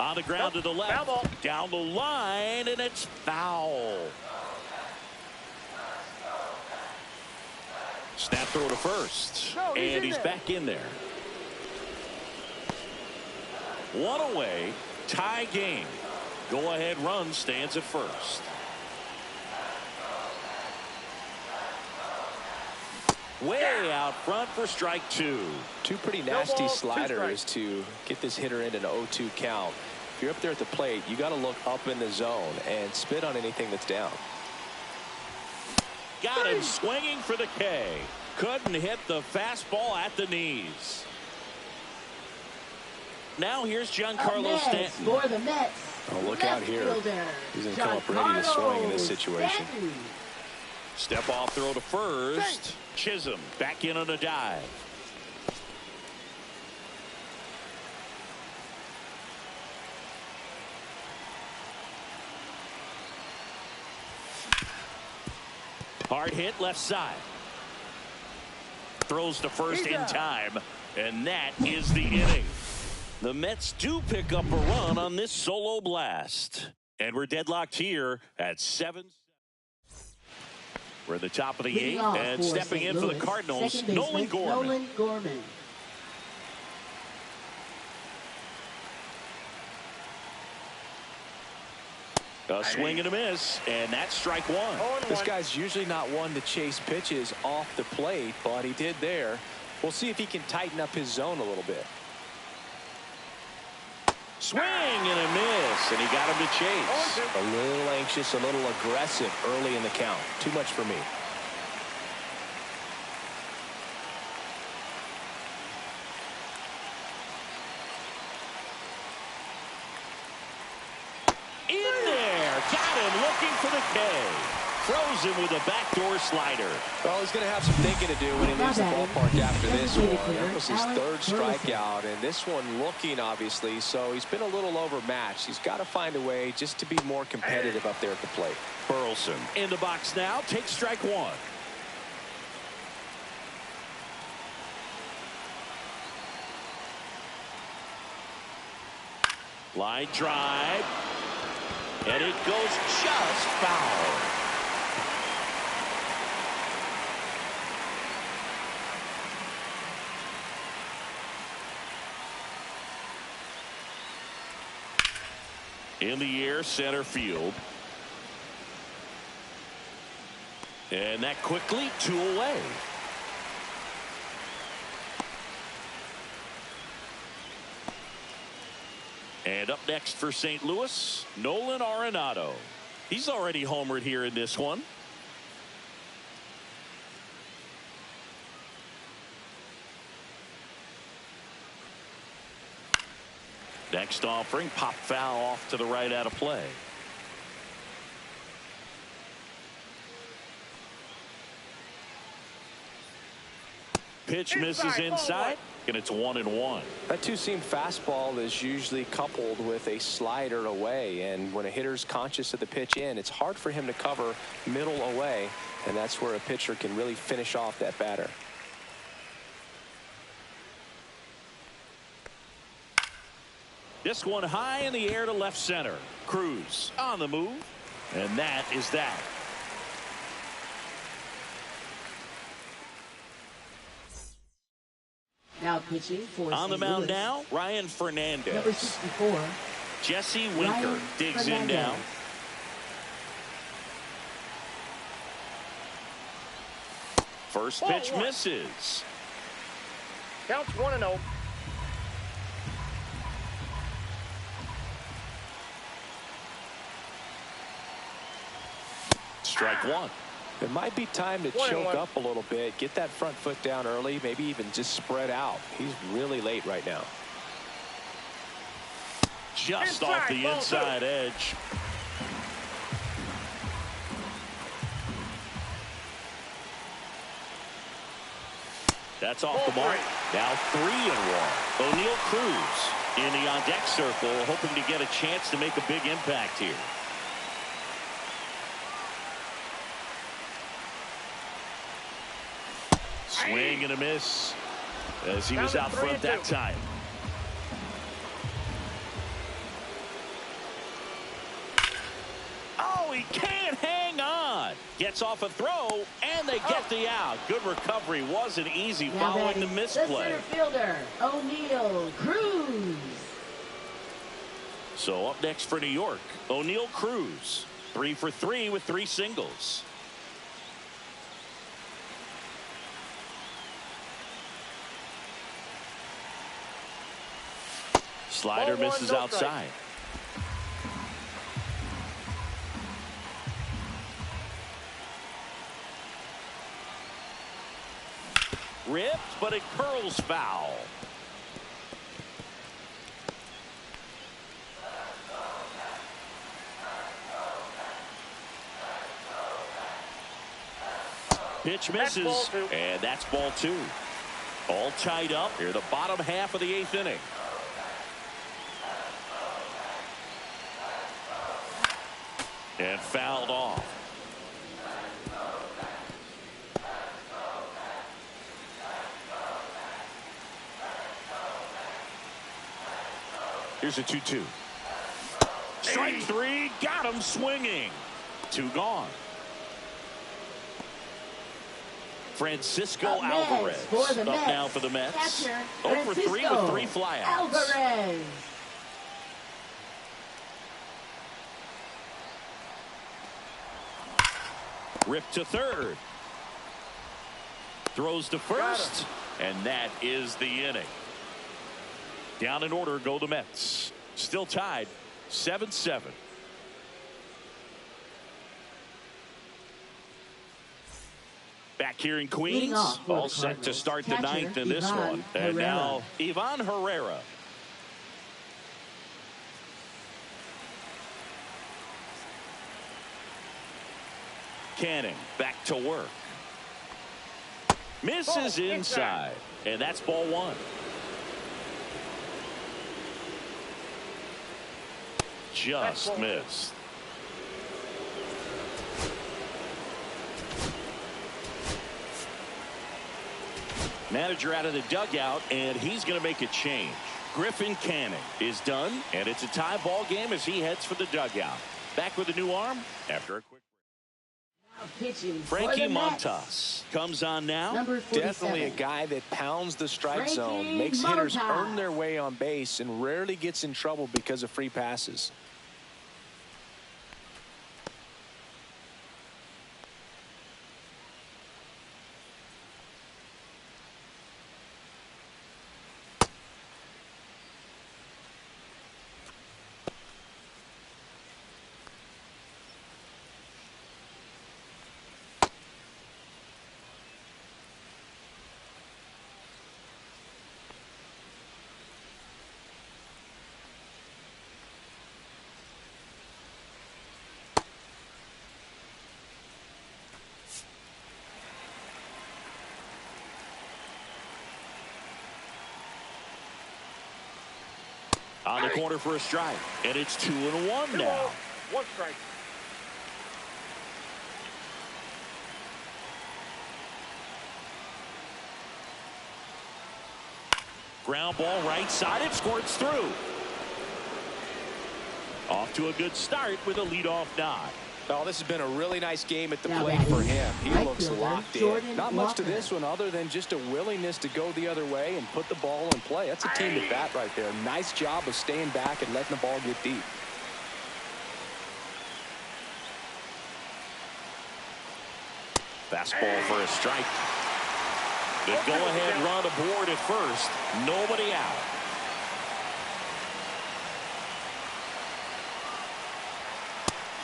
[SPEAKER 1] On the ground to the left. Down the line, and it's foul. Snap throw to first. And he's back in there. 1 away. Tie game. Go-ahead run stands at first. Way out front for strike 2.
[SPEAKER 3] 2 pretty nasty sliders to get this hitter into an 0-2 count. If you're up there at the plate, you got to look up in the zone and spit on anything that's down.
[SPEAKER 1] Got him swinging for the K. Couldn't hit the fastball at the knees. Now here's Giancarlo Stanton.
[SPEAKER 4] For the Mets.
[SPEAKER 3] Oh, look out here. He's going to come up ready to swing in this situation.
[SPEAKER 1] Step off throw to first. Chisholm back in on a dive. Hard hit left side. Throws to first in time. And that is the inning. The Mets do pick up a run on this solo blast. And we're deadlocked here at 7. We're at the top of the 8th, and stepping in for the Cardinals, Nolan Gorman. A swing and a miss, and that's strike one.
[SPEAKER 3] This guy's usually not one to chase pitches off the plate, but he did there. We'll see if he can tighten up his zone a little bit.
[SPEAKER 1] Swing and a miss, and he got him to chase.
[SPEAKER 3] A little anxious, a little aggressive early in the count. Too much for me.
[SPEAKER 1] In there, got him looking for the K. Throws him with a backdoor slider.
[SPEAKER 3] Well, he's going to have some thinking to do when he leaves the ballpark after this one. That was his third strikeout, and this one looking, obviously, so he's been a little overmatched. He's got to find a way just to be more competitive up there at the plate.
[SPEAKER 1] Burleson in the box now, takes strike one. Line drive, and it goes just foul. In the air, center field. And that quickly, 2 away. And up next for St. Louis, Nolan Arenado. He's already homered here in this one. Next offering, pop foul off to the right out of play. Pitch misses inside, and it's 1-1.
[SPEAKER 3] That two-seam fastball is usually coupled with a slider away, and when a hitter's conscious of the pitch in, it's hard for him to cover middle away, and that's where a pitcher can really finish off that batter.
[SPEAKER 1] This one high in the air to left center. Cruz on the move, and that is that.
[SPEAKER 4] Now pitching for
[SPEAKER 1] on the
[SPEAKER 4] St.
[SPEAKER 1] mound
[SPEAKER 4] Louis.
[SPEAKER 1] now, Ryan Fernandez.
[SPEAKER 4] Number 64.
[SPEAKER 1] Jesse Winker
[SPEAKER 4] Ryan
[SPEAKER 1] digs in
[SPEAKER 4] Fernandez.
[SPEAKER 1] now. First pitch misses.
[SPEAKER 5] Counts 1-0.
[SPEAKER 1] Strike one.
[SPEAKER 3] It might be time to choke up a little bit, get that front foot down early, maybe even just spread out. He's really late right now.
[SPEAKER 1] Just off the inside edge. That's off the mark. Now 3-1. O'Neal Cruz in the on deck circle, hoping to get a chance to make a big impact here. Swing and a miss as he was out front that time. Oh, he can't hang on. Gets off a throw, and they get the out. Good recovery. Wasn't easy following the misplay.
[SPEAKER 4] The center fielder, O'Neal Cruz.
[SPEAKER 1] So up next for New York, O'Neal Cruz. 3 for 3 with 3 singles. Slider misses outside. Ripped, but it curls foul. Pitch misses, and that's ball 2. All tied up here, the bottom half of the 8th inning. And fouled off. Here's a 2-2. Strike 3, got him swinging. 2 gone. Francisco Alvarez up now for the Mets.
[SPEAKER 4] Catcher,
[SPEAKER 1] 0 for 3 with 3 flyouts.
[SPEAKER 4] Alvarez.
[SPEAKER 1] Ripped to third. Throws to first. And that is the inning. Down in order go the Mets. Still tied 7-7. Back here in Queens, all set to start the ninth in this one. And now Ivan Herrera. Canning back to work. Misses inside. And that's ball one. Just missed. Manager out of the dugout, and he's going to make a change. Griffin Canning is done, and it's a tie ball game as he heads for the dugout. Back with a new arm after a quick break. Frankie Montas comes on now.
[SPEAKER 3] Definitely a guy that pounds the strike zone, makes hitters earn their way on base, and rarely gets in trouble because of free passes.
[SPEAKER 1] On the corner for a strike, and it's 2-1 now.
[SPEAKER 5] One strike.
[SPEAKER 1] Ground ball right side, it squirts through. Off to a good start with a leadoff nod.
[SPEAKER 3] Oh, this has been a really nice game at the plate for him. He looks locked in. Not much to this one other than just a willingness to go the other way and put the ball in play. That's a team at bat right there. Nice job of staying back and letting the ball get deep.
[SPEAKER 1] Fastball for a strike. The go-ahead run aboard at first. Nobody out.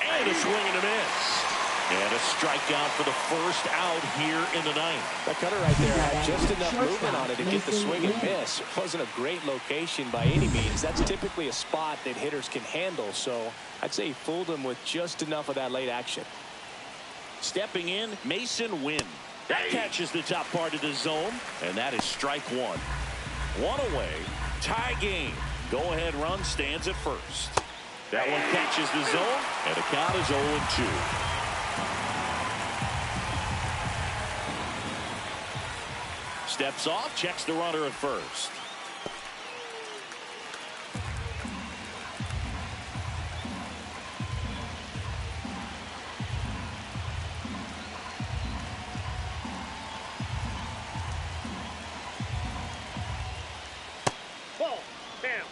[SPEAKER 1] And a swing and a miss. And a strikeout for the first out here in the ninth.
[SPEAKER 3] That cutter right there had just enough movement on it to get the swing and miss. It wasn't a great location by any means. That's typically a spot that hitters can handle. So I'd say he fooled him with just enough of that late action.
[SPEAKER 1] Stepping in, Mason Wynn. That catches the top part of the zone, and that is strike one. One away, tie game. Go-ahead run stands at first. That one catches the zone, and the count is 0-2. Steps off, checks the runner at first.
[SPEAKER 5] Ball. Down.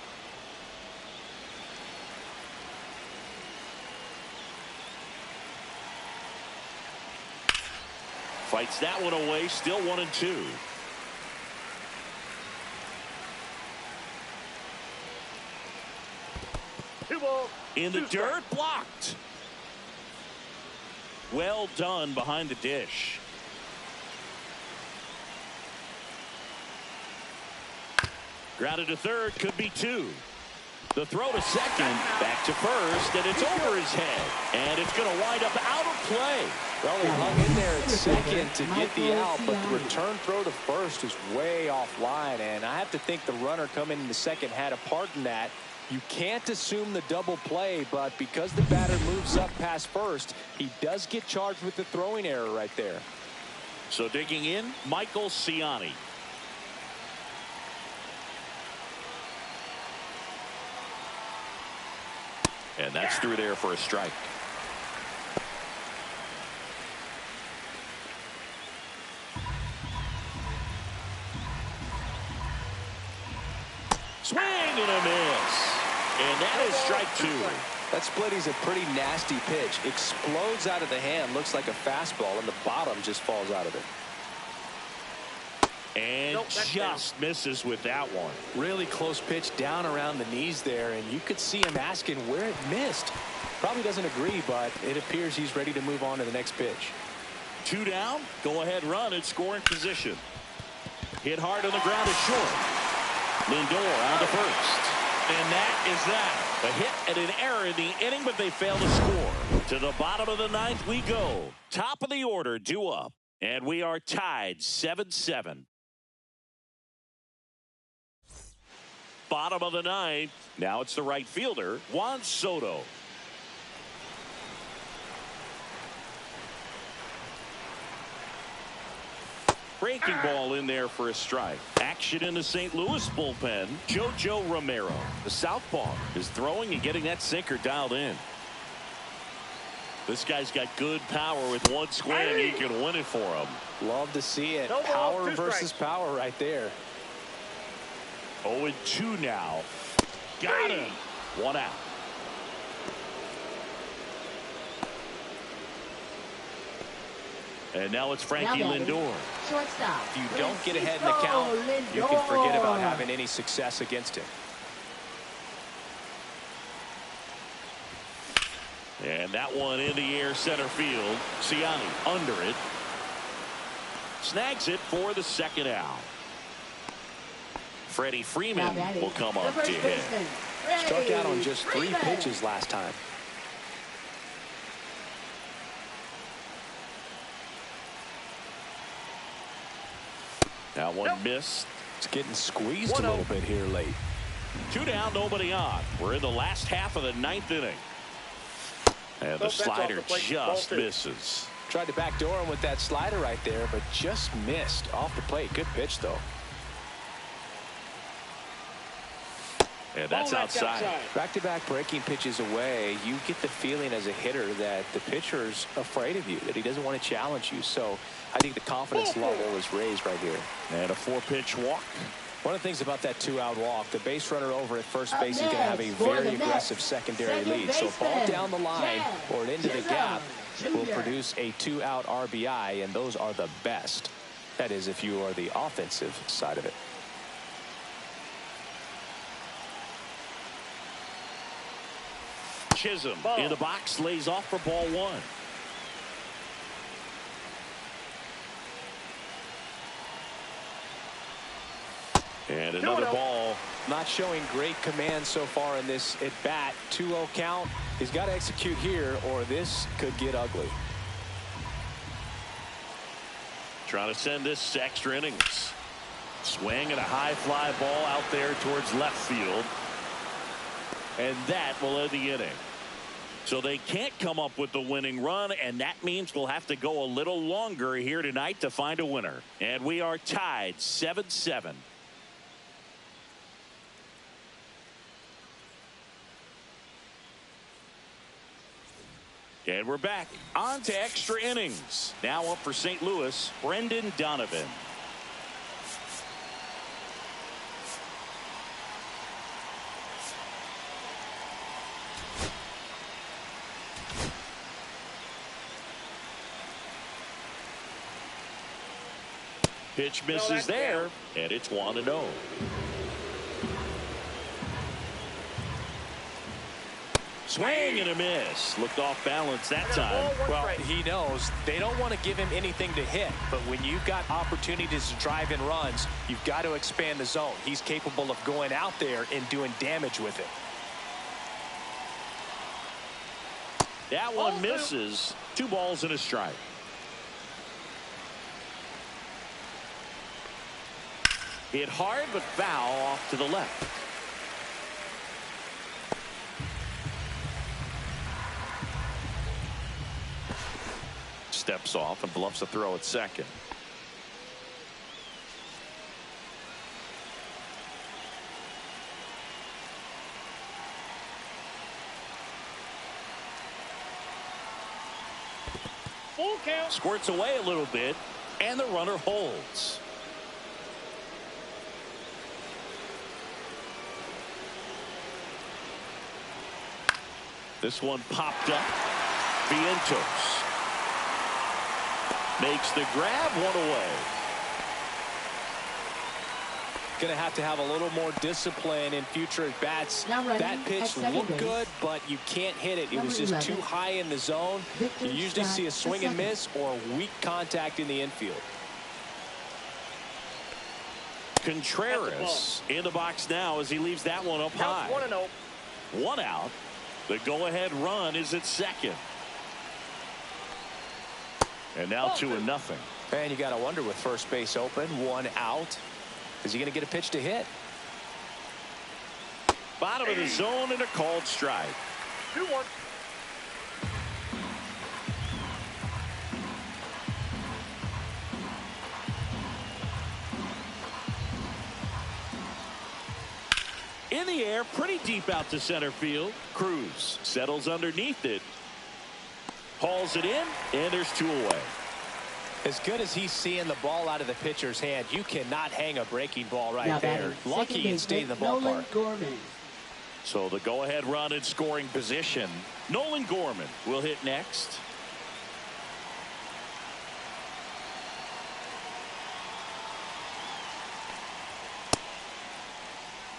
[SPEAKER 1] Fights that one away, still 1-2. In the dirt, blocked. Well done behind the dish. Grounded to third, could be two. The throw to second, back to first, and it's over his head. And it's going to wind up out of play.
[SPEAKER 3] Well, he hung in there at second to get the out, but the return throw to first is way offline. And I have to think the runner coming in the second had a part in that. You can't assume the double play, but because the batter moves up past first, he does get charged with the throwing error right there.
[SPEAKER 1] So digging in, Michael Ciani. And that's through there for a strike. Swing and a miss. And that is strike two.
[SPEAKER 3] That splitty's a pretty nasty pitch. Explodes out of the hand, looks like a fastball, and the bottom just falls out of it.
[SPEAKER 1] And just misses with that one.
[SPEAKER 3] Really close pitch down around the knees there, and you could see him asking where it missed. Probably doesn't agree, but it appears he's ready to move on to the next pitch.
[SPEAKER 1] 2 down, go ahead run in scoring position. Hit hard on the ground is short. Lindor on to first. And that is that. A hit and an error in the inning, but they fail to score. To the bottom of the 9th we go. Top of the order due up. And we are tied 7-7. Bottom of the 9th. Now it's the right fielder, Juan Soto. Breaking ball in there for a strike. Action in the St. Louis bullpen. JoJo Romero, the southpaw, is throwing and getting that sinker dialed in. This guy's got good power with one swing. He can win it for him.
[SPEAKER 3] Love to see it.
[SPEAKER 5] No ball,
[SPEAKER 3] Power
[SPEAKER 5] 2
[SPEAKER 3] versus
[SPEAKER 5] strikes.
[SPEAKER 3] power right there.
[SPEAKER 1] 0-2 now. Got him. 1 out. And now it's Frankie
[SPEAKER 4] Now batting,
[SPEAKER 1] Lindor.
[SPEAKER 4] Shortstop.
[SPEAKER 3] If you don't get ahead in the count, you can forget about having any success against him.
[SPEAKER 1] And that one in the air center field. Ciani under it. Snags it for the 2nd out. Freddie Freeman will come up to hit.
[SPEAKER 3] Struck out on just 3 pitches last time.
[SPEAKER 1] That one missed.
[SPEAKER 3] It's getting squeezed a little bit here late.
[SPEAKER 1] 2 down, nobody on. We're in the last half of the 9th inning. And the slider just misses.
[SPEAKER 3] Tried to backdoor him with that slider right there, but just missed off the plate. Good pitch, though.
[SPEAKER 1] And that's outside.
[SPEAKER 3] Back-to-back breaking pitches away, you get the feeling as a hitter that the pitcher's afraid of you, that he doesn't want to challenge you. So I think the confidence level is raised right here.
[SPEAKER 1] And a 4-pitch walk.
[SPEAKER 3] One of the things about that 2-out walk, the base runner over at first base is going to have a very aggressive secondary lead. So ball down the line or into the gap will produce a 2-out RBI, and those are the best. That is, if you are the offensive side of it.
[SPEAKER 1] Chisholm in the box, lays off for ball 1. And another ball.
[SPEAKER 3] Not showing great command so far in this at bat. 2-0 count. He's got to execute here or this could get ugly.
[SPEAKER 1] Trying to send this to extra innings. Swing and a high fly ball out there towards left field. And that will end the inning. So they can't come up with the winning run, and that means we'll have to go a little longer here tonight to find a winner. And we are tied 7-7. And we're back on to extra innings. Now up for St. Louis, Brendan Donovan. Pitch misses there, and it's 1-0. Swing and a miss. Looked off balance that time.
[SPEAKER 3] Well, he knows they don't want to give him anything to hit, but when you've got opportunities to drive in runs, you've got to expand the zone. He's capable of going out there and doing damage with it.
[SPEAKER 1] That one misses. 2 balls and a strike. Hit hard but foul off to the left. Steps off and bluffs a throw at second.
[SPEAKER 5] Full count.
[SPEAKER 1] Squirts away a little bit, and the runner holds. This one popped up. Vientos makes the grab, one away.
[SPEAKER 3] Going to have a little more discipline in future at bats. That pitch looked good, but you can't hit it. It was just too high in the zone. You usually see a swing and miss or weak contact in the infield.
[SPEAKER 1] Contreras in the box now as he leaves that one up high.
[SPEAKER 5] 1-0.
[SPEAKER 1] One out. The go-ahead run is at second. And now 2-0.
[SPEAKER 3] And you got to wonder with first base open, one out. Is he going to get a pitch to hit?
[SPEAKER 1] Bottom of the zone and a called strike.
[SPEAKER 5] 2-1.
[SPEAKER 1] In the air, pretty deep out to center field. Cruz settles underneath it. Hauls it in, and there's 2 away.
[SPEAKER 3] As good as he's seeing the ball out of the pitcher's hand, you cannot hang a breaking ball right there. Lucky it stayed in the ballpark.
[SPEAKER 1] So the go-ahead run in scoring position. Nolan Gorman will hit next.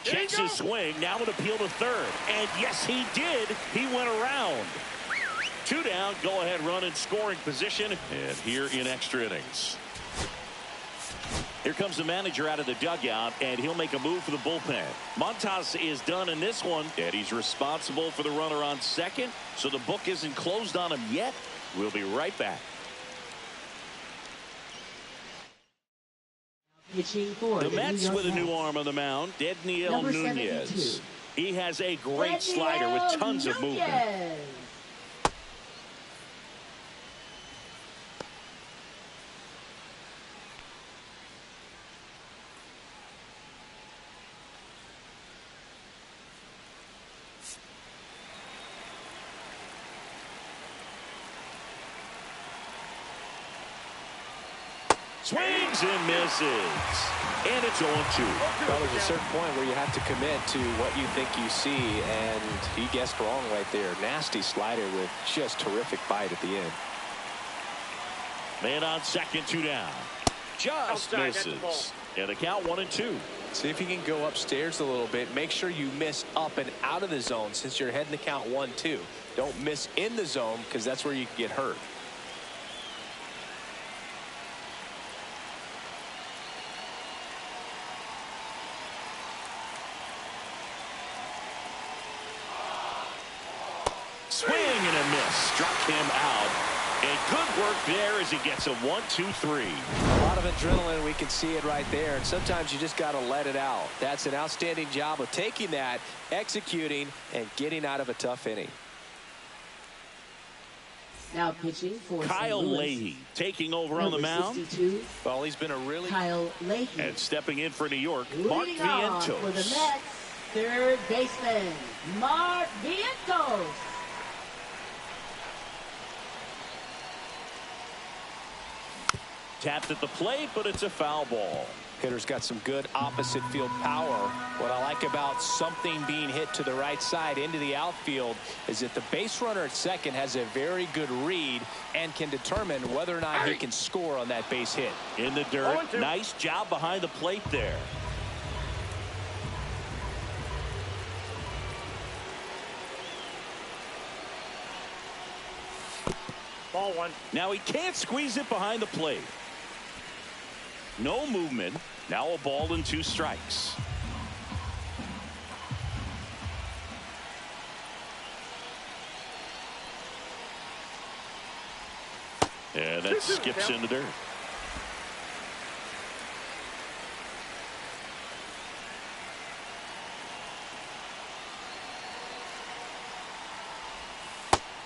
[SPEAKER 1] Checks his swing. Now an appeal to third. And yes, he did. He went around. 2 down, go-ahead run in scoring position, and here in extra innings. Here comes the manager out of the dugout, and he'll make a move for the bullpen. Montas is done in this one, and he's responsible for the runner on second, so the book isn't closed on him yet. We'll be right back. The Mets with a new arm on the mound, Dedniel Nunez. He has a great slider with tons of movement. Swings and misses. And it's 0-2.
[SPEAKER 3] Well, there's a certain point where you have to commit to what you think you see, and he guessed wrong right there. Nasty slider with just terrific bite at the end.
[SPEAKER 1] Man on second, 2 down. Just misses. And the count 1-2.
[SPEAKER 3] See if you can go upstairs a little bit. Make sure you miss up and out of the zone since you're heading the count 1-2. Don't miss in the zone because that's where you can get hurt.
[SPEAKER 1] Swing and a miss. Struck him out. And good work there as he gets a 1-2-3.
[SPEAKER 3] A lot of adrenaline. We can see it right there. And sometimes you just got to let it out. That's an outstanding job of taking that, executing, and getting out of a tough inning.
[SPEAKER 4] Now pitching for
[SPEAKER 1] Kyle Leahy taking over on the mound.
[SPEAKER 4] 62,
[SPEAKER 3] Well, he's been a really...
[SPEAKER 4] Kyle Leahy.
[SPEAKER 1] And stepping in for New York, Mark
[SPEAKER 4] Leading off for the
[SPEAKER 1] Vientos.
[SPEAKER 4] Mets, third baseman, Mark Vientos.
[SPEAKER 1] Tapped at the plate, but it's a foul ball.
[SPEAKER 3] Hitter's got some good opposite field power. What I like about something being hit to the right side into the outfield is that the base runner at second has a very good read and can determine whether or not he can score on that base hit.
[SPEAKER 1] In the dirt. Nice job behind the plate there.
[SPEAKER 5] Ball 1.
[SPEAKER 1] Now he can't squeeze it behind the plate. No movement. Now a ball and 2 strikes. And that skips in the dirt.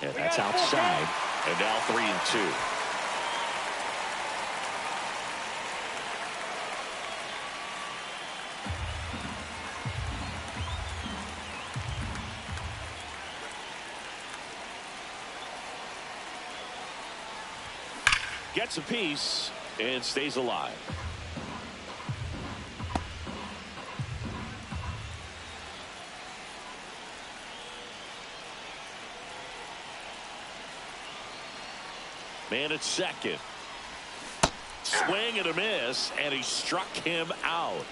[SPEAKER 1] And that's outside. And now 3-2. Gets a piece and stays alive. Man at second. Swing and a miss, and he struck him out.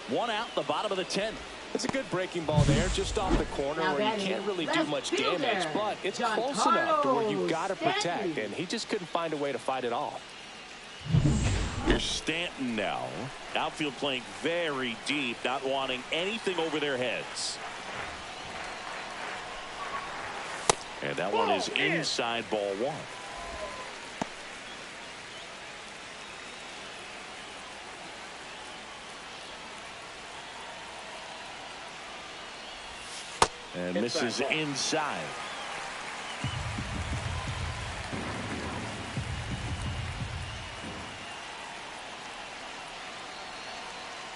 [SPEAKER 1] One out, the bottom of the 10th.
[SPEAKER 3] It's a good breaking ball there, just off the corner where you can't really do much damage, but it's close enough to where you've got to protect, and he just couldn't find a way to fight it off.
[SPEAKER 1] Here's Stanton now. Outfield playing very deep, not wanting anything over their heads. And that one is inside, ball one. And misses inside.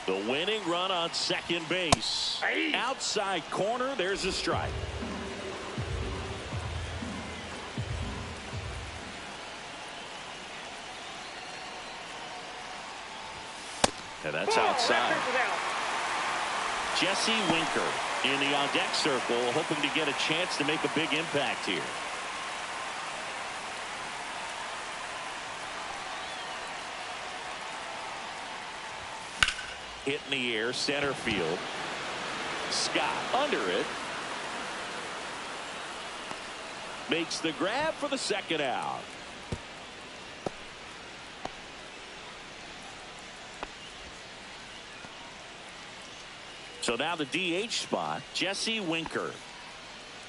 [SPEAKER 1] The winning run on second base. Outside corner, there's a strike. And that's outside. Jesse Winker in the on-deck circle, hoping to get a chance to make a big impact here. Hit in the air, center field. Scott under it. Makes the grab for the second out. So now the DH spot, Jesse Winker.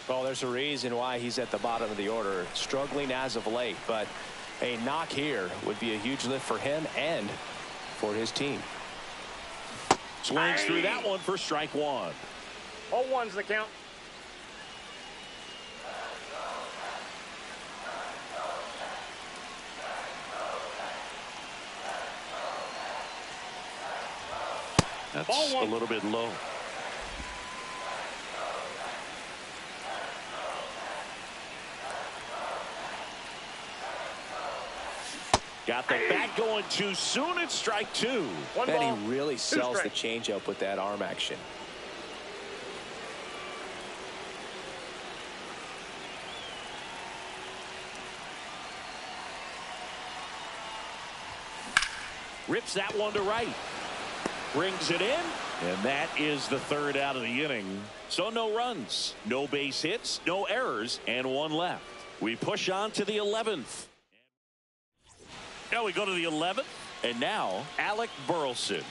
[SPEAKER 3] Well, there's a reason why he's at the bottom of the order, struggling as of late, but a knock here would be a huge lift for him and for his team.
[SPEAKER 1] Swings through that one for strike one.
[SPEAKER 5] 0-1's the count.
[SPEAKER 1] That's a little bit low. Got the bat going too soon. It's strike two.
[SPEAKER 3] And he really sells the changeup with that arm action.
[SPEAKER 1] Rips that one to right. Brings it in, and that is the third out of the inning. So no runs, no base hits, no errors, and one left. We push on to the 11th. Now we go to the 11th, and now Alec Burleson.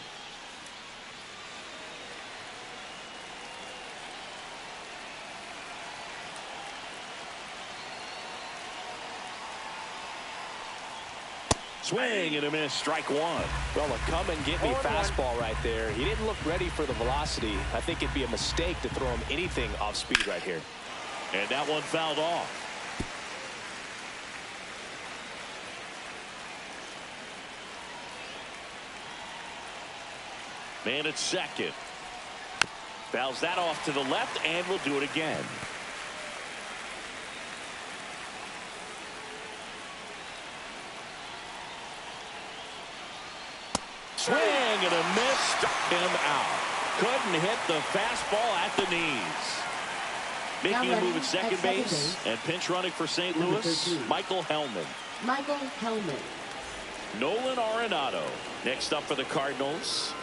[SPEAKER 1] Swing and a miss, strike one.
[SPEAKER 3] Well, a come and get me fastball right there. He didn't look ready for the velocity. I think it'd be a mistake to throw him anything off speed right here.
[SPEAKER 1] And that one fouled off. Man at second. Fouls that off to the left, and we'll do it again. Swing and a miss, struck him out. Couldn't hit the fastball at the knees. Making a move at second base and pinch running for St. Louis, Michael Hellman.
[SPEAKER 4] Michael Hellman.
[SPEAKER 1] Nolan Arenado next up for the Cardinals.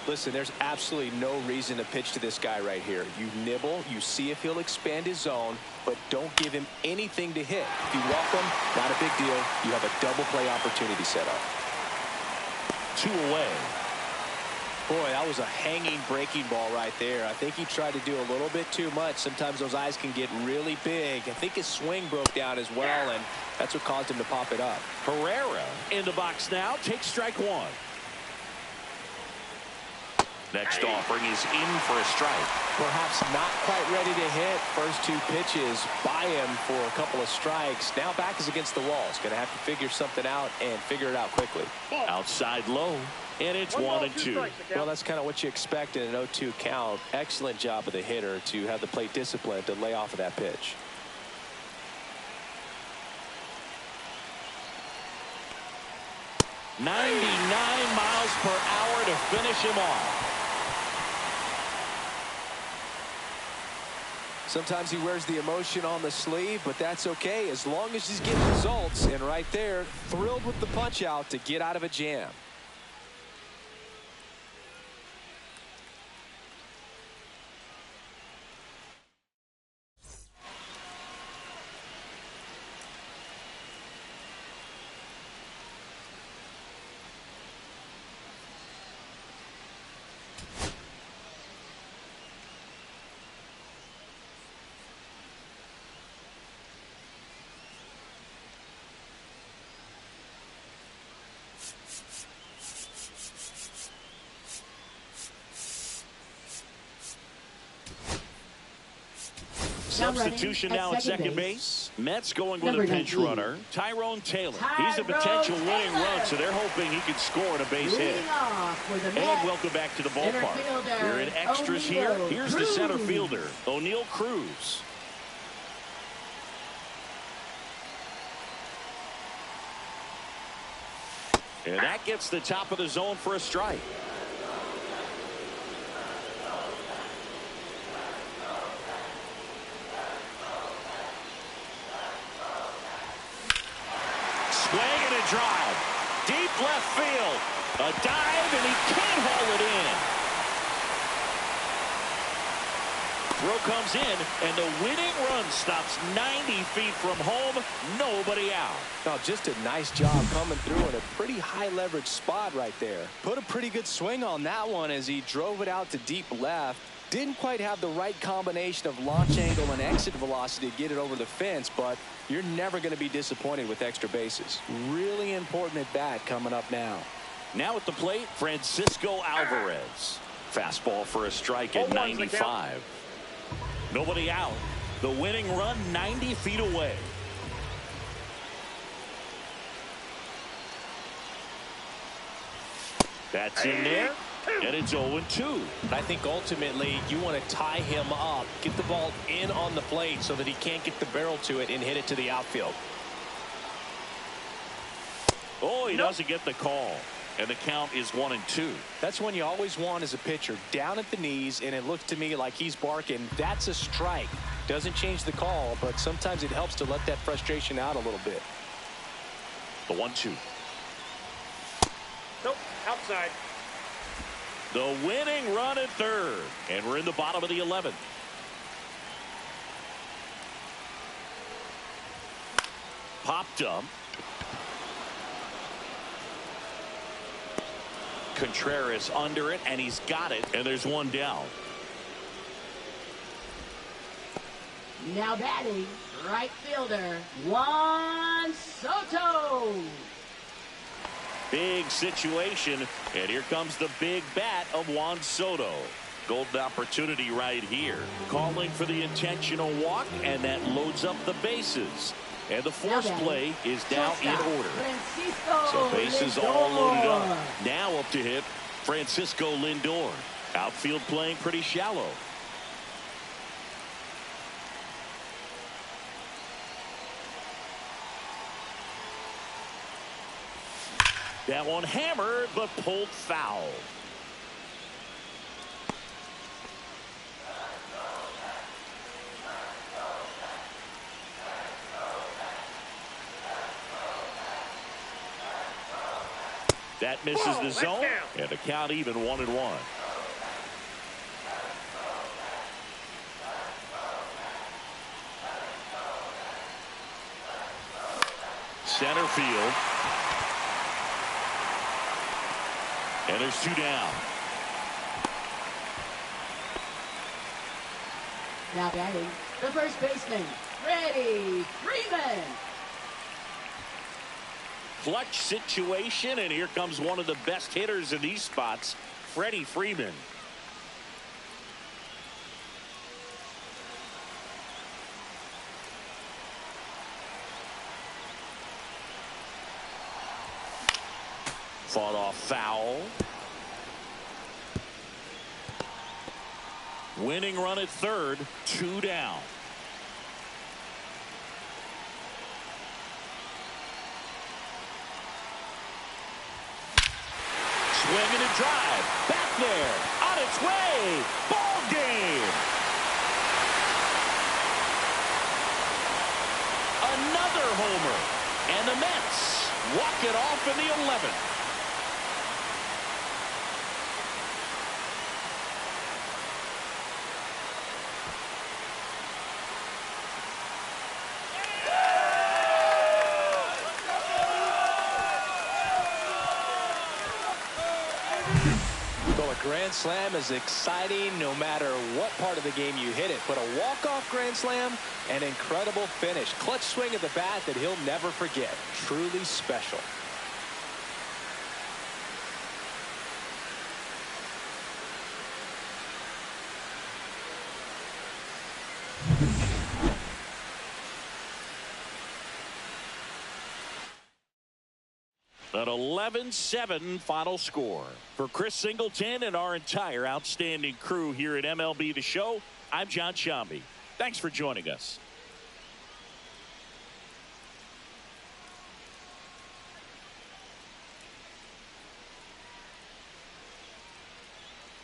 [SPEAKER 3] Listen, there's absolutely no reason to pitch to this guy right here. You nibble, you see if he'll expand his zone, but don't give him anything to hit. If you walk him, not a big deal. You have a double play opportunity set up.
[SPEAKER 1] 2 away.
[SPEAKER 3] Boy, that was a hanging breaking ball right there. I think he tried to do a little bit too much. Sometimes those eyes can get really big. I think his swing broke down as well, and that's what caused him to pop it up.
[SPEAKER 1] Herrera in the box now, takes strike one. Next offering is in for a strike.
[SPEAKER 3] Perhaps not quite ready to hit. First 2 pitches by him for a couple of strikes. Now back is against the wall. He's going to have to figure something out and figure it out quickly.
[SPEAKER 1] Outside low, and it's 1 and 2.
[SPEAKER 3] Well, that's kind of what you expect in an 0-2 count. Excellent job of the hitter to have the plate discipline to lay off of that pitch.
[SPEAKER 1] .99 miles per hour to finish him off.
[SPEAKER 3] Sometimes he wears the emotion on the sleeve, but that's okay as long as he's getting results. And right there, thrilled with the punch out to get out of a jam.
[SPEAKER 1] Substitution now at second base. Mets going with a pinch runner, Tyrone Taylor. He's a potential winning run, so they're hoping he can score on a base hit. And welcome back to the ballpark. We're in extras here. Here's the center fielder, O'Neal Cruz. And that gets the top of the zone for a strike. Swing and a drive. Deep left field. A dive, and he can't haul it in. Throw comes in, and the winning run stops 90 feet from home. Nobody out.
[SPEAKER 3] Oh, just a nice job coming through in a pretty high leverage spot right there. Put a pretty good swing on that one as he drove it out to deep left. Didn't quite have the right combination of launch angle and exit velocity to get it over the fence, but you're never going to be disappointed with extra bases.
[SPEAKER 2] Really important at bat coming up now.
[SPEAKER 1] Now at the plate, Francisco Alvarez. Fastball for a strike at 95. Nobody out. The winning run 90 feet away. That's in there. And it's 0-2.
[SPEAKER 7] I think ultimately you want to tie him up, get the ball in on the plate so that he can't get the barrel to it and hit it to the outfield.
[SPEAKER 1] Oh, he doesn't get the call. And the count is 1-2.
[SPEAKER 3] That's one you always want as a pitcher. Down at the knees, and it looks to me like he's barking. That's a strike. Doesn't change the call, but sometimes it helps to let that frustration out a little bit.
[SPEAKER 1] The 1-2.
[SPEAKER 5] Nope, outside.
[SPEAKER 1] The winning run at third. And we're in the bottom of the 11th. Popped up. Contreras under it, and he's got it, and there's one down.
[SPEAKER 4] Now batting, right fielder, Juan Soto.
[SPEAKER 1] Big situation, and here comes the big bat of Juan Soto. Golden opportunity right here. Calling for the intentional walk, and that loads up the bases. And the force play is now in order. So bases all loaded up. Now up to hit Francisco Lindor. Outfield playing pretty shallow. That one hammered, but pulled foul. That misses the zone, and the count even 1-1. Center field. And there's two down.
[SPEAKER 4] Now batting, the first baseman, Freddie Freeman.
[SPEAKER 1] Clutch situation, and here comes one of the best hitters in these spots, Freddie Freeman. Fought off foul. Winning run at third, two down. Swing and a drive. Back there. On its way. Ball game. another homer. And the Mets walk it off in the 11th.
[SPEAKER 3] Grand slam is exciting no matter what part of the game you hit it. But a walk-off grand slam, an incredible finish. Clutch swing at the bat that he'll never forget. Truly special.
[SPEAKER 1] An 11-7 final score. For Chris Singleton and our entire outstanding crew here at MLB The Show, I'm John Shambi. Thanks for joining us.